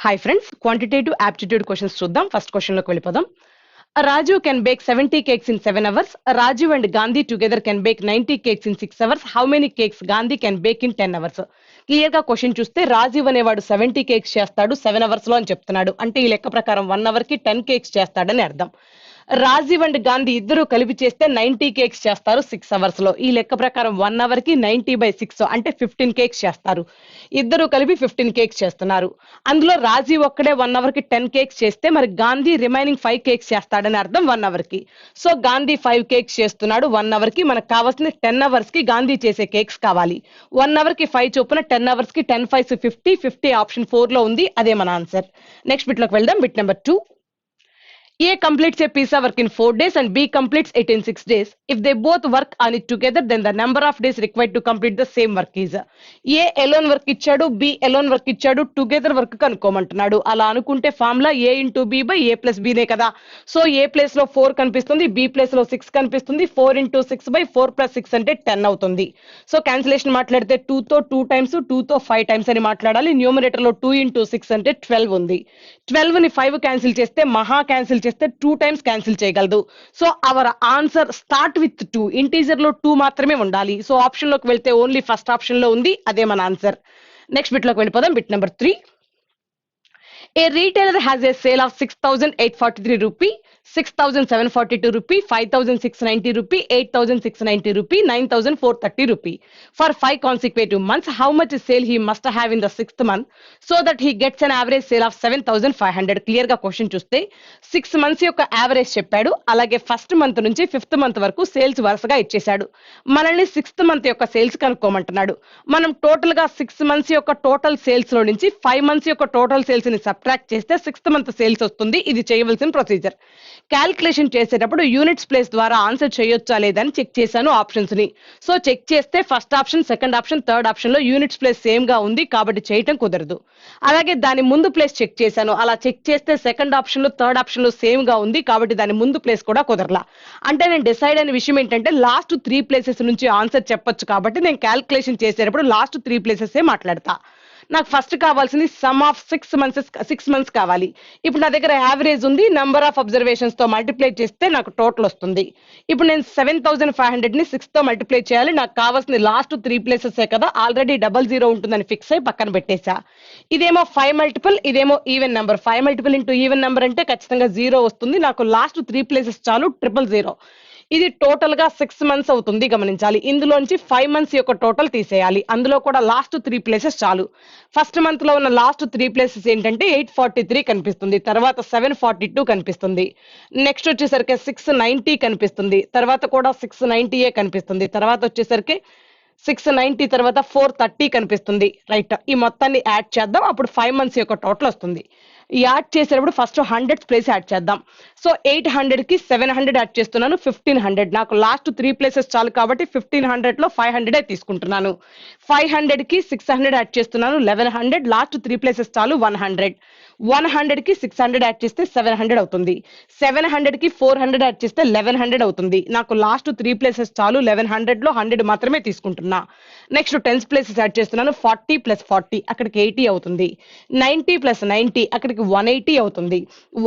Hi friends, quantitative aptitude questions చూద్దాం. First question లోకి వెళ్ళిపోదాం. Raju can bake 70 cakes in 7 hours. Raju and Gandhi together can bake 90 cakes in 6 hours. How many cakes Gandhi can bake in 10 hours? Clear గా question చూస్తే రాజీవ్ అనేవాడు 70 cakes చేస్తాడు 7 hours లో అని చెప్తున్నాడు. అంటే ఈ లెక్క ప్రకారం 1 అవర్ కి 10 కేక్స్ చేస్తాడని అర్థం. రాజీవ్ అండ్ గాంధీ ఇద్దరు కలిపి చేస్తే 90 కేక్స్ చేస్తారు 6 అవర్స్ లో. ఈ లెక్క ప్రకారం 1 అవర్ కి 90/6 అంటే 15 కేక్స్ చేస్తారు. ఇద్దరు కలిపి 15 కేక్స్ చేస్తున్నారు. అందులో రాజీవ్ ఒక్కడే 1 అవర్ కి 10 కేక్స్ చేస్తే మరి గాంధీ రిమైనింగ్ 5 కేక్స్ చేస్తాడని అర్థం 1 అవర్ కి. సో గాంధీ 5 కేక్స్ చేస్తున్నాడు 1 అవర్ కి. మనకు కావాల్సిన 10 అవర్స్ కి గాంధీ చేసే కేక్స్ కావాలి. 1 అవర్ కి 5 చొప్పున 10 అవర్స్ కి 10 5 50 ఆప్షన్ 4 లో ఉంది. అదే మన ఆన్సర్. నెక్స్ట్ బిట్ లోకి వెళ్దాం. Bit number 2. A completes a piece of work in 4 days and B completes it in 6 days. If they both work on it together, then the number of days required to complete the same work is. A alone work ఇచ్చాడు, B alone work ఇచ్చాడు, together work కనుక్కోమంటున్నాడు. అలా అనుకుంటే formula A into B by A plus B నే కదా. So A place లో 4 కనిపిస్తుంది, B place లో 6 కనిపిస్తుంది. 4 into 6 by 4 plus 6 అంటే 10 అవుతుంది. సో క్యాన్సిలేషన్ మాట్లాడితే 2 తో 2 టైమ్స్, 2 తో 5 టైమ్స్ అని మాట్లాడాలి. న్యూమరేటర్ లో 2 into 6 అంటే 12 ఉంది. 12 ని 5 క్యాన్సిల్ చేస్తే మహా క్యాన్సిల్ చేస్తే 2 టైమ్స్ క్యాన్సిల్ చేయగలదు. So our answer start with 2. Integer లో 2 మాత్రమే ఉండాలి. సో ఆప్షన్ లోకి వెళ్తే ఓన్లీ ఫస్ట్ ఆప్షన్ లో ఉంది. అదే మన ఆన్సర్. నెక్స్ట్ బిట్ లోకి వెళ్ళిపోదాం. Bit number 3. A retailer has a sale of 6,843 rupee, 6,742 rupee, 5,690 rupee, 8,690 rupee, 9,430 rupee for 5 consecutive months. How much sale he must have in the 6th month so that he gets an average sale of 7,500? Clear గా question చూస్తే 6 months యొక్క average చెప్పాడు. అలాగే first month నుంచి 5th month వరకు sales వరుసగా ఇచ్చేశాడు. మనల్ని 6th మంత్ యొక్క సేల్స్ కనుక్కోమంటున్నాడు. మనం టోటల్ గా 6 మంత్స్ యొక్క టోటల్ సేల్స్ లో నుంచి 5 మంత్స్ యొక్క టోటల్ సేల్స్ ని సబ్ట్రాక్ట్ చేస్తే 6th మంత్ సేల్స్ వస్తుంది. ఇది చేయవలసిన ప్రొసీజర్. క్యాల్కులేషన్ చేసేటప్పుడు యూనిట్స్ ప్లేస్ ద్వారా ఆన్సర్ చేయొచ్చా లేదని చెక్ చేశాను ఆప్షన్స్ ని. సో చెక్ చేస్తే first option, second option, third option లో యూనిట్స్ ప్లేస్ సేమ్ గా ఉంది కాబట్టి చేయటం కుదరదు. అలాగే దాని ముందు ప్లేస్ చెక్ చేశాను. అలా చెక్ చేస్తే సెకండ్ ఆప్షన్ లో థర్డ్ ఆప్షన్ లో సేమ్ గా ఉంది కాబట్టి దాని ముందు ప్లేస్ కూడా కుదరలా. అంటే నేను డిసైడ్ అయిన విషయం ఏంటంటే లాస్ట్ 3 ప్లేసెస్ నుంచి ఆన్సర్ చెప్పొచ్చు కాబట్టి నేను క్యాల్కులేషన్ చేసేటప్పుడు లాస్ట్ 3 ప్లేసెస్ మాట్లాడతా. నాకు ఫస్ట్ కావాల్సింది సమ్ ఆఫ్ 6 మంత్స్ కావాలి. ఇప్పుడు నా దగ్గర యావరేజ్ ఉంది. నంబర్ ఆఫ్ అబ్జర్వేషన్స్ తో మల్టిప్లై చేస్తే నాకు టోటల్ వస్తుంది. ఇప్పుడు నేను 7,500 ని 6 తో మల్టిప్లై చేయాలి. నాకు కావాల్సింది లాస్ట్ 3 ప్లేసెస్ కదా. ఆల్రెడీ 00 ఉంటుందని ఫిక్స్ అయి పక్కన పెట్టేశా. ఇదేమో 5 మల్టిపుల్, ఇదేమో even number. 5 multiple into even number అంటే ఖచ్చితంగా 0 వస్తుంది. నాకు లాస్ట్ 3 ప్లేసెస్ చాలు, 000. ఇది టోటల్ గా 6 మంత్స్ అవుతుంది. గమనించాలి. ఇందులోంచి 5 మంత్స్ యొక్క టోటల్ తీసేయాలి. అందులో కూడా లాస్ట్ 3 ప్లేసెస్ చాలు. ఫస్ట్ మంత్ లో ఉన్న లాస్ట్ 3 ప్లేసెస్ ఏంటంటే 843 కనిపిస్తుంది, తర్వాత 742 కనిపిస్తుంది, నెక్స్ట్ వచ్చేసరికి 690 కనిపిస్తుంది, తర్వాత కూడా 690 కనిపిస్తుంది, తర్వాత వచ్చేసరికి 690 తర్వాత 430 కనిపిస్తుంది. రైట్. ఈ మొత్తాన్ని యాడ్ చేద్దాం. అప్పుడు 5 మంత్స్ యొక్క టోటల్ వస్తుంది. యాడ్ చేసేటప్పుడు ఫస్ట్ 100 ప్లేస్ యాడ్ చేద్దాం. సో 800 కి 700 యాడ్ చేస్తున్నాను, 1500. నాకు లాస్ట్ 3 ప్లేసెస్ చాలు కాబట్టి 1500 లో 500 తీసుకుంటున్నాను. 500 కి 600 యాడ్ చేస్తున్నాను, 1100. లాస్ట్ 3 ప్లేసెస్ చాలు, 100. 100 కి 600 యాడ్ చేస్తే 700 అవుతుంది. 700 కి 400 యాడ్ చేస్తే 1100 అవుతుంది. నాకు లాస్ట్ 3 ప్లేసెస్ చాలు, 1100 లో 100 మాత్రమే తీసుకుంటున్నా. నెక్స్ట్ 10 ప్లేసెస్ యాడ్ చేస్తున్నాను. 40 + 40 అక్కడికి 80 అవుతుంది. 90 + 90 అక్కడికి 180 అవుతుంది.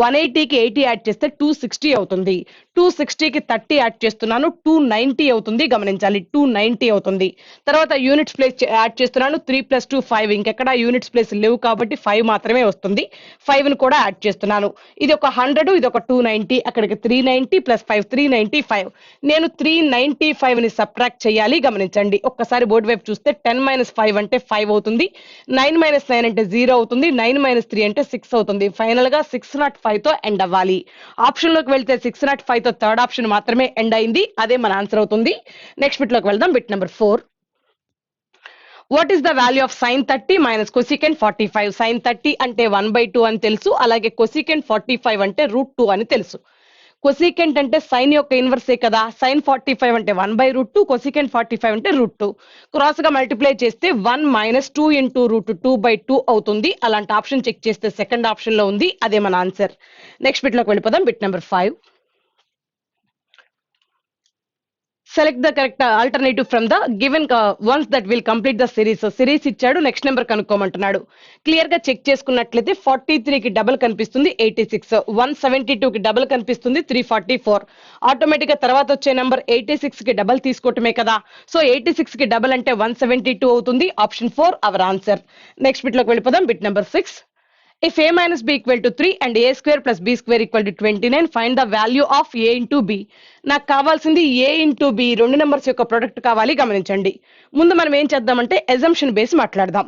180 కి 80 యాడ్ చేస్తే 260 అవుతుంది. 260 కి 30 యాడ్ చేస్తున్నాను, 290 అవుతుంది. గమనించాలి, 290 అవుతుంది. తర్వాత యూనిట్స్ ప్లేస్ యాడ్ చేస్తున్నాను. 3 + 2 5. ఇంకెక్కడ యూనిట్స్ ప్లేస్ లేవు కాబట్టి 5 మాత్రమే వస్తుంది. 5 ని కూడా యాడ్ చేస్తున్నాను. ఇది ఒక 100, ఇది ఒక 290, అక్కడికి 390 + 5 395. నేను 395 ని సబ్ట్రాక్ట్ చేయాలి. గమనించండి. ఒక్కసారి బోర్డు వైపు చూస్తే 10 - 5 అంటే 5 అవుతుంది. 9 - 9 అంటే 0 అవుతుంది. 9 - 3 అంటే 6 అవుతుంది. ఫైనల్ గా 605 తో ఎండ్ అవ్వాలి. ఆప్షన్ లోకి వెళ్తే 605 తో థర్డ్ ఆప్షన్ మాత్రమే ఎండ్ అయింది. అదే మన ఆన్సర్ అవుతుంది. నెక్స్ట్ బిట్ లోకి వెళ్దాం. Bit number 4. What is the value of sin 30 - cosecant 45? sin 30 అంటే 1/2 అని తెలుసు. అలాగే cosecant 45 అంటే √2 అని తెలుసు. కొసికెంట్ అంటే సైన్ యొక్క ఇన్వర్సే కదా. sin 45 అంటే 1/√2, cosecant 45 అంటే √2. క్రాస్ గా మల్టిప్లై చేస్తే 1 - 2 × √2/2 అవుతుంది. అలాంటి ఆప్షన్ చెక్ చేస్తే సెకండ్ ఆప్షన్ లో ఉంది. అదే మన ఆన్సర్. నెక్స్ట్ బిట్ లోకి వెళ్ళిపోదాం. Bit number 5. Select the correct alternative from the given once that will complete the series ఇచ్చాడు, నెక్స్ట్ నెంబర్ కనుక్కోమంటున్నాడు. క్లియర్ గా చెక్ చేసుకున్నట్లయితే 43కి డబుల్ కనిపిస్తుంది 86, 172కి డబుల్ కనిపిస్తుంది 344. ఆటోమేటిక్ గా తర్వాత వచ్చే నెంబర్ 86కి డబుల్ తీసుకోవటమే కదా. సో 86కి డబుల్ అంటే 172 అవుతుంది. Option 4 hour answer. Next bit లోకి వెళ్ళిపోదాం. Bit number 6. If a minus b equal to 3 and a square plus b square equal to 29, find the value of a into b. నాకు కావాల్సింది a into b, రెండు numbers యొక్క product కావాలి. గమనించండి, ముందు మనం ఏం చేద్దామంటే అజంప్షన్ బేస్ మాట్లాడదాం.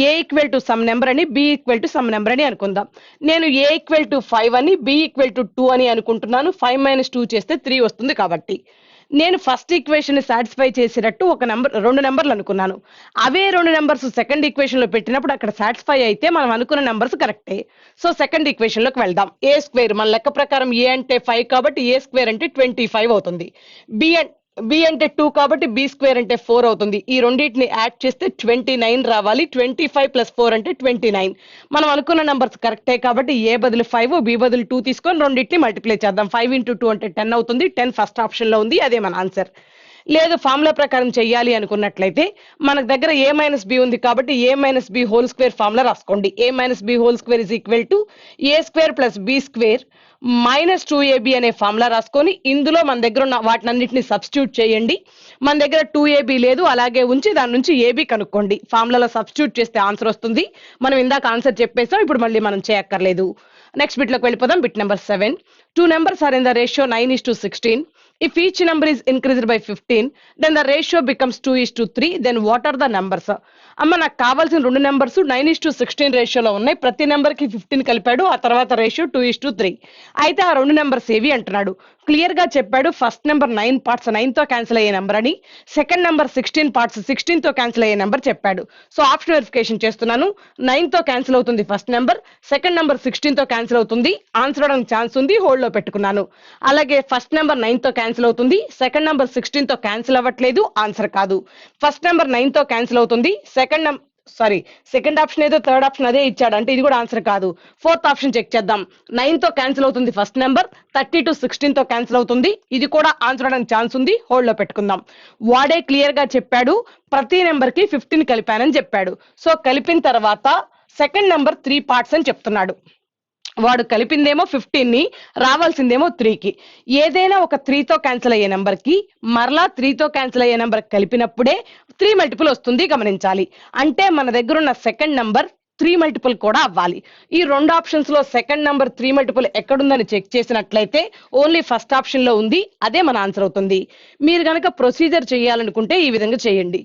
a equal to some number అని, b equal to some number అని అనుకుందాం. నేను a ఈక్వల్ టు 5 అని, b ఈక్వల్ టు 2 అని అనుకుంటున్నాను. 5 - 2 చేస్తే 3 వస్తుంది. కాబట్టి నేను ఫస్ట్ ఈక్వేషన్ ని సాటిస్ఫై చేసేటట్టు రెండు నెంబర్లు అనుకున్నాను. అవే రెండు నెంబర్స్ సెకండ్ ఈక్వేషన్ లో పెట్టినప్పుడు అక్కడ సాటిస్ఫై అయితే మనం అనుకున్న నెంబర్స్ కరెక్టే. సో సెకండ్ ఈక్వేషన్ లోకి వెళ్దాం. ఏ స్క్వేర్ మన లెక్క ప్రకారం ఏ అంటే 5 కాబట్టి ఏ స్క్వేర్ అంటే 25 అవుతుంది. బి అంటే 2 కాబట్టి బి స్క్వేర్ అంటే 4 అవుతుంది. ఈ రెండింటిని యాడ్ చేస్తే 29 రావాలి. 25 + 4 అంటే 29. మనం అనుకున్న నంబర్స్ కరెక్టే కాబట్టి ఏ బదులు 5, బి బదులు 2 తీసుకొని రెండింటిని మల్టిప్లై చేద్దాం. 5 × 2 అంటే 10 అవుతుంది. 10 ఫస్ట్ ఆప్షన్ లో ఉంది, అదే మన ఆన్సర్. లేదు ఫార్ములా ప్రకారం చెయ్యాలి అనుకున్నట్లయితే మనకు దగ్గర a - b ఉంది కాబట్టి a - b whole square formula రాసుకోండి. a - b whole square is equal to a square plus b square -2ab అనే ఫార్ములా రాసుకొని ఇందులో మన దగ్గర ఉన్న వాటినన్నింటినీ సబ్స్టిట్యూట్ చేయండి. మన దగ్గర 2ab లేదు, అలాగే ఉంచి దాని నుంచి ab కనుక్కోండి. ఫార్ములాలో సబ్స్టిట్యూట్ చేస్తే ఆన్సర్ వస్తుంది. మనం ఇందాక ఆన్సర్ చెప్పేసాం, ఇప్పుడు మళ్ళీ మనం చేయక్కర్లేదు. నెక్స్ట్ బిట్ లోకి వెళ్ళిపోదాం. Bit number 7. 2 numbers are in the ratio 9:16. If each number is increased by 15, then the ratio becomes 2:3. Then what are the numbers? అమ్మ నాకు కావాల్సిన రెండు నెంబర్స్ 9:16 రేషియోలో ఉన్నాయి. ప్రతి నెంబర్ కి 15 కలిపాడు, ఆ తర్వాత రేషియో 2:3. అయితే ఆ రెండు నెంబర్స్ ఏవి అంటున్నాడు. క్లియర్ గా చెప్పాడు. ఫస్ట్ నెంబర్ 9 పార్ట్స్ 9 తో క్యాన్సిల్ అయ్యే నెంబర్ అని, సెకండ్ నెంబర్ 16 పార్ట్స్ 16 తో క్యాన్సిల్ అయ్యే నెంబర్ చెప్పాడు. సో ఆప్షన్ వెరిఫికేషన్ చేస్తున్నాను. 9 తో క్యాన్సిల్ అవుతుంది ఫస్ట్ నెంబర్, సెకండ్ నెంబర్ 16 తో క్యాన్సిల్ అవుతుంది. ఆన్సర్ అవడానికి ఛాన్స్ ఉంది, హోల్డ్ లో పెట్టుకున్నాను. అలాగే ఫస్ట్ నెంబర్ 9 తో క్యాన్సిల్ అవుతుంది, సెకండ్ నెంబర్ 16 తో క్యాన్సిల్ అవ్వట్లేదు, ఆన్సర్ కాదు. ఫస్ట్ నెంబర్ 9 తో క్యాన్సిల్ అవుతుంది, సెకండ్ ఆప్షన్ ఏదో థర్డ్ ఆప్షన్ అదే ఇచ్చాడు అంటే ఇది కూడా ఆన్సర్ కాదు. ఫోర్త్ ఆప్షన్ చెక్ చేద్దాం. 9 తో క్యాన్సిల్ అవుతుంది ఫస్ట్ నెంబర్, 32 16 తో క్యాన్సిల్ అవుతుంది, ఇది కూడా ఆన్సర్ అవడానికి ఛాన్స్ ఉంది, హోల్డ్ లో పెట్టుకుందాం. వాడే క్లియర్ గా చెప్పాడు ప్రతి నెంబర్ కి 15 కలిపానని చెప్పాడు. సో కలిపిన తర్వాత సెకండ్ నెంబర్ 3 పార్ట్స్ అని చెప్తున్నాడు. వాడు కలిపిందేమో 15 ని, రావాల్సిందేమో 3కి. ఏదైనా ఒక 3 తో క్యాన్సిల్ అయ్యే నెంబర్ కి మరలా 3 తో క్యాన్సిల్ అయ్యే నెంబర్ కలిపినప్పుడే 3 మల్టిపుల్ వస్తుంది, గమనించాలి. అంటే మన దగ్గర ఉన్న సెకండ్ నెంబర్ 3 మల్టిపుల్ కూడా అవ్వాలి. ఈ రెండు ఆప్షన్స్ లో సెకండ్ నెంబర్ 3 మల్టిపుల్ ఎక్కడుందని చెక్ చేసినట్లయితే ఓన్లీ ఫస్ట్ ఆప్షన్ లో ఉంది, అదే మన ఆన్సర్ అవుతుంది. మీరు కనుక ప్రొసీజర్ చేయాలనుకుంటే ఈ విధంగా చేయండి.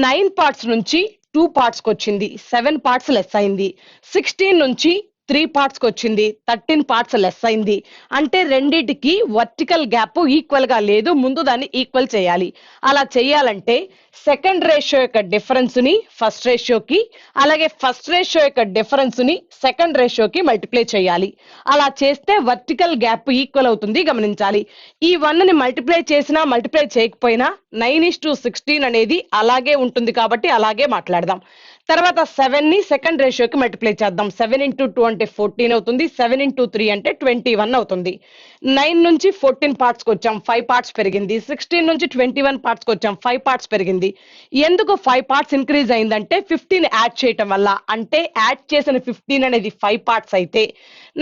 9 పార్ట్స్ నుంచి 2 పార్ట్స్ కి వచ్చింది, 7 పార్ట్స్ లెస్ అయింది. 16 నుంచి 3 పార్ట్స్ కి వచ్చింది, 13 పార్ట్స్ లెస్ అయింది. అంటే రెండిటికి వర్టికల్ గ్యాప్ ఈక్వల్ గా లేదు, ముందు దాన్ని ఈక్వల్ చేయాలి. అలా చేయాలంటే సెకండ్ రేషియో యొక్క డిఫరెన్స్ ని ఫస్ట్ రేషియోకి, అలాగే ఫస్ట్ రేషియో యొక్క డిఫరెన్స్ ని సెకండ్ రేషియోకి మల్టిప్లై చేయాలి. అలా చేస్తే వర్టికల్ గ్యాప్ ఈక్వల్ అవుతుంది, గమనించాలి. ఈ 1 ని మల్టిప్లై చేసినా మల్టిప్లై చేయకపోయినా 9:16 అనేది అలాగే ఉంటుంది కాబట్టి అలాగే మాట్లాడదాం. తర్వాత 7 ని సెకండ్ రేషియోకి మల్టిప్లై చేద్దాం. 7 × 2 అంటే 14 అవుతుంది, 7 × 3 అంటే 21 అవుతుంది. 9 నుంచి 14 పార్ట్స్ కి వచ్చాం, 5 పార్ట్స్ పెరిగింది. 16 నుంచి 21 పార్ట్స్ కి వచ్చాం, 5 పార్ట్స్ పెరిగింది. ఎందుకు 5 పార్ట్స్ ఇంక్రీజ్ అయిందంటే 15 యాడ్ చేయటం వల్ల. అంటే యాడ్ చేసిన 15 అనేది 5 పార్ట్స్ అయితే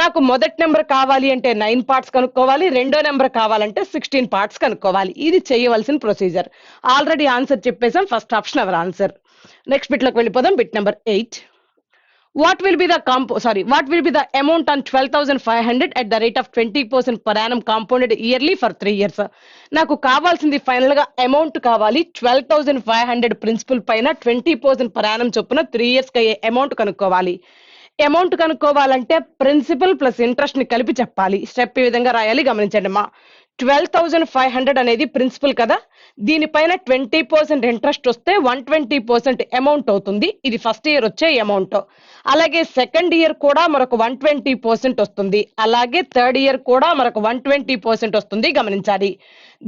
నాకు మొదటి నెంబర్ కావాలి అంటే 9 పార్ట్స్ కనుక్కోవాలి, రెండో నెంబర్ కావాలంటే 16 పార్ట్స్ కనుక్కోవాలి. ఇది చేయవలసిన ప్రొసీజర్. ఆల్రెడీ ఆన్సర్ చెప్పేసాం, first option our answer. Next bit లోకి వెళ్ళిపోదాం. Bit number 8. What will be the amount on 12,500 at the rate of 20% per annum compounded yearly for 3 years? నాకు కావాల్సింది ఫైనల్ గా అమౌంట్ కావాలి. 12,500 ప్రిన్సిపల్ పైన 20% per annum చొప్పున 3 years కి అయ్యే అమౌంట్ కనుక్కోవాలి. అమౌంట్ కనుక్కోవాలంటే ప్రిన్సిపల్ ప్లస్ ఇంట్రెస్ట్ ని కలిపి చెప్పాలి. స్టెప్ ఈ విధంగా రాయాలి, గమనించండి అమ్మా. 12,500 అనేది ప్రిన్సిపల్ కదా, దీనిపైన 20% ఇంట్రెస్ట్ వస్తే 120% అమౌంట్ అవుతుంది. ఇది ఫస్ట్ ఇయర్ వచ్చే అమౌంట్. అలాగే సెకండ్ ఇయర్ కూడా మరొక 120% వస్తుంది. అలాగే థర్డ్ ఇయర్ కూడా మరొక 120% వస్తుంది, గమనించాలి.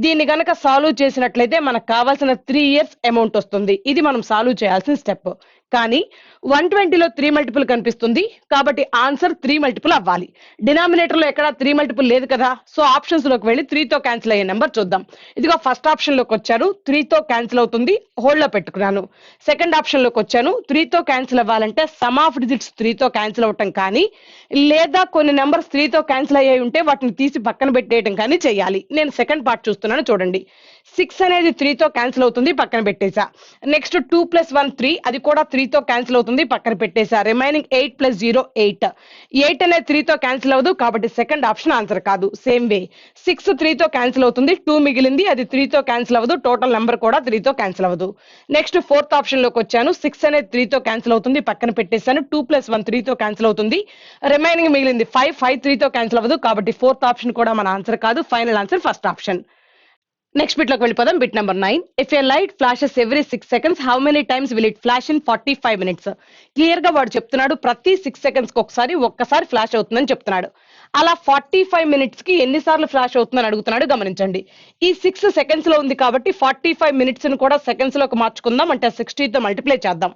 దీన్ని గనక సాల్వ్ చేసినట్లయితే మనకు కావాల్సిన 3 years అమౌంట్ వస్తుంది. ఇది మనం సాల్వ్ చేయాల్సిన స్టెప్. కానీ 120లో 3 మల్టిపుల్ కనిపిస్తుంది కాబట్టి ఆన్సర్ 3 మల్టిపుల్ అవ్వాలి. డినామినేటర్ లో ఎక్కడ 3 మల్టిపుల్ లేదు కదా, సో ఆప్షన్స్ లోకి వెళ్ళి 3 తో క్యాన్సిల్ అయ్యే నెంబర్ చూద్దాం. ఇదిగో ఫస్ట్ ఆప్షన్ లోకి వచ్చారు, 3 తో క్యాన్సిల్ అవుతుంది, హోల్డ్ లో పెట్టుకున్నాను. సెకండ్ ఆప్షన్ లోకి వచ్చాను, 3 తో క్యాన్సిల్ అవ్వాలంటే సమ్ ఆఫ్ డిజిట్స్ 3 తో క్యాన్సిల్ అవటం కానీ లేదా కొన్ని నెంబర్స్ 3 తో క్యాన్సిల్ అయ్యాయి ఉంటే వాటిని తీసి పక్కన పెట్టేయడం కానీ చేయాలి. నేను సెకండ్ పార్ట్ చూస్తున్నాను చూడండి. 6 అనేది 3 తో క్యాన్సిల్ అవుతుంది, పక్కన పెట్టేశా. నెక్స్ట్ 2 + 1 3, అది కూడా 3 తో క్యాన్సిల్ అవుతుంది, పక్కన పెట్టేశా. రిమైనింగ్ 8 + 0 8. 8 అనేది 3 తో క్యాన్సిల్ అవ్వదు కాబట్టి సెకండ్ ఆప్షన్ ఆన్సర్ కాదు. సేమ్ వే 6 3 తో క్యాన్సిల్ అవుతుంది, 2 మిగిలింది, అది 3 తో క్యాన్సిల్ అవ్వదు, టోటల్ నెంబర్ కూడా 3 తో క్యాన్సిల్ అవ్వదు. నెక్స్ట్ ఫోర్త్ ఆప్షన్ లోకి వచ్చాను, 6 అనేది 3 తో క్యాన్సిల్ అవుతుంది, పక్కన పెట్టేశాను. 2 + 1 3 తో క్యాన్సిల్ అవుతుంది, రిమైనింగ్ మిగిలింది 5 3 తో క్యాన్సిల్ అవ్వదు కాబట్టి ఫోర్త్ ఆప్షన్ కూడా మన ఆన్సర్ కాదు. Final answer first option. Next bit లోకి వెళ్ళిపోదాం. Bit number 9. If A light flashes every 6 seconds, how many times will it flash in 45 minutes? Clear గా వాడు చెప్తున్నాడు ప్రతి 6 seconds కి ఒక్కసారి ఫ్లాష్ అవుతుందని చెప్తున్నాడు. అలా 45 minutes కి ఎన్నిసార్లు ఫ్లాష్ అవుతుందని అడుగుతున్నాడు, గమనించండి. ఈ 6 seconds లో ఉంది కాబట్టి 45 minutes ని కూడా సెకండ్స్ లోకి మార్చుకుందాం, అంటే 60 తో మల్టిప్లై చేద్దాం.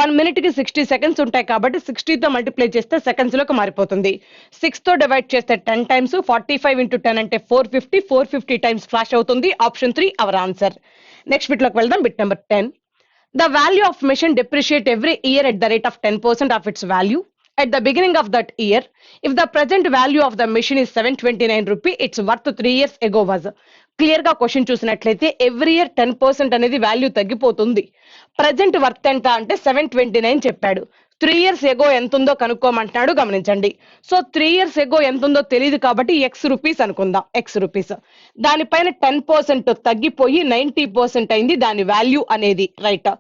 1 minute కి 60 seconds ఉంటాయి కాబట్టి 60 తో మల్టిప్లై చేస్తే సెకండ్స్ లోకి మారిపోతుంది. 6 తో డివైడ్ చేస్తే 10 times, 45 into 10 అంటే 450 టైమ్స్ ఫ్లాష్ అవుతుంది. Option 3 hour answer. Next bit లోకి వెళ్దాం. Bit number 10. The value of machine depreciate every year at the rate of 10% of its value. At the beginning of that year, if the present value of the machine is 729 rupee, its worth 3 years ago was. Clear గా question చూసినట్లయితే every year 10% అనేది value తగ్గిపోతుంది. Present worth ఎంత అంటే 729 చెప్పాడు. 3 years ఎగో ఎంత ఉందో కనుక్కోమంటున్నాడు, గమనించండి. సో 3 years ఎగో ఎంత ఉందో తెలియదు కాబట్టి ఎక్స్ రూపీస్ అనుకుందాం. ఎక్స్ రూపీస్ దానిపైన 10% తగ్గిపోయి 90% అయింది దాని వాల్యూ అనేది, రైట్.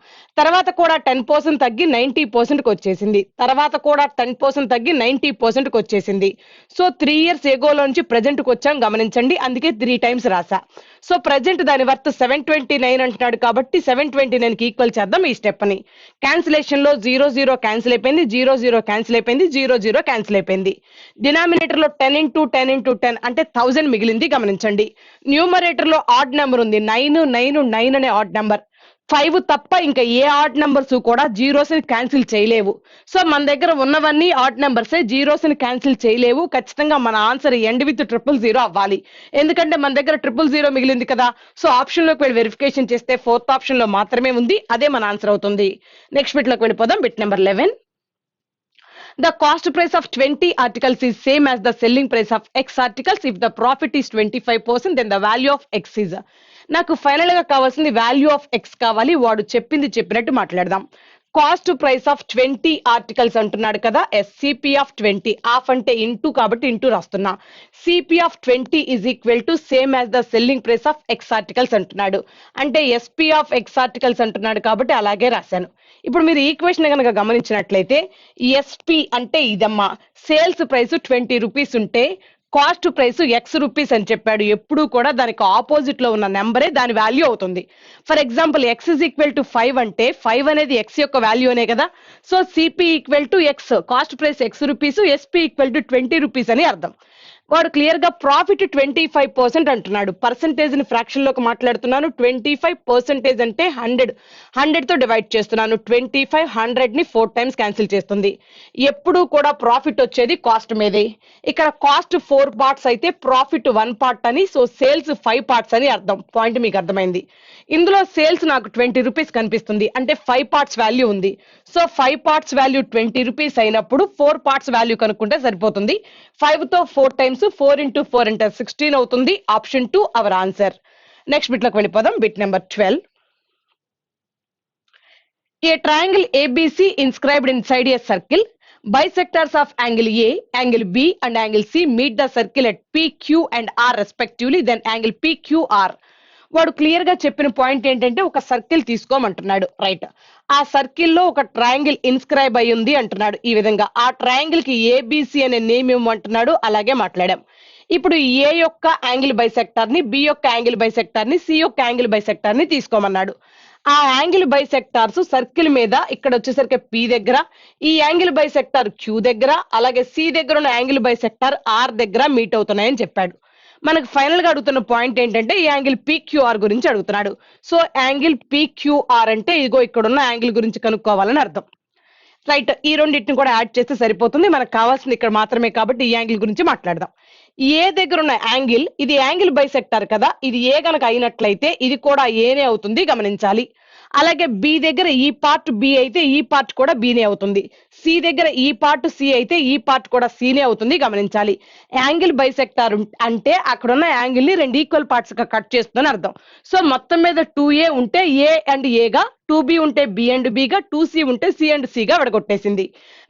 తర్వాత కూడా 10% తగ్గి 90% కి వచ్చేసింది, తర్వాత కూడా 10% తగ్గి 90% కి వచ్చేసింది. సో 3 years ఎగోలోంచి ప్రజెంట్ కి వచ్చాం, గమనించండి. అందుకే 3 times రాసా. సో ప్రజెంట్ దాని వర్త్ 729 అంటున్నాడు కాబట్టి 729 కి ఈక్వల్ చేద్దాం ఈ స్టెప్ ని. క్యాన్సిలేషన్ లో 0 0 క్యాన్సిల్ అయిపోయింది, 0 0 క్యాన్సిల్ అయిపోయింది, 0 0 క్యాన్సిల్ అయిపోయింది. డినామినేటర్ లో 10 into 10 into 10 అంటే 1000 మిగిలింది, గమనించండి. న్యూమరేటర్ లో ఆడ్ నెంబర్ ఉంది, 9 9 9 అనే ఆడ్ నెంబర్. 5 తప్ప ఇంకా ఏ ఆడ్ నెంబర్స్ కూడా జీరోస్ ని క్యాన్సిల్ చేయలేవు. సో మన దగ్గర ఉన్నవన్నీ ఆడ్ నెంబర్సే, జీరోస్ ని క్యాన్సిల్ చేయలేవు. ఖచ్చితంగా మన ఆన్సర్ ఎండ్ విత్ 000 అవ్వాలి, ఎందుకంటే మన దగ్గర 000 మిగిలింది కదా. సో ఆప్షన్ లోకి వెళ్ళి వెరిఫికేషన్ చేస్తే ఫోర్త్ ఆప్షన్ లో మాత్రమే ఉంది, అదే మన ఆన్సర్ అవుతుంది. నెక్స్ట్ బిట్ లోకి వెళ్ళిపోదాం. Bit number 11. The cost price of 20 articles is same as the selling price of X articles. If the profit is 25%, then the value of X is. నాకు final గా కావాల్సింది వాల్యూ ఆఫ్ ఎక్స్ కావాలి. వాడు చెప్పింది చెప్పినట్టు మాట్లాడదాం. కాస్ట్ ప్రైస్ ఆఫ్ 20 ఆర్టికల్స్ అంటున్నాడు కదా. సిపి ఆఫ్ 20, ఆఫ్ అంటే ఇంటూ కాబట్టి ఇంటూ రాస్తున్నా. CP of 20 is equal to same as the selling price of X articles అంటున్నాడు, అంటే ఎస్పి ఆఫ్ ఎక్స్ ఆర్టికల్స్ అంటున్నాడు కాబట్టి అలాగే రాశాను. ఇప్పుడు మీరు ఈక్వేషన్ కనుక గమనించినట్లయితే ఎస్పి అంటే ఇదమ్మా, సేల్స్ ప్రైస్ 20 రూపీస్ ఉంటే కాస్ట్ ప్రైస్ ఎక్స్ రూపీస్ అని చెప్పాడు. ఎప్పుడు కూడా దానికి ఆపోజిట్ లో ఉన్న నెంబరే దాని వాల్యూ అవుతుంది. For example X is equal to 5 అంటే 5 అనేది ఎక్స్ యొక్క వాల్యూ అనే కదా. So CP equal to X, cost price X rupees, SP equal to 20 rupees అని అర్థం. వాడు క్లియర్ గా ప్రాఫిట్ 25% అంటున్నాడు. పర్సంటేజ్ ని ఫ్రాక్షన్ లోకి మాట్లాడుతున్నాను. 25% అంటే 100 తో డివైడ్ చేస్తున్నాను. 25 100 ని 4 times క్యాన్సిల్ చేస్తుంది. ఎప్పుడు కూడా ప్రాఫిట్ వచ్చేది కాస్ట్ మీదే. ఇక్కడ కాస్ట్ 4 parts అయితే ప్రాఫిట్ 1 part అని, సో సేల్స్ 5 parts అని అర్థం. పాయింట్ మీకు అర్థమైంది. ఇందులో సేల్స్ నాకు 20 రూపీస్ కనిపిస్తుంది, అంటే 5 parts వాల్యూ ఉంది. సో 5 parts వాల్యూ 20 రూపీస్ అయినప్పుడు 4 parts వాల్యూ కనుక్కుంటే సరిపోతుంది. 5 తో 4 times, 4 into 4 అంటే 16 అవుతుంది. Option 2 our answer. Next bit లోకి వెళ్ళిపోదాం. Bit number 12. A triangle ABC inscribed inside a circle, bisectors of angle A, angle B and angle C meet the circle at P, Q and R respectively, then angle PQR. వాడు clear గా చెప్పిన point ఏంటంటే ఒక circle తీసుకోమంటున్నాడు, right. ఆ సర్కిల్లో ఒక triangle inscribe అయి ఉంది అంటున్నాడు. ఈ విధంగా ఆ ట్రయాంగిల్ కి ఏబిసి అనే నేమ్ ఇవ్వమంటున్నాడు, అలాగే మాట్లాడాం. ఇప్పుడు ఏ యొక్క యాంగిల్ బైసెక్టార్ ని, బి యొక్క యాంగిల్ బైసెక్టార్ ని, సి యొక్క యాంగిల్ బైసెక్టార్ ని తీసుకోమన్నాడు. ఆ యాంగిల్ బైసెక్టార్స్ సర్కిల్ మీద ఇక్కడ వచ్చేసరికి పి దగ్గర, ఈ యాంగిల్ బైసెక్టార్ క్యూ దగ్గర, అలాగే సి దగ్గర ఉన్న యాంగిల్ బైసెక్టార్ ఆర్ దగ్గర మీట్ అవుతున్నాయని చెప్పాడు. మనకు ఫైనల్ గా అడుగుతున్న పాయింట్ ఏంటంటే ఈ యాంగిల్ పిక్యూఆర్ గురించి అడుగుతున్నాడు. సో యాంగిల్ పిక్యూఆర్ అంటే ఇదిగో ఇక్కడ ఉన్న యాంగిల్ గురించి కనుక్కోవాలని అర్థం. రైట్, ఈ రెండింటిని కూడా యాడ్ చేస్తే సరిపోతుంది. మనకు కావాల్సింది ఇక్కడ మాత్రమే కాబట్టి ఈ యాంగిల్ గురించి మాట్లాడదాం. ఏ దగ్గర ఉన్న యాంగిల్, ఇది యాంగిల్ బైసెక్టర్ కదా, ఇది ఏ గనక అయినట్లయితే ఇది కూడా ఏనే అవుతుంది గమనించాలి. అలాగే బి దగ్గర ఈ పార్ట్ బి అయితే ఈ పార్ట్ కూడా బినే అవుతుంది. సి దగ్గర ఈ పార్ట్ సి అయితే ఈ పార్ట్ కూడా సినే అవుతుంది గమనించాలి. యాంగిల్ బైసెక్టార్ అంటే అక్కడ ఉన్న యాంగిల్ ని రెండు ఈక్వల్ పార్ట్స్ గా కట్ చేస్తుందని అర్థం. సో మొత్తం మీద 2A ఉంటే ఏ అండ్ ఏగా, 2B ఉంటే బి అండ్ బిగా, 2C ఉంటే సి అండ్ సిగా విడగొట్టేసింది.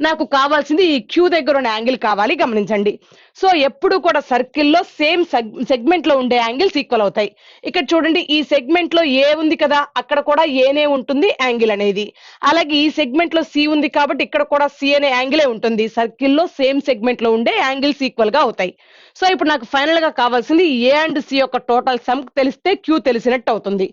నాకు కావాల్సింది ఈ క్యూ దగ్గర ఉన్న యాంగిల్ కావాలి గమనించండి. సో ఎప్పుడు కూడా సర్కిల్లో సేమ్ సెగ్మెంట్ లో ఉండే యాంగిల్స్ ఈక్వల్ అవుతాయి. ఇక్కడ చూడండి, ఈ సెగ్మెంట్ లో ఏ ఉంది కదా, అక్కడ కూడా ఏనే ఉంటుంది యాంగిల్ అనేది. అలాగే ఈ సెగ్మెంట్ లో సి ఉంది కాబట్టి ఇక్కడ కూడా సి అనే యాంగిలే ఉంటుంది. సర్కిల్లో సేమ్ సెగ్మెంట్ లో ఉండే యాంగిల్స్ ఈక్వల్ గా అవుతాయి. సో ఇప్పుడు నాకు ఫైనల్ గా కావాల్సింది ఏ అండ్ సి యొక్క టోటల్ సమ్ తెలిస్తే క్యూ తెలిసినట్టు అవుతుంది.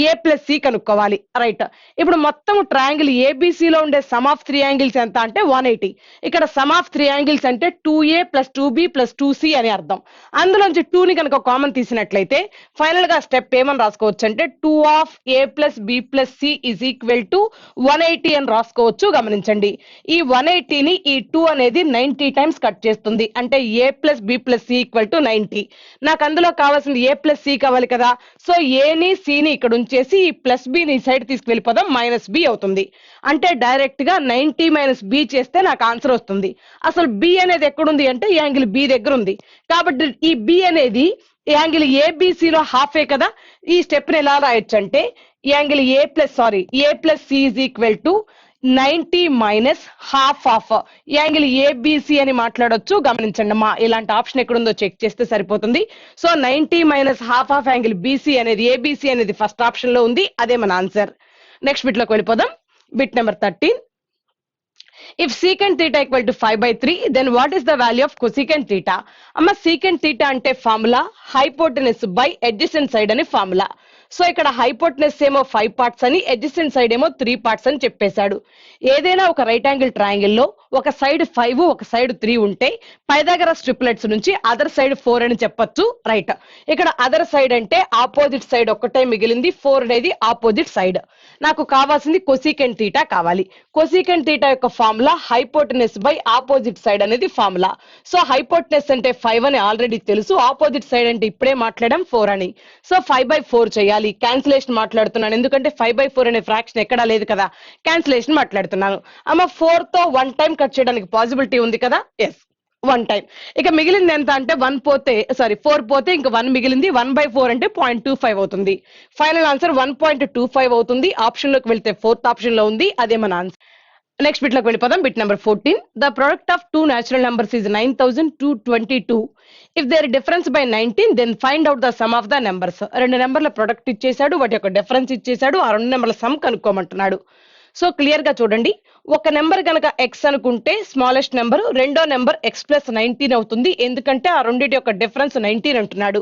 ఏ ప్లస్ సి కనుక్కోవాలి. రైట్, ఇప్పుడు మొత్తం ట్రయాంగిల్ ఏబిసి లో ఉండే సమ్ ఆఫ్ 3 యాంగిల్స్ ఎంత అంటే 180. ఇక్కడ సమ్ ఆఫ్ 3 యాంగిల్స్ అంటే 2A + 2B + 2C అని అర్థం. అందులోంచి 2 ని కనుక కామన్ తీసినట్లయితే ఫైనల్ గా స్టెప్ ఏమని రాసుకోవచ్చు అంటే 2 ఆఫ్ A + B + C = 180 అని రాసుకోవచ్చు గమనించండి. ఈ 180 ని ఈ 2 అనేది 90 టైమ్స్ కట్ చేస్తుంది. అంటే A + B + C = 90. నాకు అందులో కావాల్సింది A + C కావాలి కదా. సో A ని C ని ఇక్కడ ఉంచేసి ఈ ప్లస్ B ని సైడ్ తీసుకువెళ్ళిపోదాం, -B అవుతుంది. అంటే డైరెక్ట్ గా 90 - B చేస్తే నాకు ఆన్సర్ వస్తుంది. అసలు B అనేది ఎక్కడుంది అంటే యాంగిల్ B దగ్గర ఉంది. కాబట్టి ఈ B అనేది యాంగిల్ ABC లో హాఫే కదా. ఈ స్టెప్ ని ఎలా రాయొచ్చు అంటే angle A + C = 90 - half of angle ABC అని మాట్లాడొచ్చు గమనించండి అమ్మా. ఇలాంటి ఆప్షన్ ఎక్కడుందో చెక్ చేస్తే సరిపోతుంది. So 90 - half of angle BC అనేది ఏబిసి అనేది ఫస్ట్ ఆప్షన్ లో ఉంది, అదే మన ఆన్సర్. నెక్స్ట్ బిట్ లోకి వెళ్ళిపోదాం. Bit number 13. If secant theta = 5/3, then what is the value of cosecant theta? అమ్మ secant theta అంటే formula hypotenuse by adjacent side అని ఫార్ములా. సో ఇక్కడ హైపోటెనస్ ఏమో 5 పార్ట్స్ అని, అడ్జసెంట్ సైడ్ ఏమో 3 పార్ట్స్ అని చెప్పేశాడు. ఏదైనా ఒక రైట్ యాంగిల్ ట్రయాంగిల్ లో ఒక సైడ్ 5 ఒక సైడ్ 3 ఉంటే పైథాగరస్ ట్రిప్లెట్స్ నుంచి అదర్ సైడ్ 4 అని చెప్పొచ్చు. రైట్, ఇక్కడ అదర్ సైడ్ అంటే ఆపోజిట్ సైడ్ ఒక్కటే మిగిలింది, 4 అనేది ఆపోజిట్ సైడ్. నాకు కావాల్సింది కొసీకెంట్ థీటా కావాలి. కొసీకెంట్ థీటా యొక్క formula hypotenuse by opposite side అనేది ఫార్ములా. సో హైపోటెనస్ అంటే 5 అని ఆల్రెడీ తెలుసు, ఆపోజిట్ సైడ్ అంటే ఇప్పుడే మాట్లాడాం 4 అని. సో 5/4 చేయాలి. క్యాన్సిలేషన్ మాట్లాడుతున్నాను, ఎందుకంటే 5/4 అనే ఫ్రాక్షన్ ఎక్కడా లేదు కదా, క్యాన్సిలేషన్ మాట్లాడుతున్నాను. అమ్మ 4 తో 1 టైం కట్ చేయడానికి పాసిబిలిటీ ఉంది కదా. Yes, 1 time. ఇక మిగిలింది ఎంత అంటే 4 పోతే ఇంకా 1 మిగిలింది. 1/4 అంటే 0.25 అవుతుంది. ఫైనల్ ఆన్సర్ 1.25 అవుతుంది. ఆప్షన్ లోకి వెళ్తే 4th ఆప్షన్ లో ఉంది, అదే మన ఆన్సర్. నెక్స్ట్ బిట్ లోకి వెళ్ళిపోదాం. Bit number 14. The product of 2 natural numbers is 9222. If there difference by 19, then find out the sum of the numbers. 2 నెంబర్ల ప్రొడక్ట్ ఇచ్చేసాడు, వాటి యొక్క డిఫరెన్స్ ఇచ్చేసాడు, ఆ 2 నెంబర్ల సమ్ కనుక్కోమంటున్నాడు. సో క్లియర్ గా చూడండి, ఒక నెంబర్ గనక ఎక్స్ అనుకుంటే స్మాలెస్ట్ నెంబర్, రెండో నెంబర్ x + 19 అవుతుంది. ఎందుకంటే ఆ రెండింటి యొక్క డిఫరెన్స్ 19 అంటున్నాడు.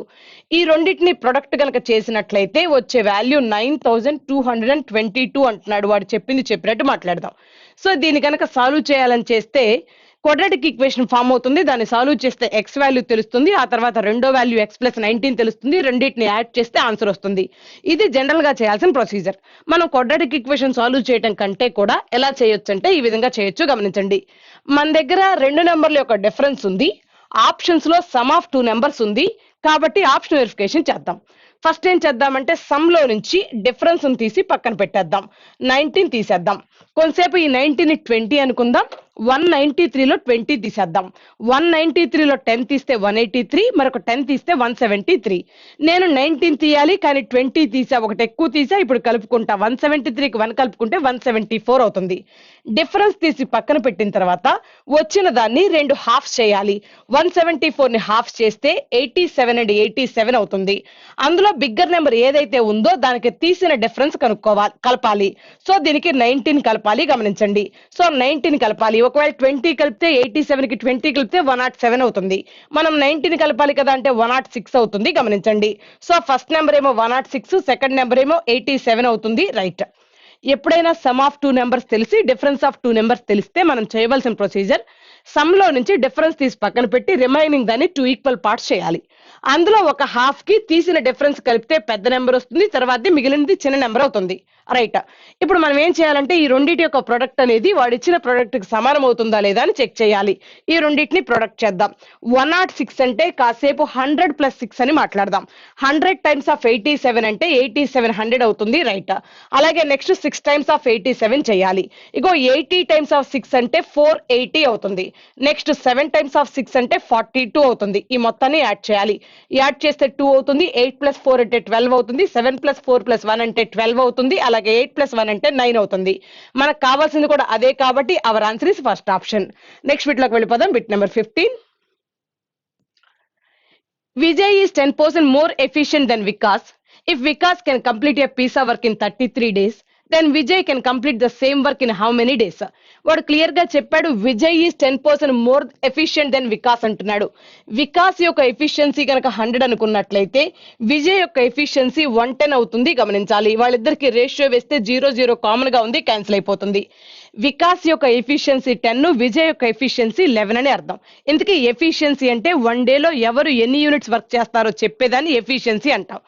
ఈ రెండింటిని ప్రొడక్ట్ గనక చేసినట్లయితే వచ్చే వాల్యూ 9222 అంటున్నాడు. వాడు చెప్పింది చెప్పినట్టు మాట్లాడదాం. సో దీన్ని కనుక సాల్వ్ చేయాలని చేస్తే క్వాడ్రాటిక్ ఈక్వేషన్ ఫామ్ అవుతుంది. దాన్ని సాల్వ్ చేస్తే ఎక్స్ వాల్యూ తెలుస్తుంది, ఆ తర్వాత రెండో వాల్యూ x + 19 తెలుస్తుంది. రెండింటిని యాడ్ చేస్తే ఆన్సర్ వస్తుంది. ఇది జనరల్ గా చేయాల్సిన ప్రొసీజర్. మనం క్వాడ్రాటిక్ ఈక్వేషన్ సాల్వ్ చేయడం కంటే కూడా ఎలా చేయొచ్చు అంటే ఈ విధంగా చేయొచ్చు గమనించండి. మన దగ్గర 2 నెంబర్ల యొక్క డిఫరెన్స్ ఉంది, ఆప్షన్స్ లో సమ్ ఆఫ్ 2 నెంబర్స్ ఉంది. కాబట్టి ఆప్షన్ వెరిఫికేషన్ చేద్దాం. ఫస్ట్ ఏం చేద్దామంటే సమ్ లో నుంచి డిఫరెన్స్ తీసి పక్కన పెట్టేద్దాం, 19 తీసేద్దాం. కొంతసేపు ఈ 19 ని 20 అనుకుందాం. 193 లో 20 తీసేద్దాం. 193 లో 10 తీస్తే 183, మరొక 10 తీస్తే 173. నేను 19 తీయాలి కానీ 20 తీసా, ఒకటి ఎక్కువ తీసా. ఇప్పుడు కలుపుకుంటా, 173కి 1 కలుపుకుంటే 174 అవుతుంది. డిఫరెన్స్ తీసి పక్కన పెట్టిన తర్వాత వచ్చిన దాన్ని 2 హాఫ్స్ చేయాలి. 174 ని హాఫ్ చేస్తే 87 అండ్ 87 అవుతుంది. అందులో బిగ్గర్ నెంబర్ ఏదైతే ఉందో దానికి తీసిన డిఫరెన్స్ కలపాలి. సో దీనికి 19 కలపాలి గమనించండి. సో 19 కలపాలి. ఒకవేళ 20 కలిపితే 87కి 20 కలిపితే 107 అవుతుంది. మనం 19 కలపాలి కదా అంటే 106 అవుతుంది గమనించండి. సో ఫస్ట్ నెంబర్ ఏమో 106, సెకండ్ నెంబర్ ఏమో 87 అవుతుంది. రైట్, ఎప్పుడైనా సమ్ ఆఫ్ 2 నెంబర్స్ తెలిసి డిఫరెన్స్ ఆఫ్ 2 నెంబర్స్ తెలిస్తే మనం చేయవలసిన ప్రొసీజర్ సమ్ లో నుంచి డిఫరెన్స్ తీసి పక్కన పెట్టి రిమైనింగ్ దాన్ని 2 ఈక్వల్ పార్ట్స్ చేయాలి. అందులో ఒక హాఫ్ కి తీసిన డిఫరెన్స్ కలిపితే పెద్ద నెంబర్ వస్తుంది, తర్వాత మిగిలినది చిన్న నెంబర్ అవుతుంది. రైట్. ఇప్పుడు మనం ఏం చేయాలంటే ఈ రెండిటి యొక్క ప్రొడక్ట్ అనేది వాడు ఇచ్చిన ప్రొడక్ట్ కి సమానం అవుతుందా లేదా అని చెక్ చేయాలి. ఈ రెండింటిని ప్రొడక్ట్ చేద్దాం. 106 అంటే కాసేపు 100 ప్లస్ 6 అని మాట్లాడదాం. 100 టైమ్స్ ఆఫ్ 87 అంటే 87 100 అవుతుంది. రైట్. అలాగే నెక్స్ట్ 6 టైమ్స్ ఆఫ్ 87 చేయాలి. ఇగో 80 టైమ్స్ ఆఫ్ 6 అంటే 480 అవుతుంది. నెక్స్ట్ 7 టైమ్స్ ఆఫ్ 6 అంటే 42 అవుతుంది. ఈ మొత్తాన్ని యాడ్ చేయాలి. యాడ్ చేస్తే 2 అవుతుంది. 8 ప్లస్ 4 అంటే 12 అవుతుంది. 7 ప్లస్ 4 ప్లస్ 1 అంటే 12 అవుతుంది. అలాగే 8 ప్లస్ 1 అంటే 9 అవుతుంది. మనకు కావాల్సింది కూడా అదే కాబట్టి our answer is first option. Next బిట్లోకి వెళ్ళిపోదాం. Bit number 15. Vijay is 10% more efficient than Vikas. If Vikas can complete a piece of work in 33 days, then Vijay can complete the same work in how many days? వాడు clear గా చెప్పాడు Vijay is 10% more efficient than Vikas అంటున్నాడు. వికాస్ యొక్క efficiency కనుక 100 అనుకున్నట్లయితే విజయ్ యొక్క efficiency 110 అవుతుంది. గమనించాలి, వాళ్ళిద్దరికి రేషియో వేస్తే 0 కామన్ గా ఉంది, క్యాన్సిల్ అయిపోతుంది. వికాస్ యొక్క ఎఫిషియన్సీ 10, విజయ్ యొక్క ఎఫిషియన్సీ 11 అని అర్థం. ఇందుకే ఎఫిషియన్సీ అంటే వన్ డేలో ఎవరు ఎన్ని యూనిట్స్ వర్క్ చేస్తారో చెప్పేదాన్ని ఎఫిషియన్సీ అంటాం.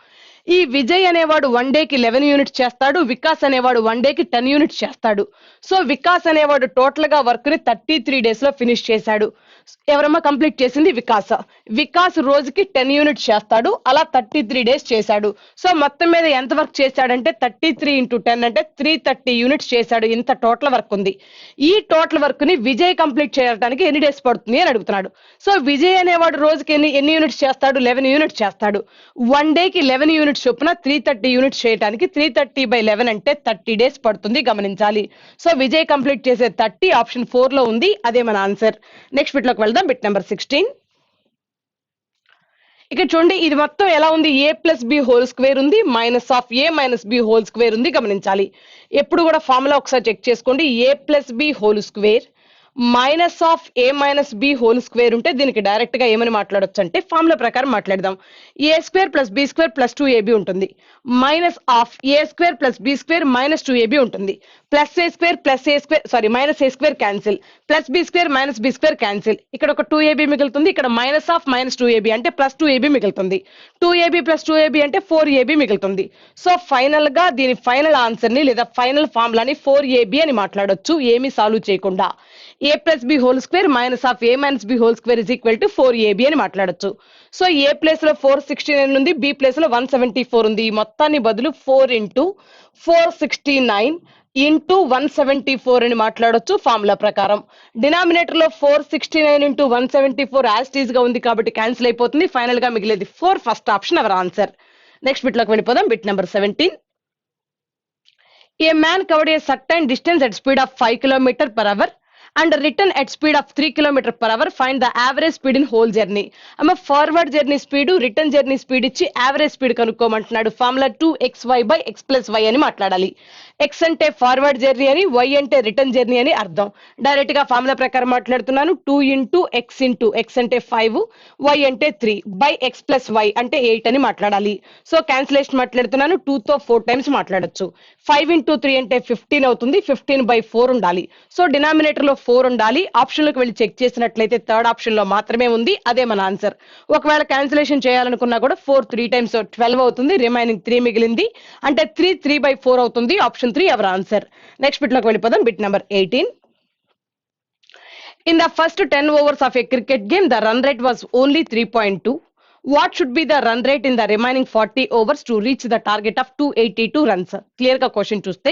ఈ విజయ్ అనేవాడు వన్ డేకి 11 యూనిట్స్ చేస్తాడు. వికాస్ అనేవాడు వన్ డేకి 10 యూనిట్స్ చేస్తాడు. సో వికాస్ అనేవాడు టోటల్ గా వర్క్ ని 33 డేస్ లో ఫినిష్ చేశాడు. ఎవరమ్మా కంప్లీట్ చేసింది? వికాస్. వికాస్ రోజుకి 10 యూనిట్స్ చేస్తాడు, అలా 33 డేస్ చేశాడు. సో మొత్తం మీద ఎంత వర్క్ చేశాడంటే 33 ఇంటూ 10 అంటే 330 యూనిట్స్ చేశాడు. ఇంత టోటల్ వర్క్ ఉంది. ఈ టోటల్ వర్క్ ని విజయ్ కంప్లీట్ చేయడానికి ఎన్ని డేస్ పడుతుంది అని అడుగుతున్నాడు. సో విజయ్ అనేవాడు రోజుకి ఎన్ని యూనిట్స్ చేస్తాడు? 11 యూనిట్స్ చేస్తాడు. వన్ డేకి 11 యూనిట్స్ చొప్పున 330 యూనిట్స్ చేయడానికి 330/11 అంటే 30 డేస్ పడుతుంది. గమనించాలి. సో విజయ్ కంప్లీట్ చేసే 30 ఆప్షన్ 4 లో ఉంది. అదే మన ఆన్సర్. నెక్స్ట్ బిట్ లోకి వెళ్దాం. Bit number 16. ఇక్కడ చూడండి, ఇది మొత్తం ఎలా ఉంది? A plus b whole square ఉంది, minus of a minus b whole square ఉంది. గమనించాలి, ఎప్పుడు కూడా ఫార్ములా ఒకసారి చెక్ చేసుకోండి. A plus b whole square minus of a minus b whole square ఉంటే దీనికి డైరెక్ట్ గా ఏమని మాట్లాడొచ్చు అంటే ఫార్ములా ప్రకారం మాట్లాడదాం. A square plus b square plus 2ab ఉంటుంది. Minus of a square plus b square minus 2ab ఉంటుంది. Plus a square sorry minus a square cancel, plus b square minus b square cancel. ఇక్కడ ఒక 2ab మిగులుతుంది. ఇక్కడ minus of minus 2ab అంటే plus 2ab మిగులుతుంది. 2ab plus 2ab అంటే 4ab మిగులుతుంది. So final గా దీని ఫైనల్ ఆన్సర్ ని లేదా ఫైనల్ ఫార్ములాని 4ab అని మాట్లాడొచ్చు, ఏమీ సాల్వ్ చేయకుండా. A plus b whole square minus of a minus b whole square is equal to 4ab అని మాట్లాడొచ్చు. సో ఏ ప్లేస్ లో 469 ఉంది, బి ప్లేస్ లో 174 ఉంది. ఈ మొత్తాన్ని బదులు 4 ఇంటూ 469 ఇంటూ 174 అని మాట్లాడొచ్చు ఫార్ములా ప్రకారం. డినామినేటర్ లో 469 ఇంటూ 174 యాజ్ టీజ్ గా ఉంది కాబట్టి క్యాన్సిల్ అయిపోతుంది. ఫైనల్ గా మిగిలేది 4. First option our answer. Next bit లోకి వెళ్ళిపోదాం. Bit number 17. A man covered a certain distance at speed of 5 km/h and written at speed of 3 km/h. Find the average speed in whole journey. Forward journey speed, return journey speed ఇచ్చి average speed కనుక్కోమంటున్నాడు. Formula 2xy/x+y అని మాట్లాడాలి. X అంటే forward journey అని, why అంటే return journey అని అర్థం. Direct గా formula ప్రకారం మాట్లాడుతున్నాను. 2 ఇంటూ ఎక్స్ అంటే 5, వై అంటే 3 బై x+y అంటే 8 అని మాట్లాడాలి. సో క్యాన్సిలేషన్ మాట్లాడుతున్నాను. 2 తో 4 టైమ్స్ మాట్లాడొచ్చు. 5 ఇంటూ 3 అంటే 15 అవుతుంది. 15/4 ఉండాలి. సో డినామినేటర్ లో 4 ఉండాలి. ఆప్షన్ లోకి వెళ్ళి చెక్ చేసినట్లయితే థర్డ్ ఆప్షన్ లో మాత్రమే ఉంది. అదే మన ఆన్సర్. ఒకవేళ క్యాన్సిలేషన్ చేయాలనుకున్నా కూడా 4 3 టైమ్స్ 12 అవుతుంది. రిమైనింగ్ 3 మిగిలింది అంటే 3/4 అవుతుంది. Option 3 hour answer. Next bit లోకి వెళ్ళిపోదాం. Bit number 18. In the first 10 overs of a cricket game, the run rate was only 3.2. What should be the run rate in the remaining 40 overs to reach the target of 282 runs? Clear గా question చూస్తే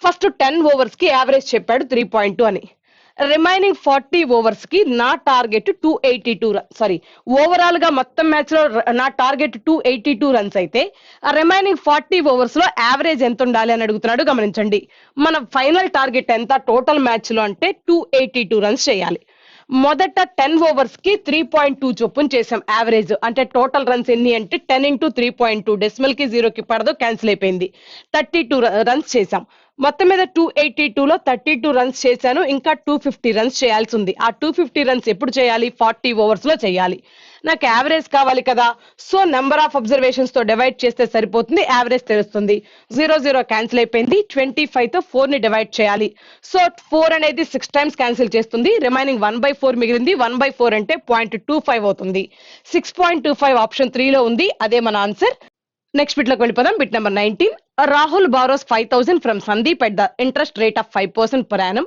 first 10 overs కి average చెప్పాడు 3.2 అని. Remaining 40 overs కి నా target 282 overall గా మొత్తం match లో నా టార్గెట్ 282 రన్స్ అయితే రిమైనింగ్ 40 ఓవర్స్ లో యావరేజ్ ఎంత ఉండాలి అని అడుగుతున్నాడు. గమనించండి, మన ఫైనల్ టార్గెట్ ఎంత టోటల్ మ్యాచ్ లో అంటే 282 రన్స్ చేయాలి. మొదట 10 ఓవర్స్ కి 3.2 చొప్పున చేసాం యావరేజ్. అంటే టోటల్ రన్స్ ఎన్ని అంటే 10 ఇంటూ 3.2, డెసిమల్ కి 0 కి పడదు, క్యాన్సిల్ అయిపోయింది. 32 రన్స్ చేసాం. మొత్తం మీద 282 లో 32 రన్స్ చేశాను. ఇంకా 250 రన్స్ చేయాల్సి ఉంది. ఆ 250 రన్స్ ఎప్పుడు చేయాలి? 40 ఓవర్స్ లో చేయాలి. నాకు యావరేజ్ కావాలి కదా, సో నెంబర్ ఆఫ్ అబ్జర్వేషన్స్ తో డివైడ్ చేస్తే సరిపోతుంది, యావరేజ్ తెలుస్తుంది. 0 క్యాన్సిల్ అయిపోయింది. 25 తో 4 ని డివైడ్ చేయాలి. సో 4 అనేది 6 టైమ్స్ క్యాన్సిల్ చేస్తుంది. రిమైనింగ్ 1/4 మిగిలింది. 1/4 అంటే 0.25 అవుతుంది. 6.25 ఆప్షన్ 3 లో ఉంది. అదే మన ఆన్సర్. నెక్స్ట్ బిట్ లోకి వెళ్ళిపోదాం. Bit number 19. Rahul borrows 5,000 from Sandeep at the interest rate of 5% per annum,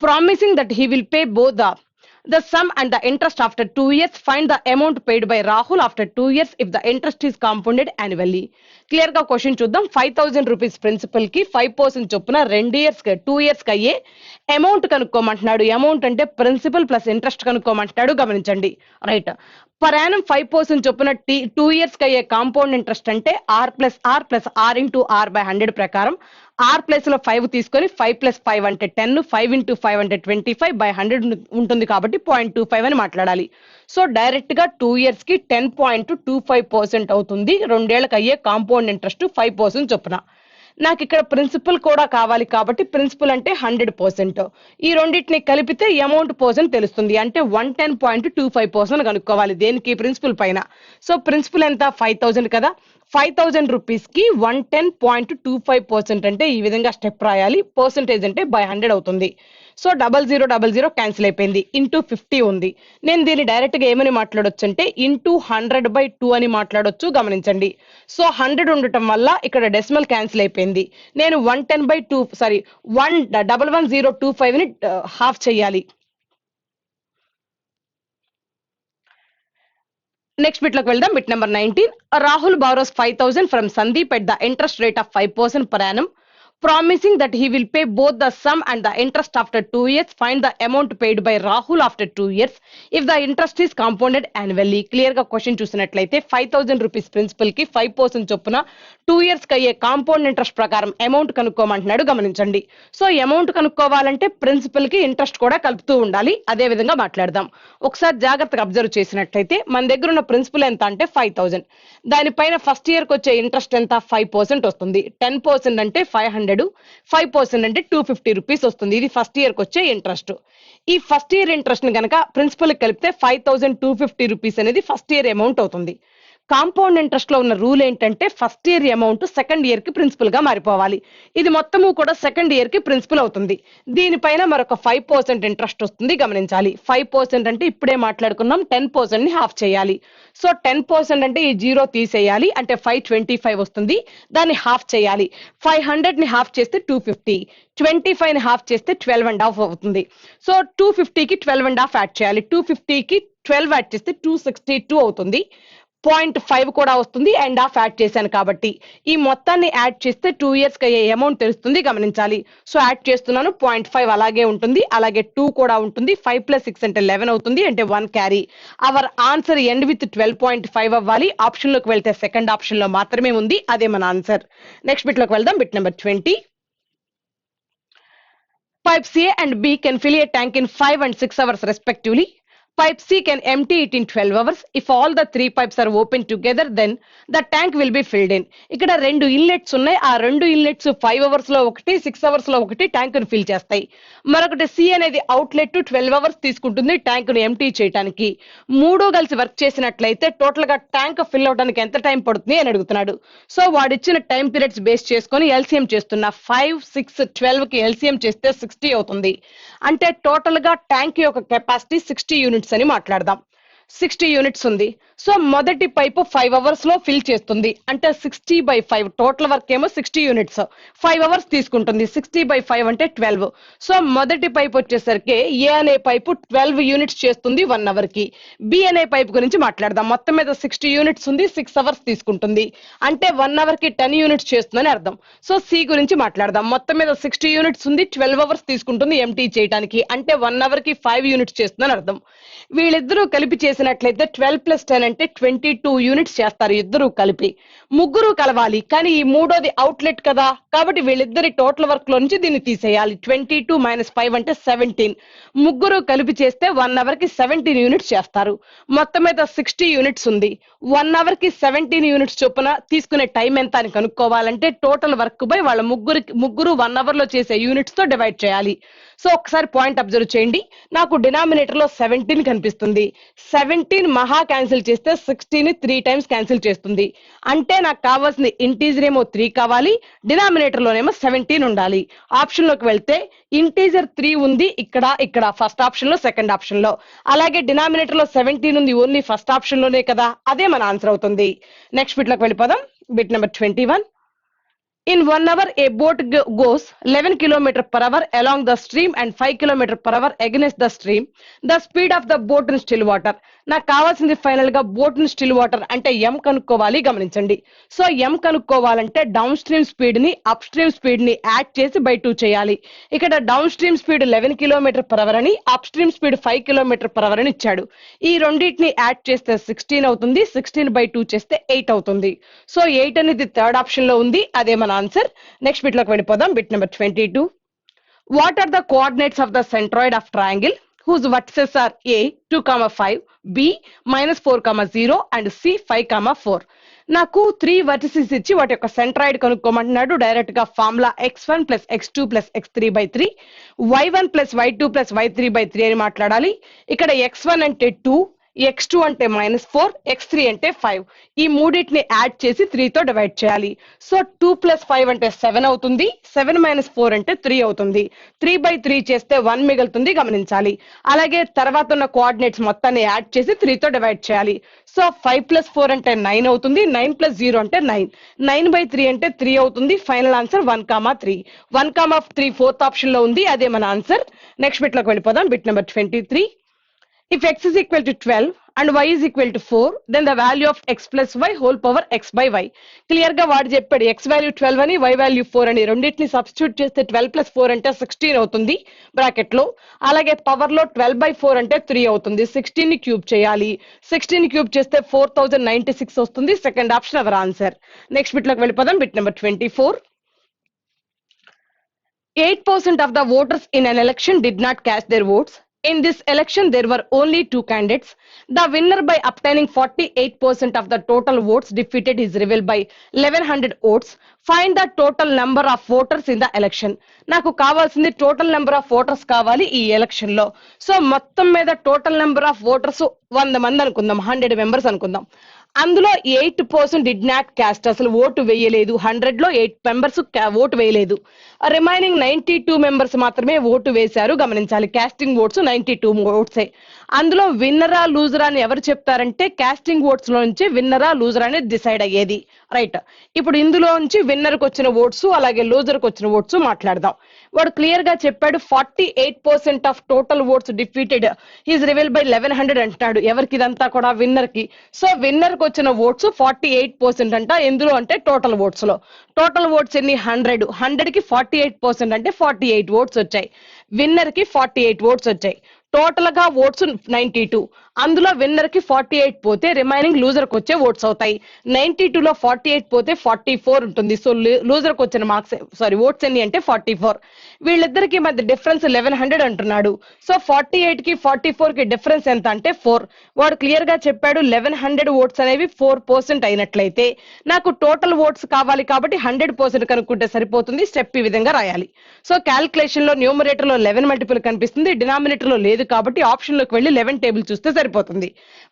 promising that he will pay both the sum and the interest after 2 years. Find the amount paid by Rahul after 2 years if the interest is compounded annually. Clear గా question చూద్దాం. 5,000 rupees principal కి 5% చొప్పున 2 years 2 years కి అయ్యే amount కనుక్కోమంటున్నాడు. Amount అంటే principal plus interest కనుక్కోమంటున్నాడు. గమనించండి. Right. Per annum 5% చొప్పున 2 years కి అయ్యే కాంపౌండ్ ఇంట్రెస్ట్ అంటే ఆర్ ఇంటూ ఆర్ బై 100 ప్రకారం ఆర్ ప్లస్ లో 5 తీసుకొని 5 ప్లస్ 5 అంటే 10, 5 ఇంటూ 5 అంటే 25 బై 100 ఉంటుంది కాబట్టి 0.25 అని మాట్లాడాలి. సో డైరెక్ట్ గా 2 ఇయర్స్ కి 10.25% అవుతుంది. 2 ఏళ్లకు అయ్యే కాంపౌండ్ ఇంట్రెస్ట్ 5% చొప్పున. నాకు ఇక్కడ ప్రిన్సిపల్ కూడా కావాలి కాబట్టి ప్రిన్సిపల్ అంటే 100%. ఈ రెండింటిని కలిపితే అమౌంట్ పర్సెంట్ తెలుస్తుంది. అంటే 110.25% కనుక్కోవాలి. దేనికి? ప్రిన్సిపల్ పైన. సో ప్రిన్సిపల్ ఎంత? 5,000 కదా. 5,000 రూపీస్ కి 110.25% అంటే ఈ విధంగా స్టెప్ రాయాలి. పర్సెంటేజ్ అంటే బై 100 అవుతుంది. సో 0000 క్యాన్సిల్ అయిపోయింది. ఇంటూ 50 ఉంది. నేను దీన్ని డైరెక్ట్ గా ఏమని మాట్లాడొచ్చు అంటే ఇంటూ 100/2 అని మాట్లాడొచ్చు. గమనించండి. సో 100 ఉండటం వల్ల ఇక్కడ డెసిమల్ క్యాన్సిల్ అయిపోయింది. నేను 110/2 ని హాఫ్ చేయాలి. నెక్స్ట్ బిట్ లోకి వెళ్దాం. Bit number 19. Rahul borrows 5,000 from Sandeep at the interest rate of 5% per annum, promising that he will pay both the sum and the interest after 2 years. Find the amount paid by Rahul after 2 years if the interest is compounded annually. Clear గా question చూసినట్లయితే 5,000 rupees principal కి 5% చొప్పున 2 years కి అయ్యే compound interest ప్రకారం amount కనుక్కోమంటున్నాడు. గమనించండి. So amount కనుక్కోవాలంటే principal కి interest కూడా కలుపుతూ ఉండాలి. అదే విధంగా మాట్లాడదాం. ఒకసారి జాగ్రత్తగా అబ్జర్వ్ చేసినట్లయితే మన దగ్గర ఉన్న ప్రిన్సిపల్ ఎంత అంటే 5,000. దానిపైన ఫస్ట్ ఇయర్ కి వచ్చే ఇంట్రెస్ట్ ఎంత? 5% వస్తుంది. 10% అంటే 500, 5% అంటే 250 రూపీస్ వస్తుంది. ఇది ఫస్ట్ ఇయర్ కి వచ్చే ఇంట్రెస్ట్. ఈ ఫస్ట్ ఇయర్ ఇంట్రెస్ట్ ని కనుక ప్రిన్సిపల్ కలిపితే 5,250 రూపీస్ అనేది ఫస్ట్ ఇయర్ అమౌంట్ అవుతుంది. కాంపౌండ్ ఇంట్రెస్ట్ లో ఉన్న రూల్ ఏంటంటే first year amount second year కి ప్రిన్సిపల్ గా మారిపోవాలి. ఇది మొత్తము కూడా సెకండ్ ఇయర్ కి ప్రిన్సిపల్ అవుతుంది. దీనిపైన మరొక 5% ఇంట్రెస్ట్ వస్తుంది. గమనించాలి. 5% అంటే ఇప్పుడే మాట్లాడుకున్నాం 10% ని హాఫ్ చేయాలి. సో 10% అంటే ఈ 0 తీసేయాలి. అంటే 525 వస్తుంది. దాన్ని హాఫ్ చేయాలి. 500 ని హాఫ్ చేస్తే 250, 25 ని హాఫ్ చేస్తే 12.5 అవుతుంది. సో 250 కి 12.5 యాడ్ చేయాలి. 250 కి 12 యాడ్ చేస్తే 262 అవుతుంది. 0.5 కూడా వస్తుంది. అండ్ హాఫ్ యాడ్ చేశాను కాబట్టి ఈ మొత్తాన్ని యాడ్ చేస్తే 2 ఇయర్స్ కి అయ్యే అమౌంట్ తెలుస్తుంది. గమనించాలి. సో యాడ్ చేస్తున్నాను. 0.5 అలాగే ఉంటుంది. అలాగే 2 కూడా ఉంటుంది. 5 + 6 అంటే 11 అవుతుంది. అంటే 1 carry. Our answer end with 12.5 అవ్వాలి. ఆప్షన్ లోకి వెళ్తే సెకండ్ ఆప్షన్ లో మాత్రమే ఉంది. అదే మన ఆన్సర్. నెక్స్ట్ బిట్ లోకి వెళ్దాం. Bit number 20. Pipes A and B can fill a tank in 5 and 6 hours respectively. Pipe C can empty it in 12 hours. If all the 3 pipes are open together, then the tank will be filled in. ఇక్కడ 2 inlets ఉన్నాయి. ఆ 2 inlets 5 hours లో ఒకటి, 6 hours లో ఒకటి tank ను fill చేస్తాయి. మరొకటి సి అనేది అవుట్లెట్ 12 అవర్స్ తీసుకుంటుంది ట్యాంక్ ను ఎంటీ చేయడానికి. మూడు కలిసి వర్క్ చేసినట్లయితే టోటల్ గా ట్యాంక్ ఫిల్ అవడానికి ఎంత టైం పడుతుంది అని అడుగుతున్నాడు. సో వాడిచ్చిన టైం పీరియడ్స్ బేస్ చేసుకొని ఎల్సిఎం చేస్తున్నా. 5, 6, 12 కి ఎల్సిఎం చేస్తే 60 అవుతుంది. అంటే టోటల్ గా ట్యాంక్ యొక్క కెపాసిటీ 60 యూనిట్స్ అని మాట్లాడదాం. 60 యూనిట్స్ ఉంది. సో మొదటి పైపు 5 అవర్స్ లో ఫిల్ చేస్తుంది. అంటే 60/5 టోటల్ వర్క్ ఏమో 60 యూనిట్స్ 5 అవర్స్ తీసుకుంటుంది. 60/5 అంటే 12. సో మొదటి పైపు వచ్చేసరికి ఏ అనే పైపు 12 యూనిట్స్ చేస్తుంది 1 అవర్ కి. బి అనే పైపు గురించి మాట్లాడదాం. మొత్తం మీద 60 యూనిట్స్ ఉంది. 6 అవర్స్ తీసుకుంటుంది. అంటే 1 అవర్ కి 10 యూనిట్స్ చేస్తుందని అర్థం. సో సి గురించి మాట్లాడదాం. మొత్తం మీద 60 యూనిట్స్ ఉంది. 12 అవర్స్ తీసుకుంటుంది ఎంటీ చేయడానికి. అంటే 1 అవర్ కి 5 యూనిట్స్ చేస్తుందని అర్థం. వీళ్ళిద్దరూ కలిపి చేసినట్లయితే 12 + 10 అంటే 22 యూనిట్స్ చేస్తారు ఇద్దరు కలిపి. ముగ్గురు కలవాలి. కానీ ఈ మూడోది అవుట్లెట్ కదా, కాబట్టి వీళ్ళిద్దరి టోటల్ వర్క్ లో నుంచి దీన్ని తీసేయాలి. 22 - 5 అంటే 17. ముగ్గురు కలిపి చేస్తే 1 అవర్ కి 17 యూనిట్స్ చేస్తారు. మొత్తం మీద 60 యూనిట్స్ ఉంది. 1 అవర్ కి 17 యూనిట్స్ చొప్పున తీసుకునే టైం ఎంత అని కనుక్కోవాలంటే టోటల్ వర్క్ బై వాళ్ళ ముగ్గురు 1 అవర్ లో చేసే యూనిట్స్ తో డివైడ్ చేయాలి. సో ఒకసారి పాయింట్ అబ్జర్వ్ చేయండి. నాకు డినామినేటర్ లో 17 కనిపిస్తుంది. 17 మహా క్యాన్సిల్ చేస్తే 60 ని 3 టైమ్స్ క్యాన్సిల్ చేస్తుంది. అంటే నాకు కావాల్సింది ఇంటీజర్ ఏమో 3 కావాలి, డినామినేటర్ లోనేమో 17 ఉండాలి. ఆప్షన్ లోకి వెళ్తే ఇంటీజర్ 3 ఉంది ఇక్కడ ఫస్ట్ ఆప్షన్ లో, సెకండ్ ఆప్షన్ లో. అలాగే డినామినేటర్ లో 17 ఉంది ఓన్లీ ఫస్ట్ ఆప్షన్ లోనే కదా, అదే మన ఆన్సర్ అవుతుంది. నెక్స్ట్ బిట్ లోకి వెళ్ళిపోదాం. Bit number 21. In 1 hour, a boat goes 11 km per hour along the stream and 5 km per hour against the stream. The speed of the boat in still water. నాకు కావాల్సింది final గా boat in still water అంటే ఎం కనుక్కోవాలి, గమనించండి. So ఎం కనుక్కోవాలంటే down stream speed ని up stream speed ని add చేసి by 2 చేయాలి. ఇక్కడ down stream speed 11 km per hour అని, up stream speed 5 km per hour అని ఇచ్చాడు. ఈ రెండింటిని యాడ్ చేస్తే 16 అవుతుంది, 16 by 2 చేస్తే 8 అవుతుంది. సో 8 అనేది థర్డ్ ఆప్షన్ లో ఉంది, అదే మన ఆన్సర్. నెక్స్ట్ బిట్ లోకి వెళ్ళిపోదాం. Bit number 22. What are the coordinates of the centroid of triangle whose vertices are A 2,5, B -4,0 and C 5,4? నాకు 3 వర్టిసెస్ ఇచ్చి వాటి యొక్క సెంట్రాయిడ్ కనుక్కోమంటున్నాడు. డైరెక్ట్ గా formula x1 + x2 + x3/3, y1 + y2 + y3/3 అని మాట్లాడాలి. ఇక్కడ x1 అంటే 2, x2 అంటే -4, x3 అంటే 5. ఈ మూడింటిని యాడ్ చేసి 3 తో డివైడ్ చేయాలి. సో 2 + 5 అంటే 7 అవుతుంది, 7 - 4 అంటే 3 అవుతుంది. 3/3 చేస్తే 1 మిగులుతుంది, గమనించాలి. అలాగే తర్వాత ఉన్న కోఆర్డినేట్స్ మొత్తాన్ని యాడ్ చేసి 3 తో డివైడ్ చేయాలి. సో 5 + 4 అంటే 9 అవుతుంది, 9 + 0 అంటే 9, 9/3 అంటే 3 అవుతుంది. Final answer 1,3. 1,3 ఫోర్త్ ఆప్షన్ లో ఉంది, అదే మన ఆన్సర్. నెక్స్ట్ బిట్ లోకి వెళ్ళిపోదాం. Bit number 23. If x is equal to 12 and y is equal to 4, then the value of x plus y whole power x/y. Clear గా వాడు చెప్పాడు x వాల్యూ 12 అని, y వాల్యూ 4 అని. రెండింటిని సబ్స్టిట్యూట్ చేస్తే 12 + 4 అంటే 16 అవుతుంది బ్రాకెట్ లో. అలాగే పవర్ లో 12/4 అంటే 3 అవుతుంది. 16 ని క్యూబ్ చేయాలి. 16 ని క్యూబ్ చేస్తే 4096 వస్తుంది. Second option our answer. Next bit లోకి వెళ్ళిపోదాం. Bit number 24. 8% of the voters in an election did not cast their votes. In this election, there were only 2 candidates. The winner, by obtaining 48% of the total votes, defeated his rival by 1100 votes. Find the total number of voters in the election. నాకు కావాల్సింది total number of voters కావాలి ఈ election లో. So మొత్తం మీద total number of voters 100 మంది అనుకుందాం, 100 members అనుకుందాం. అందులో 8% డిడ్ నాట్ క్యాస్ట్, అసలు ఓటు వేయలేదు. 100 లో 8 మెంబర్స్ ఓటు వేయలేదు. రిమైనింగ్ 92 మెంబర్స్ మాత్రమే ఓటు వేశారు, గమనించాలి. క్యాస్టింగ్ ఓట్స్ 92 ఓట్సే. అందులో విన్నరా లూజరా అని ఎవరు చెప్తారంటే క్యాస్టింగ్ ఓట్స్ లో నుంచి విన్నరా లూజరా అనేది డిసైడ్ అయ్యేది. రైట్, ఇప్పుడు ఇందులో నుంచి విన్నర్ కు వచ్చిన ఓట్స్ అలాగే లూజర్ కు వచ్చిన ఓట్స్ మాట్లాడదాం. వాడు క్లియర్ గా చెప్పాడు 48% of total votes defeated his revel by 1100 అంటున్నాడు. ఎవరికి ఇదంతా కూడా విన్నర్ కి. సో విన్నర్ కు వచ్చిన ఓట్స్ 48% అంట. ఎందులో అంటే టోటల్ ఓట్స్ లో. టోటల్ ఓట్స్ ఎన్ని? 100. 100 కి 48% అంటే 48 ఓట్స్ వచ్చాయి. విన్నర్ కి 48 ఓట్స్ వచ్చాయి. టోటల్ గా ఓట్స్ 92. అందులో విన్నర్ కి 48 పోతే రిమైనింగ్ లూజర్ కి వచ్చే ఓట్స్ అవుతాయి. 92 లో 48 పోతే 44 ఉంటుంది. సో లూజర్ కి వచ్చిన మార్క్స్ ఓట్స్ ఎన్ని అంటే 44. వీళ్ళిద్దరికి మధ్య డిఫరెన్స్ 1100 అంటున్నాడు. సో 48 కి 44 కి డిఫరెన్స్ ఎంత అంటే 4. వాడు క్లియర్ గా చెప్పాడు 1100 ఓట్స్ అనేవి 4% అయినట్లయితే నాకు టోటల్ ఓట్స్ కావాలి కాబట్టి 100% కనుక్కుంటే సరిపోతుంది. స్టెప్ ఈ విధంగా రాయాలి. సో క్యాల్కులేషన్ లో న్యూమరేటర్ లో 11 మల్టిపుల్ కనిపిస్తుంది, డినామినేటర్ లో లేదు కాబట్టి ఆప్షన్ లోకి వెళ్ళి 11 టేబుల్ చూస్తే సరిపోతుంది.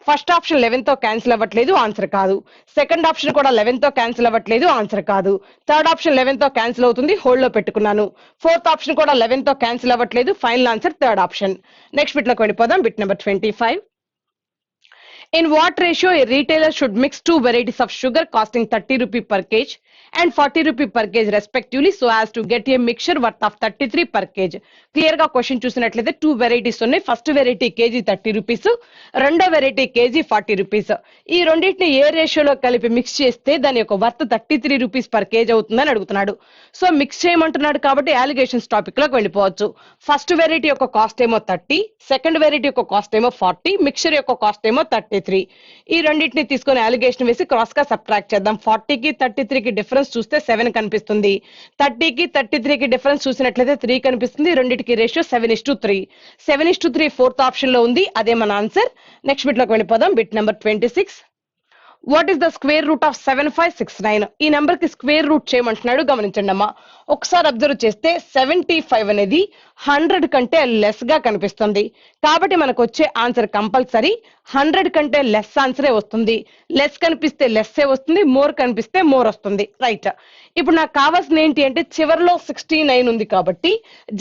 ఫస్ట్ ఆప్షన్ 11 తో క్యాన్సిల్ అవ్వట్లేదు, ఆన్సర్ కాదు. సెకండ్ ఆప్షన్ కూడా 11 తో క్యాన్సిల్ అవ్వట్లేదు, ఆన్సర్ కాదు. థర్డ్ ఆప్షన్ 11 తో క్యాన్సిల్ అవుతుంది, హోల్డ్ లో పెట్టుకున్నాను. ఫోర్త్ ఆప్షన్ కూడా 11 తో క్యాన్సిల్ అవ్వట్లేదు, final answer third option. Next bit లోకి వెళ్ళిపోదాం. Bit number 25. In what ratio a retailer should mix 2 varieties of sugar costing 30 rupee per kg and 40 rupee per kg respectively so as to get a mixture worth of 33 per kg? Clear గా question చూసినట్లయితే 2 varieties ఉన్నాయి. First variety KG 30 rupees, రెండో variety KG 40 rupees. ఈ రెండింటిని ఏ రేషియోలో కలిపి mix చేస్తే దాని యొక్క వర్త్ 33 రూపీస్ పర్ కేజీ అవుతుందని అడుగుతున్నాడు. సో మిక్స్ చేయమంటున్నాడు కాబట్టి అలిగేషన్స్ టాపిక్ లోకి వెళ్ళిపోవచ్చు. ఫస్ట్ వెరైటీ యొక్క కాస్ట్ ఏమో 30, సెకండ్ వెరైటీ యొక్క కాస్ట్ ఏమో 40, మిక్చర్ యొక్క కాస్ట్ ఏమో 33. ఈ రెండింటిని తీసుకొని అలిగేషన్ వేసి క్రాస్ గా సబ్ట్రాక్ట్ చేద్దాం. 40 కి 33 కి డిఫరెన్స్ చూస్తే 7 కనిపిస్తుంది. 30 కి 33 కి డిఫరెన్స్ చూసినట్లయితే 3 కనిపిస్తుంది. రెండింటికి రేషియో 7:3. 7:3 ఫోర్త్ ఆప్షన్ లో ఉంది, అదే మన ఆన్సర్. నెక్స్ట్ బిట్ లోకి వెళ్ళిపోదాం. Bit number 26. What is the square root of 7569? ఈ నెంబర్ కి స్క్వేర్ రూట్ చేయమంటున్నాడు, గమనించండి అమ్మా. ఒకసారి అబ్జర్వ్ చేస్తే 75 అనేది 100 కంటే లెస్ గా కనిపిస్తుంది. కాబట్టి మనకు వచ్చే ఆన్సర్ కంపల్సరీ 100 కంటే లెస్ ఆన్సరే వస్తుంది. లెస్ కనిపిస్తే లెస్సే వస్తుంది, మోర్ కనిపిస్తే మోర్ వస్తుంది. రైట్, ఇప్పుడు నాకు కావాల్సింది ఏంటి అంటే చివరిలో 69 ఉంది కాబట్టి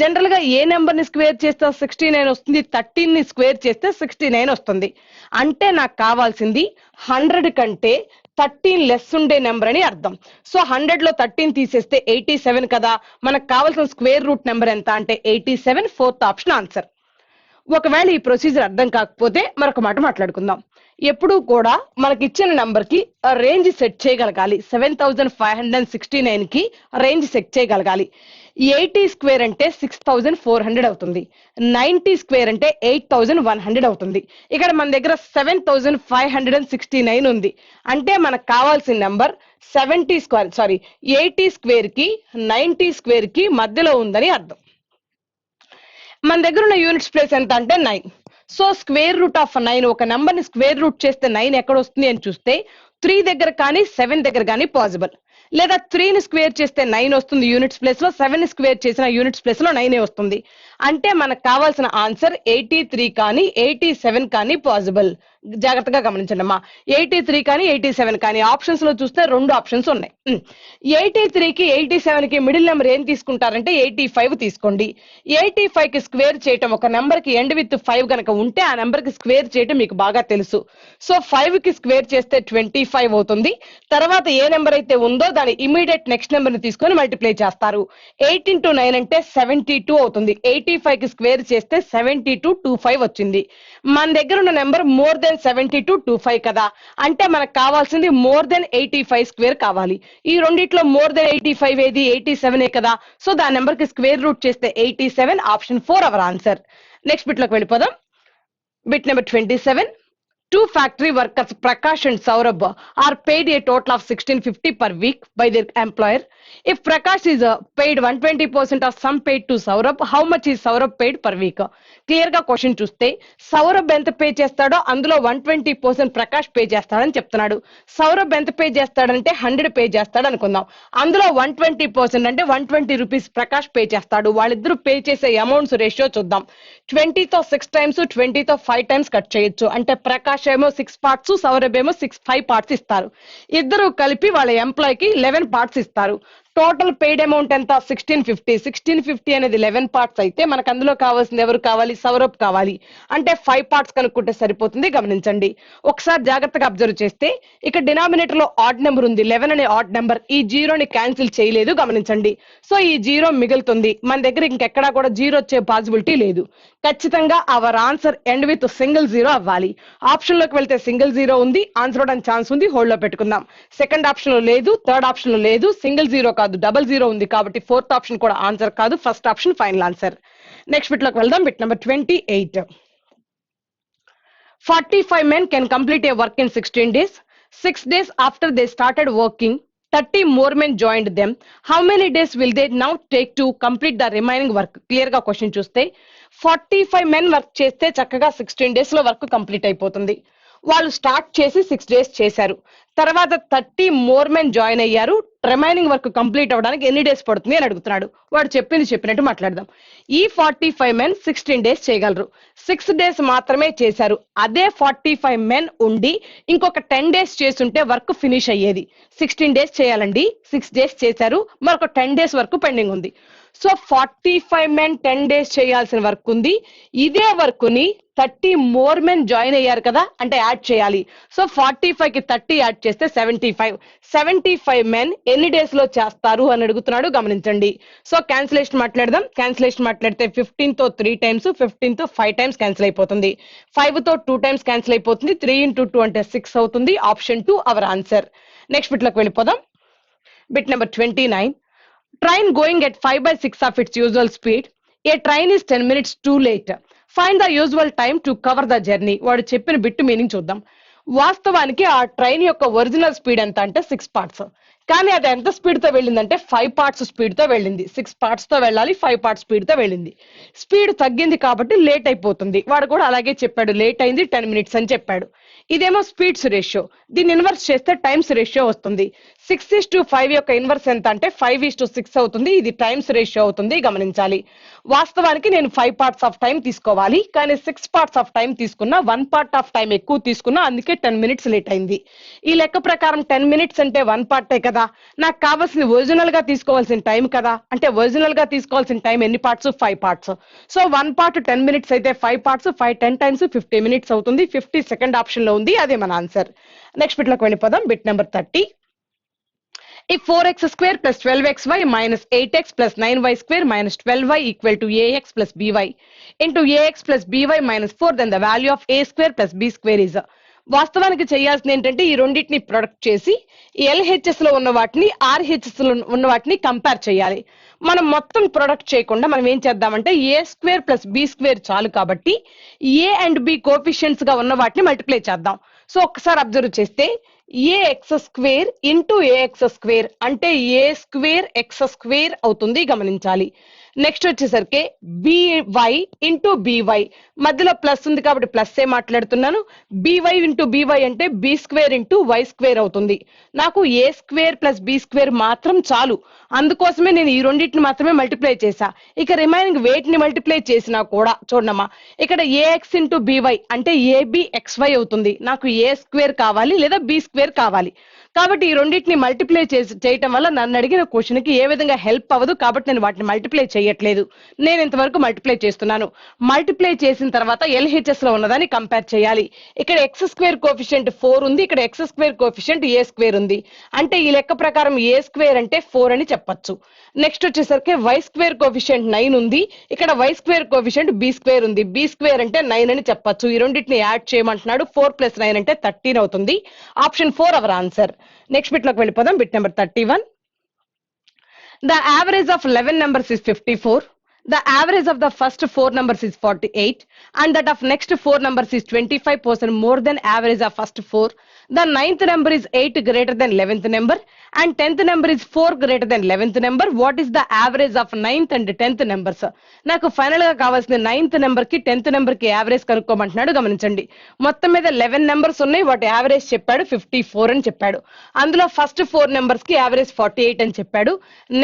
జనరల్ గా ఏ నెంబర్ ని స్క్వేర్ చేస్తే 69 వస్తుంది? 13 ని స్క్వేర్ చేస్తే 69 వస్తుంది. అంటే నాకు కావాల్సింది 100 కంటే 13 లెస్ ఉండే నెంబర్ అని అర్థం. సో 100 లో 13 తీసేస్తే 87 కదా, మనకు కావాల్సిన స్క్వేర్ రూట్ నెంబర్ ఎంత అంటే 87, 4th ఆప్షన్ ఆన్సర్. ఒకవేళ ఈ ప్రొసీజర్ అర్థం కాకపోతే మరొక మాట మాట్లాడుకుందాం. ఎప్పుడు కూడా మనకి ఇచ్చిన నంబర్ కి రేంజ్ సెట్ చేయగలగాలి. 7569 కి రేంజ్ సెట్ చేయగలగాలి. 80 స్క్వేర్ అంటే 6400 అవుతుంది. 90 స్క్వేర్ అంటే 8100 అవుతుంది. ఇక్కడ మన దగ్గర 7569 ఉంది. అంటే మనకు కావాల్సిన నంబర్ 80 స్క్వేర్ కి 90 స్క్వేర్ కి మధ్యలో ఉందని అర్థం. మన దగ్గర ఉన్న యూనిట్స్ ప్లేస్ ఎంత అంటే 9. సో స్క్వేర్ రూట్ ఆఫ్ 9, ఒక నంబర్ ని స్క్వేర్ రూట్ చేస్తే 9 ఎక్కడ వస్తుంది అని చూస్తే 3 దగ్గర కానీ 7 దగ్గర కానీ పాసిబుల్. లేదా 3 ని స్క్వేర్ చేస్తే 9 వస్తుంది యూనిట్స్ ప్లేస్ లో, 7 ని స్క్వేర్ చేసిన యూనిట్స్ ప్లేస్ లో 9 వస్తుంది. అంటే మనకు కావాల్సిన ఆన్సర్ 83 కానీ 87 కానీ పాసిబుల్. జాగ్రత్తగా గమనించండి అమ్మా. 83 కానీ 87 కానీ ఆప్షన్స్ లో చూస్తే 2 ఆప్షన్స్ ఉన్నాయి. 83 కి 87 కి మిడిల్ నెంబర్ ఏం తీసుకుంటారంటే 85 తీసుకోండి. 85 కి స్క్వేర్ చేయటం, ఒక నెంబర్ కి ఎండ్ విత్ 5 కనుక ఉంటే ఆ నెంబర్ కి స్క్వేర్ చేయటం మీకు బాగా తెలుసు. సో 5 కి స్క్వేర్ చేస్తే 25 అవుతుంది. తర్వాత ఏ నెంబర్ అయితే ఉందో దాని ఇమీడియట్ నెక్స్ట్ నెంబర్ ని తీసుకొని మల్టిప్లై చేస్తారు. 8 into 9 అంటే 72 అవుతుంది. 85 కి స్క్వేర్ చేస్తే 7225 వచ్చింది. మన దగ్గర ఉన్న నెంబర్ మోర్ దెన్ 7225 కదా, అంటే మనకు కావాల్సింది మోర్ దెన్ 85 స్క్వేర్ కావాలి. ఈ రెండిట్లో మోర్ దెన్ 85 ఏది, 87 కదా. సో దాని నెంబర్ కి స్క్వేర్ రూట్ చేస్తే 87, option 4 hour answer. Next bit లోకి వెళ్ళిపోదాం. Bit number 27. 2 factory workers, Prakash and Saurabh, are paid a total of 1650 per week by their employer. If Prakash is paid 120% of sum paid to Saurabh, how much is Saurabh paid per week? Clear గా question చూస్తే సౌరభ్ ఎంత pay చేస్తాడో అందులో 120% Prakash pay చేస్తాడని చెప్తున్నాడు. సౌరభ్ ఎంత pay చేస్తాడంటే 100 pay చేస్తాడు అనుకుందాం. అందులో 120% అంటే 120 రూపీస్ ప్రకాష్ పే చేస్తాడు. వాళ్ళిద్దరూ పే చేసే అమౌంట్స్ రేషియో చూద్దాం. 20తో 6 times, 20తో 5 times కట్ చేయొచ్చు. అంటే ప్రకాష్ ఏమో 6 parts, సౌరభ్ ఏమో 5 parts ఇస్తారు. ఇద్దరు కలిపి వాళ్ళ ఎంప్లాయ్ కి 11 parts ఇస్తారు. టోటల్ పెయిడ్ అమౌంట్ ఎంత 1650. 1650 అనేది 11 parts అయితే మనకు అందులో కావాల్సింది ఎవరు కావాలి, సౌరభ్ కావాలి. అంటే 5 parts కనుక్కుంటే సరిపోతుంది. గమనించండి ఒకసారి జాగ్రత్తగా అబ్జర్వ్ చేస్తే ఇక్కడ డినామినేటర్ లో ఆడ్ నెంబర్ ఉంది, 11 అనే ఆడ్ నెంబర్. ఈ జీరోని క్యాన్సిల్ చేయలేదు, గమనించండి. సో ఈ జీరో మిగులుతుంది. మన దగ్గర ఇంకెక్కడా కూడా జీరో వచ్చే పాసిబిలిటీ లేదు. ఖచ్చితంగా our answer end with single zero అవ్వాలి. ఆప్షన్ లోకి వెళ్తే సింగిల్ జీరో ఉంది, ఆన్సర్ అవడానికి ఛాన్స్ ఉంది. హోల్డ్ లో పెట్టుకుందాం. సెకండ్ ఆప్షన్ లో లేదు, థర్డ్ ఆప్షన్ లో లేదు, సింగిల్ జీరో కాదు, డబల్ జీరో ఉంది. కాబట్టి 4th ఆప్షన్ కూడా ఆన్సర్ కాదు, first option final answer. Next bit లోకి వెళ్దాం. Bit number 28. 45 men can complete a work in 16 days. 6 days after they started working, 30 more men joined them. How many days will they now take to complete the remaining work? Clear గా question చూస్తే 45 men work చేస్తే చక్కగా 16 days లో work complete అయిపోతుంది. వాళ్ళు start చేసి 6 days చేశారు. తర్వాత 30 more men జాయిన్ అయ్యారు. రిమైనింగ్ వర్క్ కంప్లీట్ అవ్వడానికి ఎన్ని డేస్ పడుతుంది అని అడుగుతున్నాడు. వాడు చెప్పినట్టు మాట్లాడదాం. ఈ 45 men 16 days చేయగలరు. 6 days మాత్రమే చేశారు. అదే 45 men ఉండి ఇంకొక 10 days చేస్తుంటే వర్క్ ఫినిష్ అయ్యేది. 16 days చేయాలండి, 6 days చేశారు, మరొక 10 days వరకు పెండింగ్ ఉంది. సో 45 men 10 days చేయాల్సిన వర్క్ ఉంది. ఇదే వర్క్ ని 30 more men జాయిన్ అయ్యారు కదా, అంటే యాడ్ చేయాలి. సో 45 కి 30 యాడ్ చేస్తే 75 men ఎన్ని డేస్ లో చేస్తారు అని అడుగుతున్నాడు. గమనించండి. సో క్యాన్సిలేషన్ మాట్లాడదాం. క్యాన్సిలేషన్ మాట్లాడితే 15 తో 3 times, 15 తో 5 times క్యాన్సిల్ అయిపోతుంది. 5 తో 2 times క్యాన్సిల్ అయిపోతుంది. 3 into 2 అంటే 6 అవుతుంది. Option 2 our answer. Next bit లోకి వెళ్ళిపోదాం. Bit number 29. Train going at 5/6 of its usual speed. A train is 10 minutes too late. Find the usual time to cover the journey. వాడు చెప్పిన bit meaning చూద్దాం. వాస్తవానికి ఆ train యొక్క original speed ఎంత అంటే 6 parts. కానీ అది ఎంత స్పీడ్ తో వెళ్ళిందంటే 5 parts స్పీడ్ తో వెళ్ళింది. 6 parts తో వెళ్ళాలి, 5 parts స్పీడ్ తో వెళ్ళింది. స్పీడ్ తగ్గింది కాబట్టి లేట్ అయిపోతుంది. వాడు కూడా అలాగే చెప్పాడు, లేట్ అయింది 10 minutes అని చెప్పాడు. ఇదేమో స్పీడ్స్ రేషియో. దీన్ని ఇన్వర్స్ చేస్తే టైమ్స్ రేషియో వస్తుంది. 6:5 యొక్క ఇన్వర్స్ ఎంత అంటే 5:6 అవుతుంది. ఇది టైమ్స్ రేషియో అవుతుంది, గమనించాలి. వాస్తవానికి నేను 5 పార్ట్స్ ఆఫ్ టైం తీసుకోవాలి, కానీ 6 పార్ట్స్ ఆఫ్ టైం తీసుకున్నా, 1 పార్ట్ ఆఫ్ టైం ఎక్కువ తీసుకున్నా, అందుకే 10 మినిట్స్ లేట్ అయింది. ఈ లెక్క ప్రకారం 10 మినిట్స్ అంటే 1 పార్టే కదా, నాకు కావాల్సింది ఒరిజినల్ గా తీసుకోవాల్సిన టైం కదా. అంటే ఒరిజినల్ గా తీసుకోవాల్సిన టైం ఎన్ని parts? 5 parts. So 1 part 10 minutes అయితే 5 పార్ట్స్ 10 టైమ్స్ 50 మినిట్స్ అవుతుంది. 50 సెకండ్ ఆప్షన్ లో ఉంది, అదే మన ఆన్సర్. నెక్స్ట్ బిట్ లోకి వెళ్ళిపోదాం. Bit number 30. If 4x square plus 12xy minus 8x plus 9y square minus 12y equal to ax plus by into ax plus by minus 4, then the value of a square plus b square is. వాస్తవానికి చేయాల్సింది ఏంటంటే ఈ రెండింటిని product చేసి LHS లో ఉన్న వాటిని RHS లో ఉన్న వాటిని కంపేర్ చేయాలి. మనం మొత్తం ప్రొడక్ట్ చేయకుండా మనం ఏం చేద్దామంటే ఏ స్క్వేర్ ప్లస్ బి స్క్వేర్ చాలు కాబట్టి ఏ అండ్ బి కోఎఫిషియెంట్స్ గా ఉన్న వాటిని మల్టిప్లై చేద్దాం. సో ఒక్కసారి అబ్జర్వ్ చేస్తే a x square into a x square అంటే ఏ స్క్వేర్ ఎక్స్ స్క్వేర్ అవుతుంది, గమనించాలి. నెక్స్ట్ వచ్చేసరికి బివై ఇంటూ బివై, మధ్యలో ప్లస్ ఉంది కాబట్టి ప్లస్ ఏ మాట్లాడుతున్నాను. బివై ఇంటూ బివై అంటే b square into y square అవుతుంది. నాకు a square plus b square మాత్రం చాలు, అందుకోసమే నేను ఈ రెండింటిని మాత్రమే మల్టిప్లై చేశా. ఇక రిమైనింగ్ వేటిని మల్టిప్లై చేసినా కూడా చూడమ్మా, ఇక్కడ ఏఎక్స్ ఇంటూ బివై అంటే ఏబి ఎక్స్వై అవుతుంది. నాకు ఏ స్క్వేర్ కావాలి లేదా బి స్క్వేర్ కావాలి, కాబట్టి ఈ రెండింటిని మల్టిప్లై చేయటం వల్ల నన్ను అడిగిన క్వశ్చన్ కి ఏ విధంగా హెల్ప్ అవ్వదు, కాబట్టి నేను వాటిని మల్టిప్లై చేయట్లేదు. నేను ఇంతవరకు మల్టిప్లై చేస్తున్నాను. మల్టిప్లై చేసిన తర్వాత LHS లో ఉన్నదాన్ని కంపేర్ చేయాలి. ఇక్కడ ఎక్స్ స్క్వేర్ కోఎఫిషియంట్ 4 ఉంది, ఇక్కడ ఎక్స్ స్క్వేర్ కోఎఫిషియంట్ ఏ స్క్వేర్ ఉంది. అంటే ఈ లెక్క ప్రకారం ఏ స్క్వేర్ అంటే 4 అని చెప్పొచ్చు. నెక్స్ట్ వచ్చేసరికి వై స్క్వేర్ కోఎఫిషియంట్ 9 ఉంది, ఇక్కడ y square coefficient b square ఉంది. బి స్క్వేర్ అంటే 9 అని చెప్పొచ్చు. ఈ రెండింటిని యాడ్ చేయమంటున్నాడు. 4 + 9 అంటే 13 అవుతుంది. Option 4 hour answer. Next bit లోకి వెళ్ళిపోదాం. Bit number 31. The average of 11 numbers is 54. The average of the first 4 numbers is 48 and that of next 4 numbers is 25% more than average of first 4. The 9th number is 8 greater than 11th number and 10th number is 4 greater than 11th number. What is the average of 9th and 10th numbers? నాకు final గా కావాల్సిన 9th number కి 10th number కి average కనుక్కోమంటున్నాడు. గమనించండి, మొత్తం మీద 11 numbers ఉన్నాయి, వాటి యావరేజ్ చెప్పాడు 54 అని చెప్పాడు. అందులో ఫస్ట్ 4 నెంబర్స్ కి యావరేజ్ 48 అని చెప్పాడు.